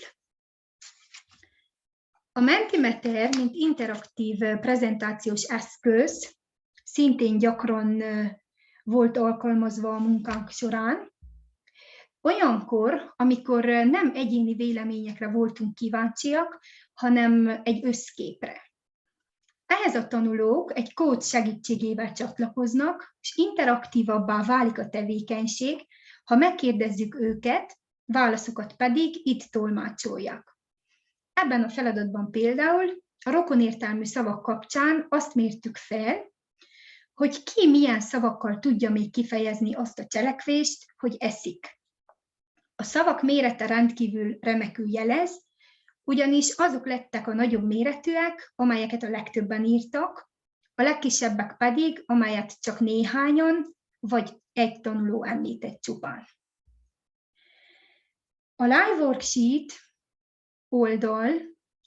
A Mentimeter, mint interaktív prezentációs eszköz, szintén gyakran volt alkalmazva a munkánk során. Olyankor, amikor nem egyéni véleményekre voltunk kíváncsiak, hanem egy összképre. Ehhez a tanulók egy kód segítségével csatlakoznak, és interaktívabbá válik a tevékenység, ha megkérdezzük őket, válaszokat pedig itt tolmácsolják. Ebben a feladatban például a rokonértelmű szavak kapcsán azt mértük fel, hogy ki milyen szavakkal tudja még kifejezni azt a cselekvést, hogy eszik. A szavak mérete rendkívül remekül jelez, ugyanis azok lettek a nagyobb méretűek, amelyeket a legtöbben írtak, a legkisebbek pedig, amelyet csak néhányan, vagy egy tanuló említett csupán. A Live Worksheet oldal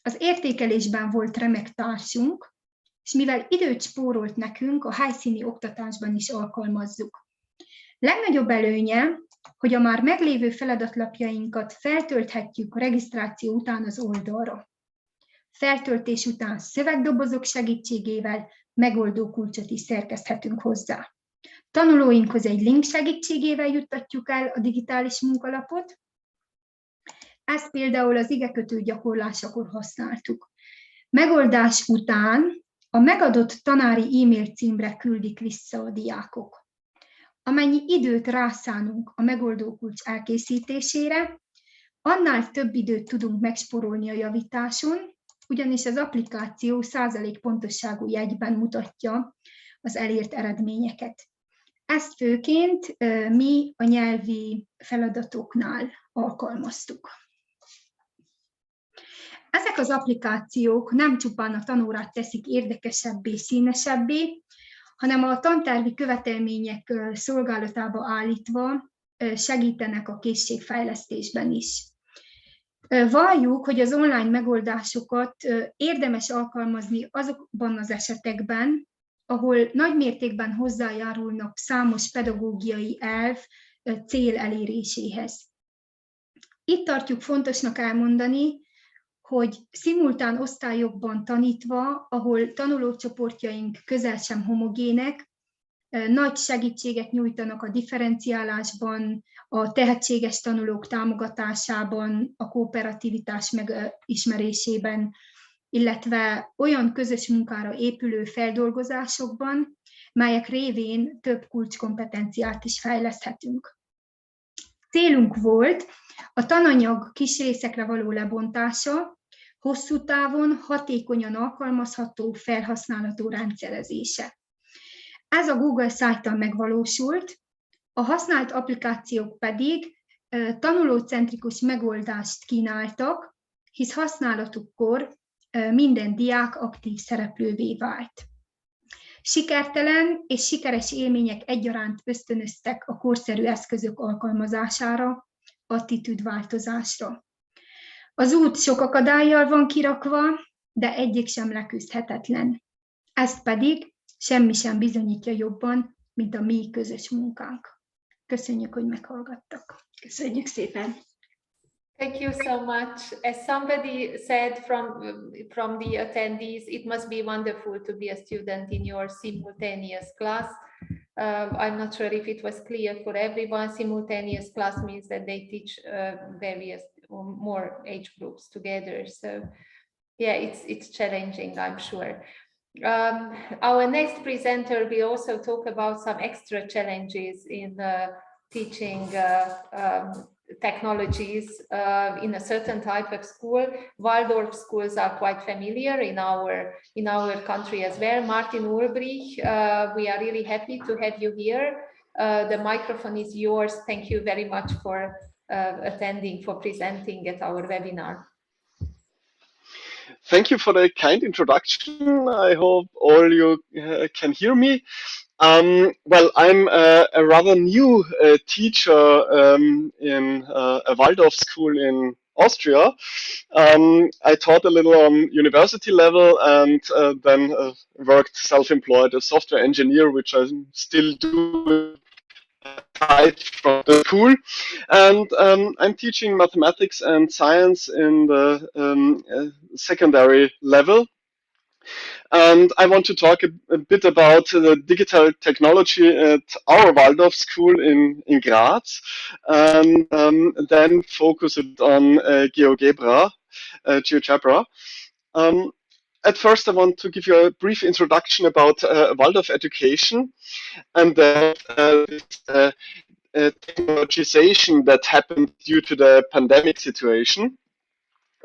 az értékelésben volt remek társunk, és mivel időt spórolt nekünk, a helyszíni oktatásban is alkalmazzuk. Legnagyobb előnye, hogy a már meglévő feladatlapjainkat feltölthetjük a regisztráció után az oldalra. Feltöltés után szövegdobozok segítségével megoldó kulcsot is szerkeszthetünk hozzá. Tanulóinkhoz egy link segítségével juttatjuk el a digitális munkalapot. Ezt például az igekötő gyakorlásakor használtuk. Megoldás után a megadott tanári e-mail címre küldik vissza a diákok. Amennyi időt rászánunk a megoldókulcs elkészítésére, annál több időt tudunk megspórolni a javításon, ugyanis az applikáció 100% pontosságú jegyben mutatja az elért eredményeket. Ezt főként mi a nyelvi feladatoknál alkalmaztuk. Ezek az applikációk nem csupán a tanórát teszik érdekesebbé, színesebbé, hanem a tantervi követelmények szolgálatába állítva segítenek a készségfejlesztésben is. Valljuk, hogy az online megoldásokat érdemes alkalmazni azokban az esetekben, ahol nagy mértékben hozzájárulnak számos pedagógiai elv cél eléréséhez. Itt tartjuk fontosnak elmondani, hogy szimultán osztályokban tanítva, ahol tanulócsoportjaink közel sem homogének, nagy segítséget nyújtanak a differenciálásban, a tehetséges tanulók támogatásában, a kooperativitás megismerésében, illetve olyan közös munkára épülő feldolgozásokban, melyek révén több kulcskompetenciát is fejleszthetünk. Célunk volt a tananyag kis részekre való lebontása, hosszú távon hatékonyan alkalmazható, felhasználható rendszerezése. Ez a Google szájton megvalósult, a használt applikációk pedig tanulócentrikus megoldást kínáltak, hisz használatukkor minden diák aktív szereplővé vált. Sikertelen és sikeres élmények egyaránt ösztönöztek a korszerű eszközök alkalmazására, attitűdváltozásra. Az út sok akadállyal van kirakva, de egyik sem leküzdhetetlen. Ezt pedig semmi sem bizonyítja jobban, mint a mi közös munkánk. Köszönjük, hogy meghallgattak. Köszönjük szépen! Thank you so much. As somebody said from the attendees, it must be wonderful to be a student in your simultaneous class. I'm not sure if it was clear for everyone. Simultaneous class means that they teach various or more age groups together. So yeah, it's challenging, I'm sure. Our next presenter will also talk about some extra challenges in teaching technologies in a certain type of school. Waldorf schools are quite familiar in our country as well. Martin Ulbrich, we are really happy to have you here. The microphone is yours. Thank you very much for attending, for presenting at our webinar. Thank you for the kind introduction. I hope all you can hear me. Well, I'm a rather new teacher in a Waldorf school in Austria. I taught a little on university level and then worked self-employed as software engineer, which I still do from the school. And I'm teaching mathematics and science in the secondary level. And I want to talk a bit about the digital technology at our Waldorf school in Graz, and then focus it on GeoGebra. At first, I want to give you a brief introduction about Waldorf education, and then technologization that happened due to the pandemic situation,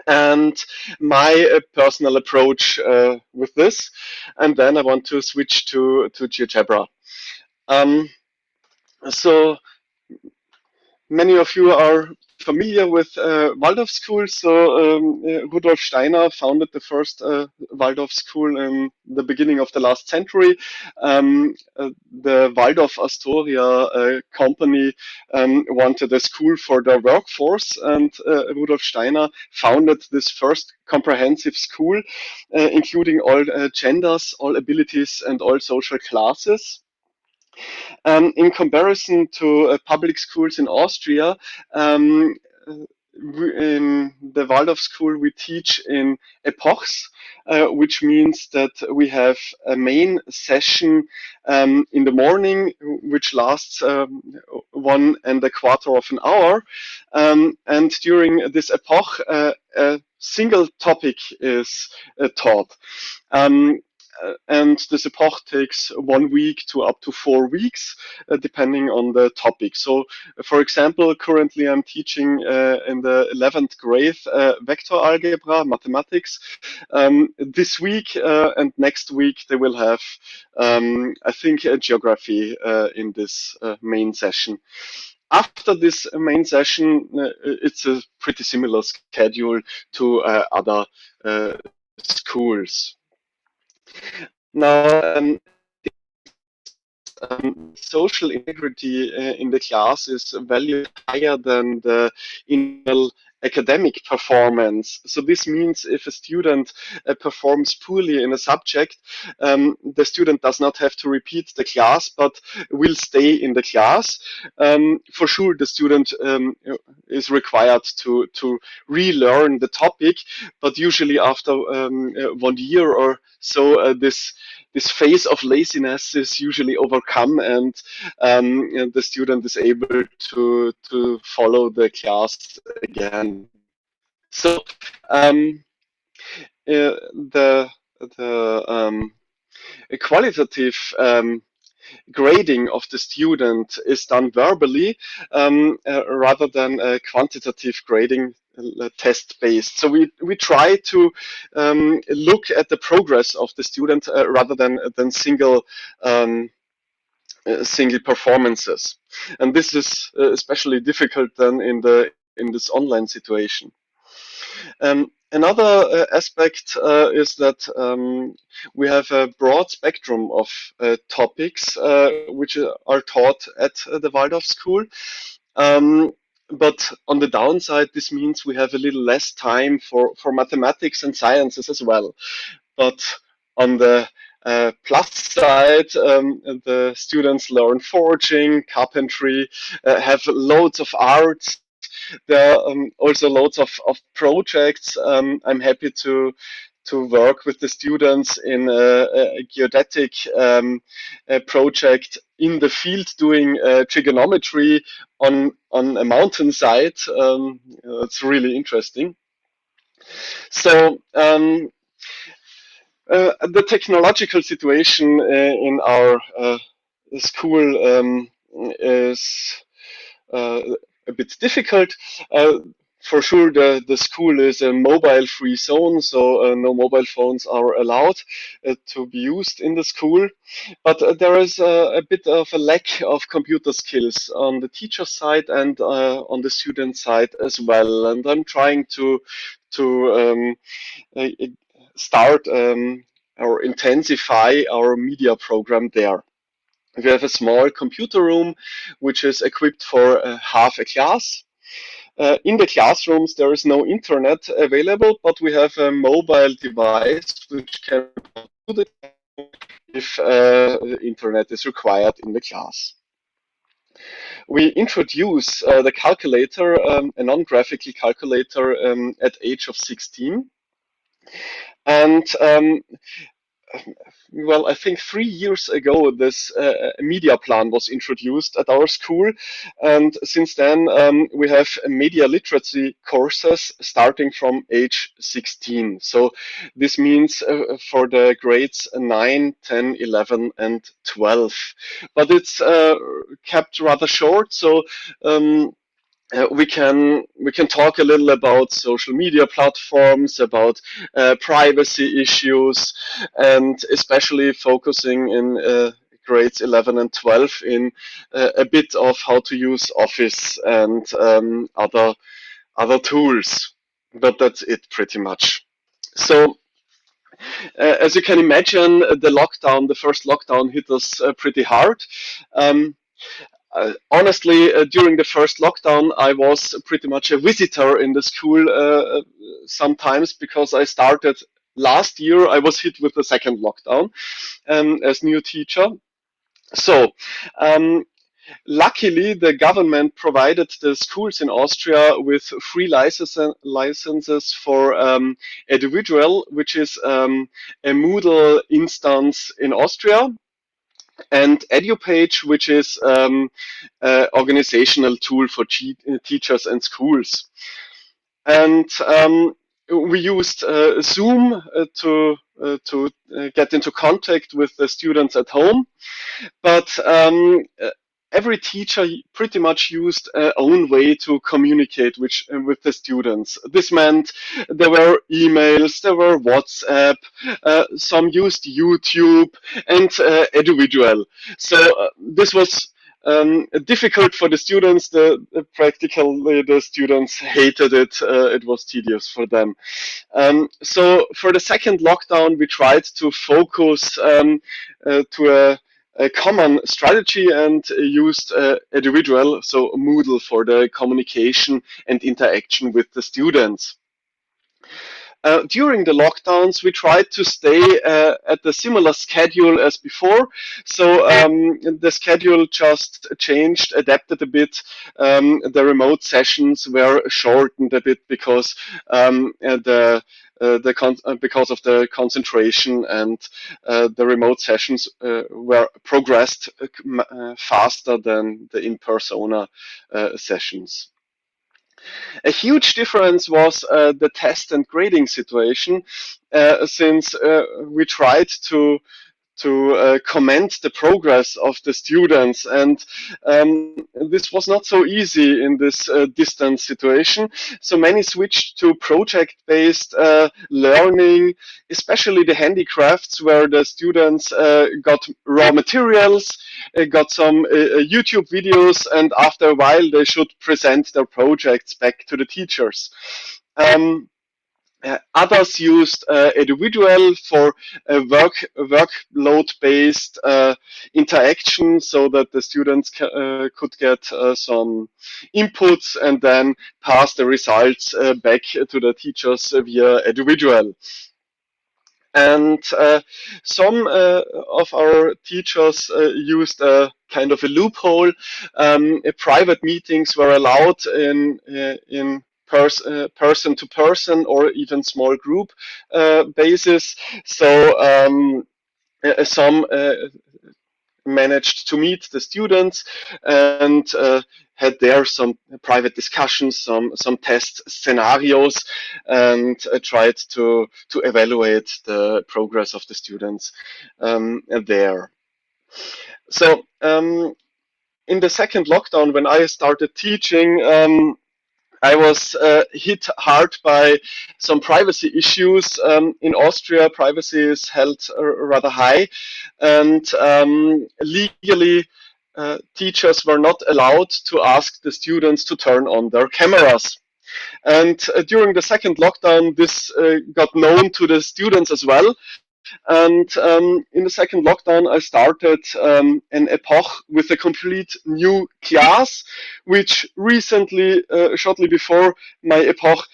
and my personal approach with this, and then I want to switch to GeoGebra. So many of you are familiar with Waldorf schools. So Rudolf Steiner founded the first Waldorf school in the beginning of the last century. The Waldorf Astoria company wanted a school for their workforce, and Rudolf Steiner founded this first comprehensive school, including all genders, all abilities, and all social classes. In comparison to public schools in Austria, in the Waldorf school we teach in epochs, which means that we have a main session in the morning, which lasts 1.25 hours, and during this epoch a single topic is taught. And this epoch takes 1 week to up to 4 weeks, depending on the topic. So, for example, currently I'm teaching in the 11th grade vector algebra, mathematics. This week and next week they will have, I think, geography in this main session. After this main session, it's a pretty similar schedule to other schools. Now, social integrity in the class is valued higher than the internal academic performance. So this means if a student performs poorly in a subject, the student does not have to repeat the class, but will stay in the class. For sure, the student is required to relearn the topic, but usually after 1 year or so, this phase of laziness is usually overcome, and the student is able to follow the class again. So the qualitative grading of the student is done verbally rather than quantitative grading, test based. So we try to look at the progress of the student rather than single performances, and this is especially difficult then in this online situation. Another aspect is that we have a broad spectrum of topics which are taught at the Waldorf school. But on the downside, this means we have a little less time for mathematics and sciences as well. But on the plus side, the students learn forging, carpentry, have loads of arts, there are also loads of projects. I'm happy to work with the students in a geodetic project in the field doing trigonometry on a mountainside. It's really interesting. So the technological situation in our school is a bit difficult. For sure, the school is a mobile-free zone, so no mobile phones are allowed to be used in the school. But there is a bit of a lack of computer skills on the teacher side and on the student side as well. And I'm trying to start or intensify our media program there. We have a small computer room which is equipped for half a class. In the classrooms there is no internet available, but we have a mobile device which can do the if the internet is required in the class. We introduce the calculator, a non-graphical calculator, at age of 16. And well, I think 3 years ago, this media plan was introduced at our school. And since then, we have media literacy courses starting from age 16. So this means for the grades 9, 10, 11, and 12. But it's kept rather short. So we can talk a little about social media platforms, about privacy issues, and especially focusing in grades 11 and 12 in a bit of how to use Office and other tools. But that's it pretty much. So as you can imagine, the first lockdown hit us pretty hard. Honestly, during the first lockdown, I was pretty much a visitor in the school sometimes, because I started last year. I was hit with the second lockdown as new teacher. So luckily, the government provided the schools in Austria with free licenses for Eduvidual, which is a Moodle instance in Austria, and EduPage, which is an organizational tool for teachers and schools. And we used Zoom to get into contact with the students at home. But every teacher pretty much used their own way to communicate with the students. This meant there were emails, there were WhatsApp, some used YouTube and Eduvidual. So this was difficult for the students. Practically the students hated it. It was tedious for them. So for the second lockdown, we tried to focus to a common strategy and used Eduvidual, so Moodle, for the communication and interaction with the students. During the lockdowns, we tried to stay at the similar schedule as before. So the schedule just changed, adapted a bit. The remote sessions were shortened a bit because because of the concentration, and the remote sessions were progressed faster than the in-persona sessions. A huge difference was the test and grading situation, since we tried to comment the progress of the students, and this was not so easy in this distance situation. So many switched to project-based learning, especially the handicrafts, where the students got raw materials, got some YouTube videos, and after a while they should present their projects back to the teachers. Others used Eduvidual for workload-based interaction, so that the students could get some inputs and then pass the results back to the teachers via Eduvidual. And some of our teachers used a kind of a loophole. Private meetings were allowed in person to person or even small group basis. So some managed to meet the students and had there some private discussions, some test scenarios, and tried to evaluate the progress of the students there. So in the second lockdown, when I started teaching, I was hit hard by some privacy issues. In Austria, privacy is held rather high, and legally, teachers were not allowed to ask the students to turn on their cameras. And during the second lockdown, this got known to the students as well. And in the second lockdown, I started an epoch with a complete new class, which recently, shortly before my epoch,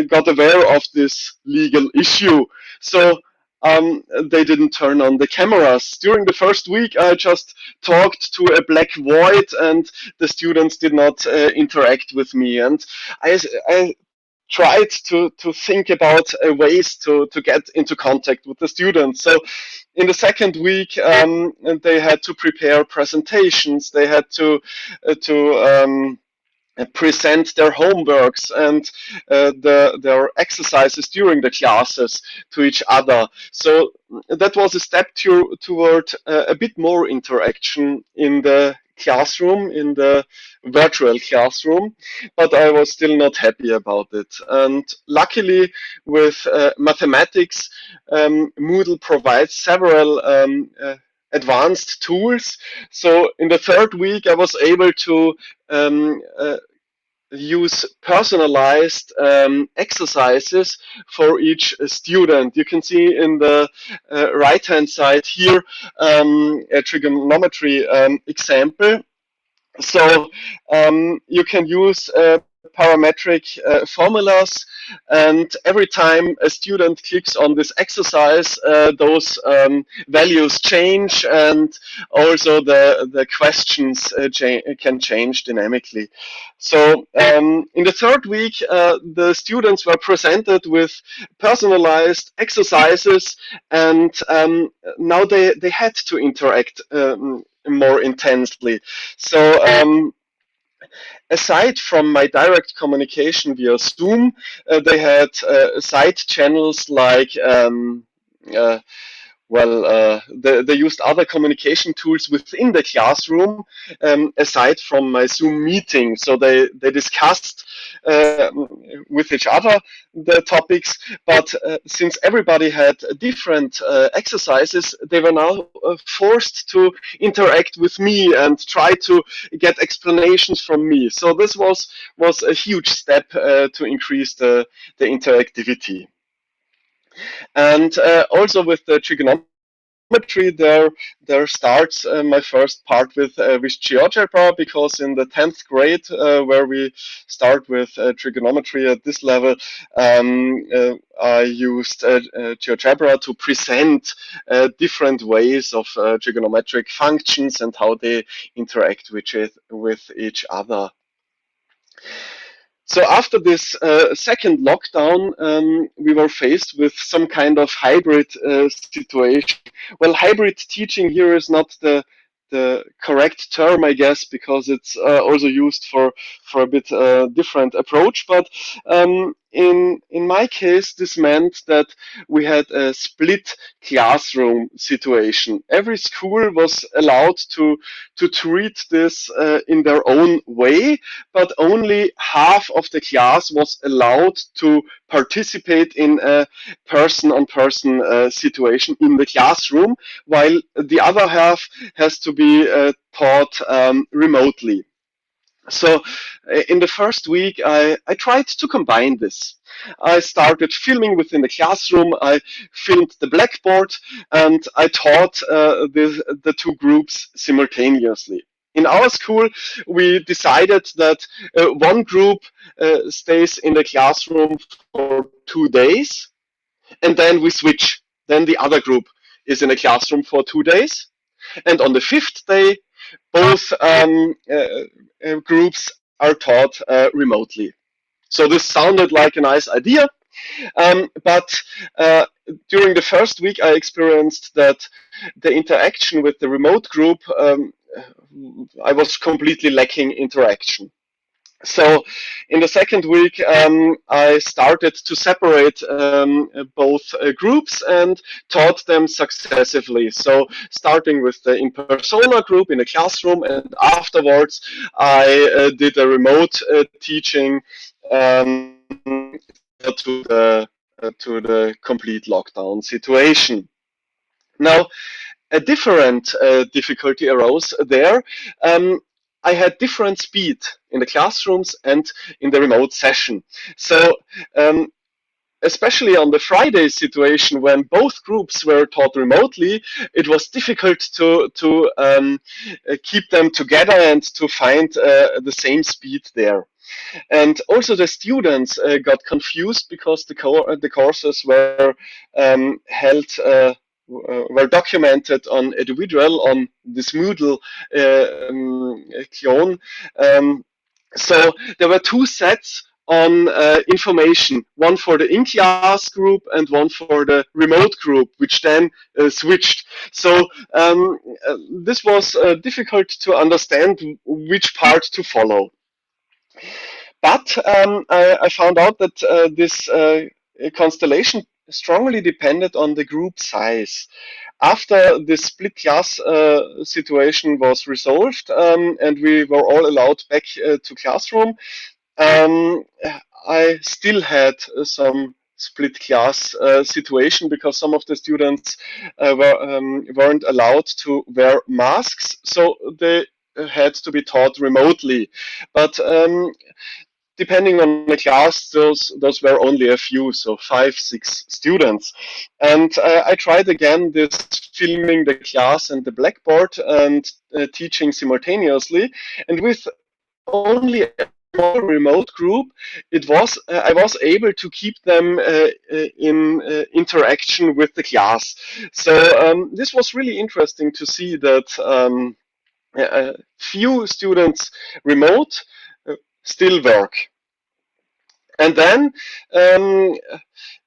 got aware of this legal issue. So they didn't turn on the cameras. During the first week, I just talked to a black void, and the students did not interact with me. And I tried to think about ways to get into contact with the students. So in the second week, they had to prepare presentations. They had to present their homeworks and their exercises during the classes to each other. So that was a step toward a bit more interaction in the classroom, in the virtual classroom, but I was still not happy about it. And luckily, with mathematics, Moodle provides several advanced tools. So in the third week, I was able to use personalized exercises for each student. You can see in the right-hand side here a trigonometry example. So you can use parametric formulas, and every time a student clicks on this exercise, those values change, and also the questions can change dynamically. So in the third week, the students were presented with personalized exercises, and now they had to interact more intensely. So aside from my direct communication via Zoom, they had side channels like they used other communication tools within the classroom aside from my Zoom meeting. So they discussed with each other the topics, but since everybody had different exercises, they were now forced to interact with me and try to get explanations from me. So this was a huge step to increase the interactivity. And also with the trigonometry, there starts my first part with GeoGebra, because in the 10th grade, where we start with trigonometry at this level, I used GeoGebra to present different ways of trigonometric functions and how they interact with each other. So after this second lockdown, we were faced with some kind of hybrid situation. Well, hybrid teaching here is not the correct term, I guess, because it's also used for a bit different approach. But in my case, this meant that we had a split classroom situation. Every school was allowed to treat this in their own way, but only half of the class was allowed to participate in a person-on-person situation in the classroom, while the other half has to be taught remotely. So in the first week, I tried to combine this. I started filming within the classroom, I filmed the blackboard, and I taught the two groups simultaneously. In our school, we decided that one group stays in the classroom for 2 days, and then we switch. then the other group is in a classroom for 2 days. And on the 5th day, both groups are taught remotely. So this sounded like a nice idea, but during the first week I experienced that the interaction with the remote group, I was completely lacking interaction. So in the second week, I started to separate both groups and taught them successively. So starting with the in-persona group in a classroom, and afterwards I did a remote teaching to the complete lockdown situation. Now, a different difficulty arose there. I had different speed in the classrooms and in the remote session. So especially on the Friday situation, when both groups were taught remotely, it was difficult to keep them together and to find the same speed there. And also the students got confused because the courses were held were documented on individual on this Moodle clone. So there were two sets on information, one for the in-class group and one for the remote group, which then switched. So this was difficult to understand which part to follow. But I found out that this constellation strongly depended on the group size. After the split class situation was resolved and we were all allowed back to classroom, I still had some split class situation because some of the students weren't allowed to wear masks, so they had to be taught remotely. But depending on the class, those were only a few, so 5, 6 students. And I tried again this filming the class and the blackboard and teaching simultaneously. And with only a small remote group, I was able to keep them in interaction with the class. So this was really interesting to see that few students remote still work. And then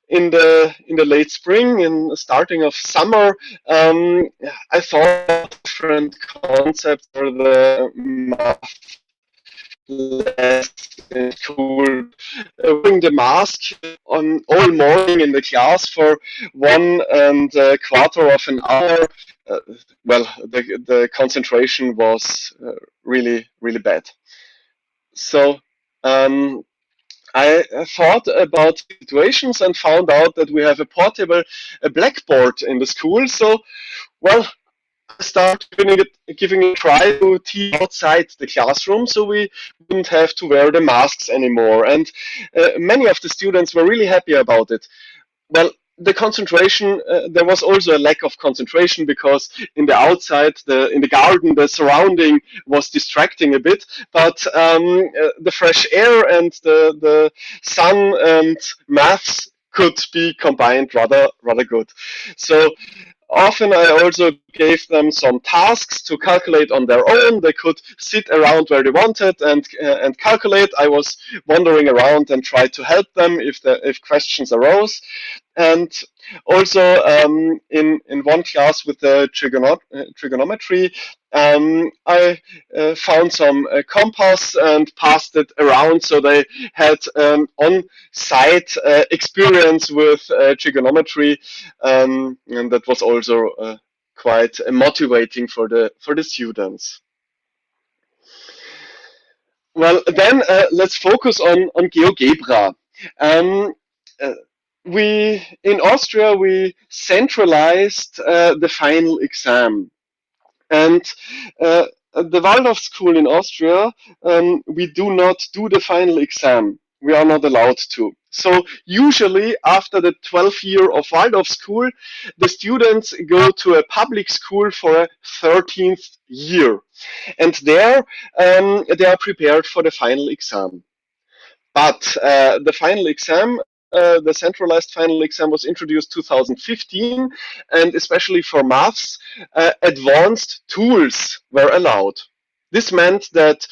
in the late spring and starting of summer, I thought different concepts for the math lesson school. Wearing the mask on all morning in the class for 1.25 of an hour. Well, the concentration was really bad. So I thought about situations and found out that we have a portable blackboard in the school. So, well, I started giving a try to teach outside the classroom, so we wouldn't have to wear the masks anymore. And many of the students were really happy about it. Well, the concentration, there was also a lack of concentration because in the outside, in the garden, the surrounding was distracting a bit, but the fresh air and the sun and maths could be combined rather good. So often I also gave them some tasks to calculate on their own. They could sit around where they wanted and calculate. I was wandering around and tried to help them if questions arose. And also in one class with the trigonometry, I found some compass and passed it around, so they had on-site experience with trigonometry, and that was also quite motivating for the students. Well, then let's focus on GeoGebra. In Austria, we centralized the final exam. And the Waldorf school in Austria, we do not do the final exam. We are not allowed to. So usually after the 12th year of Waldorf school, the students go to a public school for a 13th year. And there they are prepared for the final exam. But the final exam the centralized final exam was introduced 2015, and especially for maths, advanced tools were allowed. This meant that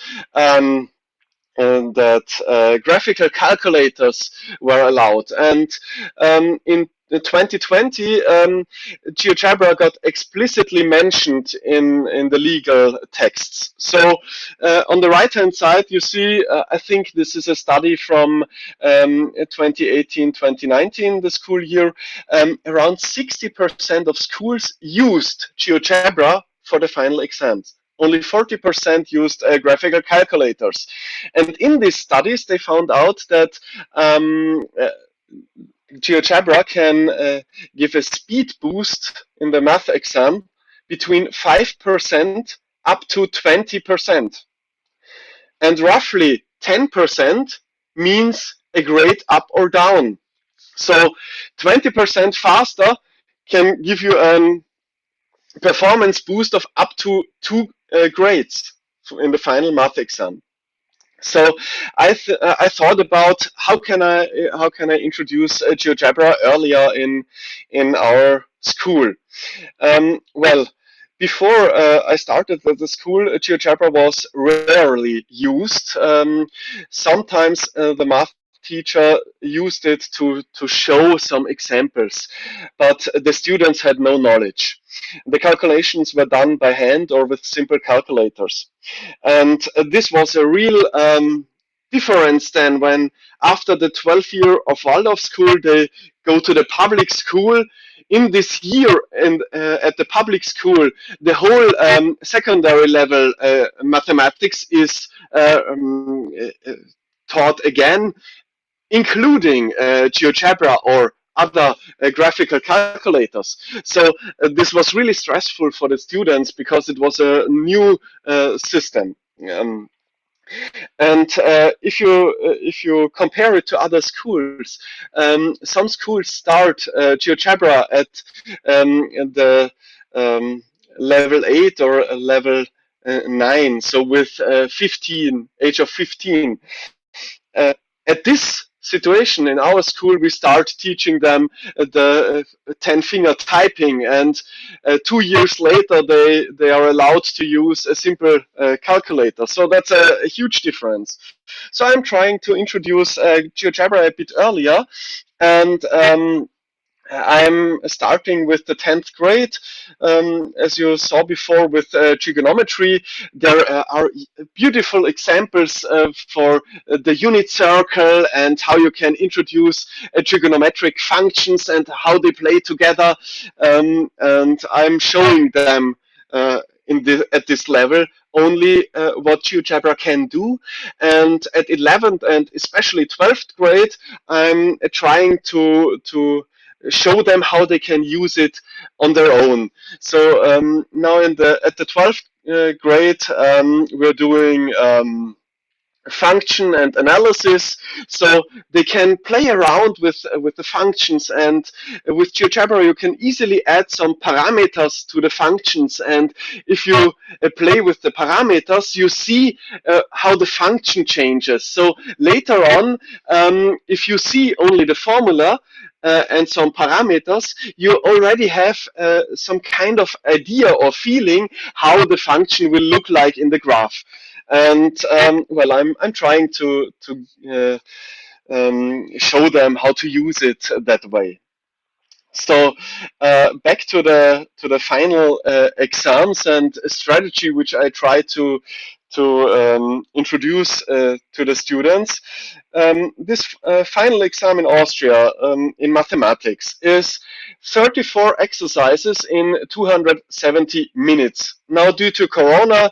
graphical calculators were allowed. And in 2020, GeoGebra got explicitly mentioned in the legal texts. So on the right-hand side, you see, I think this is a study from 2018-2019, the school year. Around 60% of schools used GeoGebra for the final exams. Only 40% used graphical calculators. And in these studies, they found out that GeoGebra can give a speed boost in the math exam between 5% up to 20%. And roughly 10% means a grade up or down. So 20% faster can give you a performance boost of up to 2 grades in the final math exam. So I thought about how can I introduce GeoGebra earlier in our school. Well, before I started with the school, GeoGebra was rarely used. Sometimes the math teacher used it to show some examples, but the students had no knowledge. The calculations were done by hand or with simple calculators. And this was a real difference then when after the 12th year of Waldorf school, they go to the public school. In this year at the public school, the whole secondary level mathematics is taught again, including GeoGebra or other graphical calculators. So this was really stressful for the students because it was a new system. And if you compare it to other schools, some schools start GeoGebra at the level 8 or level 9, so with age of 15. At this situation in our school, we start teaching them the 10-finger typing, and 2 years later they are allowed to use a simple calculator. So that's a huge difference. So I'm trying to introduce GeoGebra a bit earlier, and I'm starting with the 10th grade. As you saw before with trigonometry, there are beautiful examples for the unit circle and how you can introduce trigonometric functions and how they play together. And I'm showing them at this level only what GeoGebra can do. And at 11th and especially 12th grade, I'm trying to show them how they can use it on their own. So now at the 12th grade, we're doing function and analysis, so they can play around with the functions, and with GeoGebra you can easily add some parameters to the functions, and if you play with the parameters, you see how the function changes. So later on, if you see only the formula and some parameters, you already have some kind of idea or feeling how the function will look like in the graph. And well, I'm trying to show them how to use it that way. So back to the final exams and strategy, which I try to introduce to the students. This final exam in Austria in mathematics is 34 exercises in 270 minutes. Now, due to Corona,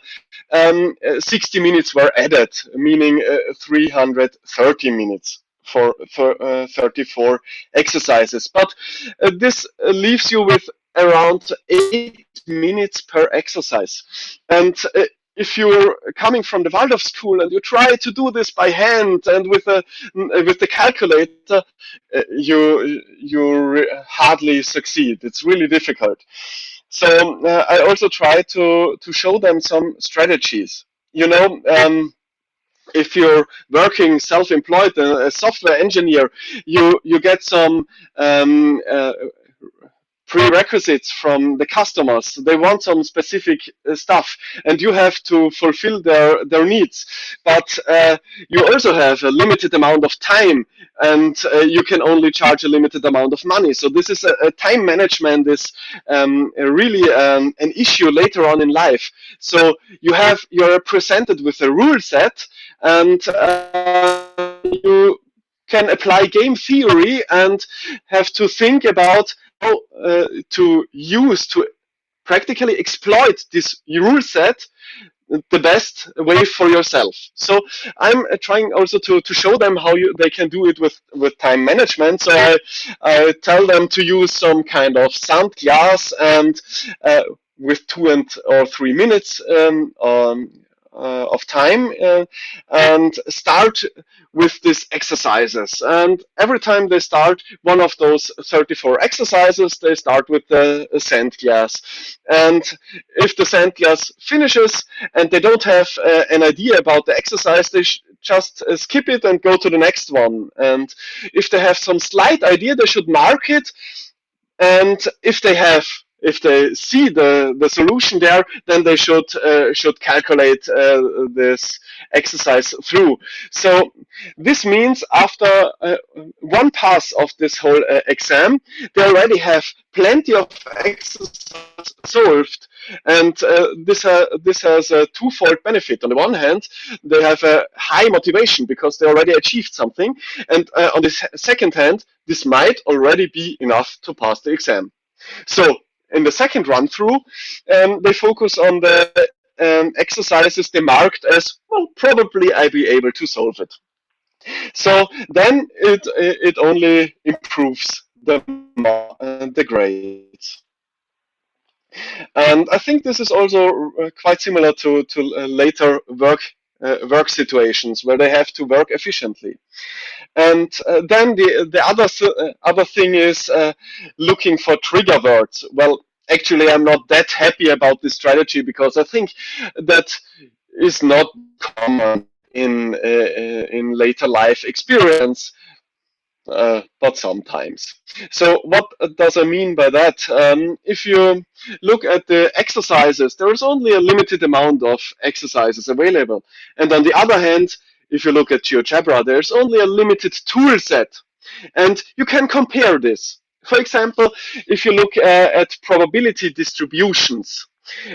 60 minutes were added, meaning 330 minutes for 34 exercises. But this leaves you with around 8 minutes per exercise. And if you're coming from the Waldorf school and you try to do this by hand and with the calculator, you hardly succeed. It's really difficult. So I also try to show them some strategies. You know, if you're working self-employed, a software engineer, you get some prerequisites from the customers. They want some specific stuff, and you have to fulfill their needs. But you also have a limited amount of time, and you can only charge a limited amount of money. So this is a time management is really an issue later on in life. So you're presented with a rule set, and you can apply game theory and have to think about how to practically exploit this rule set the best way for yourself. So I'm trying also to show them how they can do it with time management. So I tell them to use some kind of sound glass and with 2 or 3 minutes of time and start with these exercises. And every time they start one of those 34 exercises, they start with the sand glass. And if the sand glass finishes and they don't have an idea about the exercise, they just skip it and go to the next one. And if they have some slight idea, they should mark it. And if they see the solution there, then they should calculate this exercise through. So this means after one pass of this whole exam, they already have plenty of exercises solved. And this has a twofold benefit. On the one hand, they have a high motivation because they already achieved something. And on the second hand, this might already be enough to pass the exam. So in the second run through, they focus on the exercises they marked as, well, probably I'll be able to solve it. So then it only improves the grades. And I think this is also quite similar to later work situations where they have to work efficiently. And then the other thing is looking for trigger words. Well, actually, I'm not that happy about this strategy because I think that is not common in later life experience. But sometimes. So what does I mean by that? If you look at the exercises, there is only a limited amount of exercises available. And on the other hand, if you look at GeoGebra, there's only a limited tool set. And you can compare this. For example, if you look at probability distributions,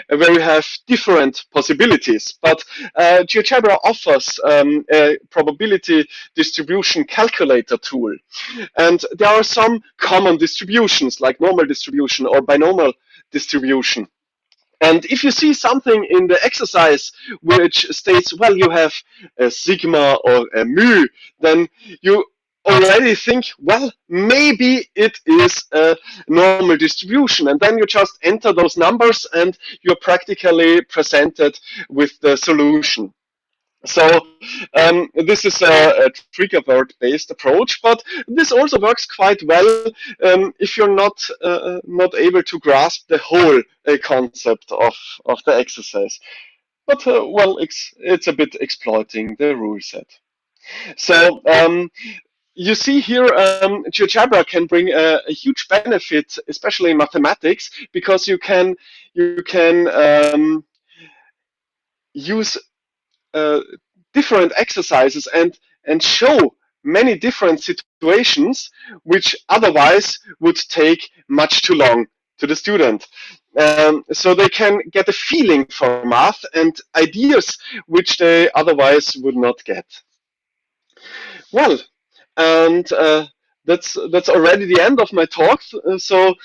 where you have different possibilities, but GeoGebra offers a probability distribution calculator tool. And there are some common distributions like normal distribution or binomial distribution. And if you see something in the exercise which states, well, you have a sigma or a mu, then you already think, well, maybe it is a normal distribution. And then you just enter those numbers and you're practically presented with the solution. So this is a trigger word based approach, but this also works quite well if you're not able to grasp the whole concept of the exercise. But well, it's a bit exploiting the rule set. So you see here, GeoGebra can bring a huge benefit, especially in mathematics, because you can use different exercises and show many different situations which otherwise would take much too long to the student. So they can get a feeling for math and ideas which they otherwise would not get. Well, and that's already the end of my talk. So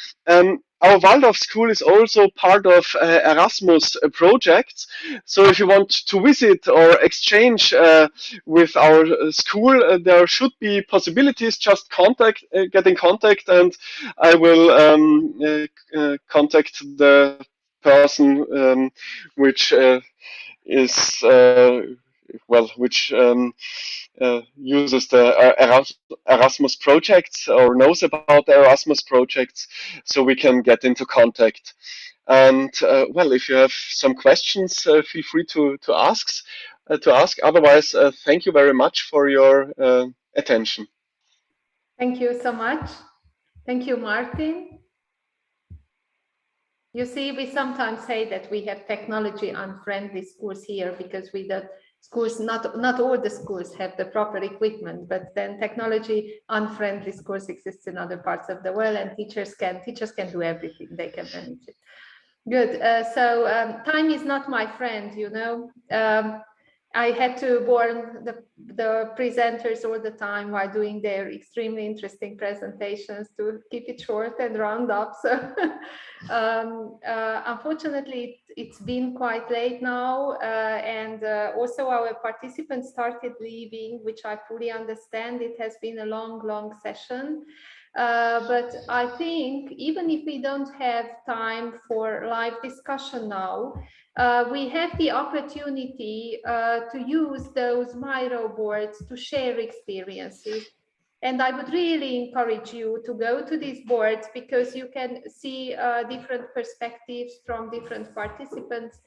our Waldorf school is also part of Erasmus projects. So if you want to visit or exchange with our school, there should be possibilities. Just get in contact, and I will contact the person which is which uses the Erasmus projects or knows about the Erasmus projects, so we can get into contact. And well, if you have some questions, feel free to ask. to ask. Otherwise, thank you very much for your attention. Thank you so much. Thank you, Martin. You see, we sometimes say that we have technology unfriendly schools here because the schools, not all the schools have the proper equipment, but then technology unfriendly schools exist in other parts of the world, and teachers can do everything. They can manage it. Good. So time is not my friend, you know. I had to warn the presenters all the time while doing their extremely interesting presentations to keep it short and round up. So unfortunately, it's been quite late now, and also our participants started leaving, which I fully understand. It has been a long session. But I think even if we don't have time for live discussion now, we have the opportunity to use those Miro boards to share experiences. And I would really encourage you to go to these boards because you can see different perspectives from different participants.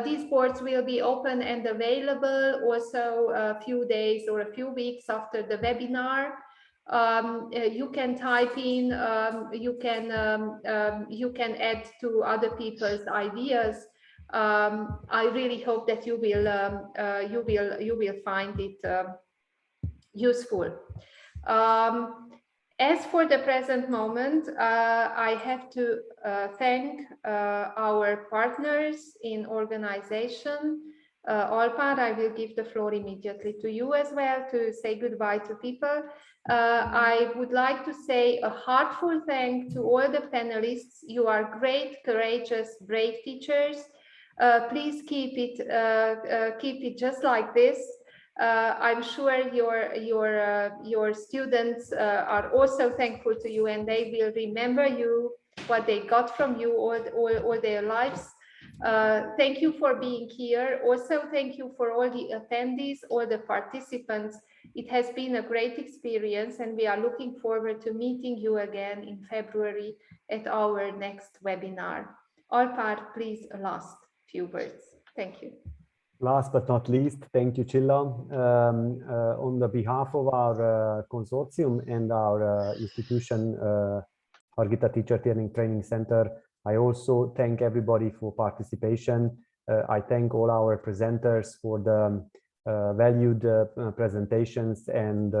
These boards will be open and available also a few days or a few weeks after the webinar. You can type in, you can add to other people's ideas. I really hope that you will find it useful. As for the present moment, I have to thank our partners in organization. Alpar, I will give the floor immediately to you as well to say goodbye to people. I would like to say a heartfelt thank to all the panelists. You are great, courageous, brave teachers. Please keep it just like this. I'm sure your students are also thankful to you, and they will remember you, what they got from you all their lives. Thank you for being here. Also, thank you for all the attendees, all the participants. It has been a great experience, and we are looking forward to meeting you again in February at our next webinar. Alpar, please, last few words. Thank you. Last but not least, thank you, Csilla. On the behalf of our consortium and our institution, Harghita Teacher Training Center, I also thank everybody for participation. I thank all our presenters for the valued presentations and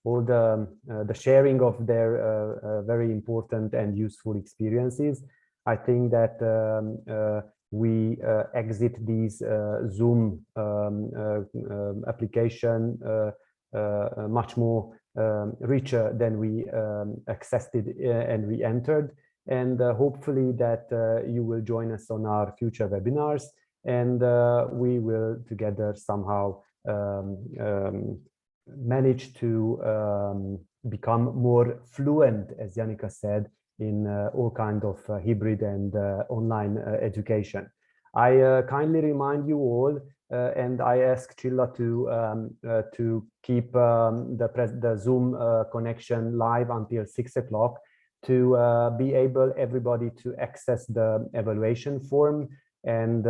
all the sharing of their very important and useful experiences. I think that we exit these Zoom application much more richer than we accessed it and we entered. And hopefully that you will join us on our future webinars, and we will together somehow manage to become more fluent, as Janika said, in all kind of hybrid and online education. I kindly remind you all, and I ask Csilla to keep the Zoom connection live until 6 o'clock to be able everybody to access the evaluation form and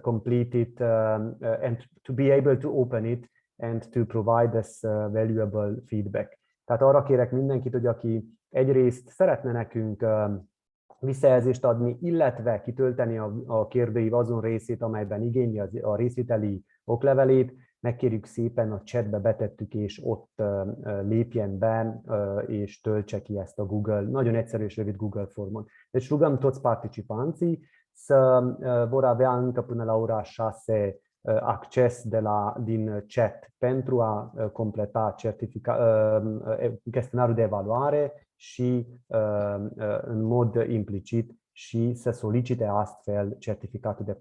complete it, and to be able to open it and to provide us valuable feedback. Tehát arra kérek mindenkit, hogy aki egyrészt szeretne nekünk visszajelzést adni, illetve kitölteni a kérdőív azon részét, amelyben igényli a részviteli oklevelét, megkérjük szépen, a chatbe betettük, és ott lépjen be, és töltse ki ezt a Google, nagyon egyszerű és rövid Google formon. Deci rugăm toți participanții să vor avea încă până la ora 6 acces din chat pentru a completa chestionarul de evaluare și în mod implicit și să solicite astfel certificatul de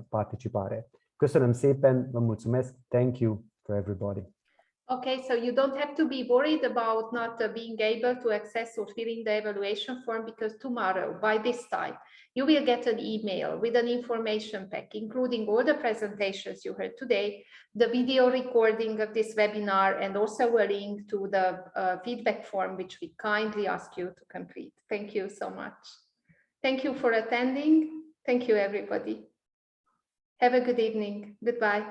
participare. Köszönöm szépen, vă mulțumesc. Thank you for everybody. Okay, so you don't have to be worried about not being able to access or fill in the evaluation form, because tomorrow, by this time, you will get an email with an information pack, including all the presentations you heard today, the video recording of this webinar, and also a link to the feedback form, which we kindly ask you to complete. Thank you so much. Thank you for attending. Thank you, everybody. Have a good evening. Goodbye.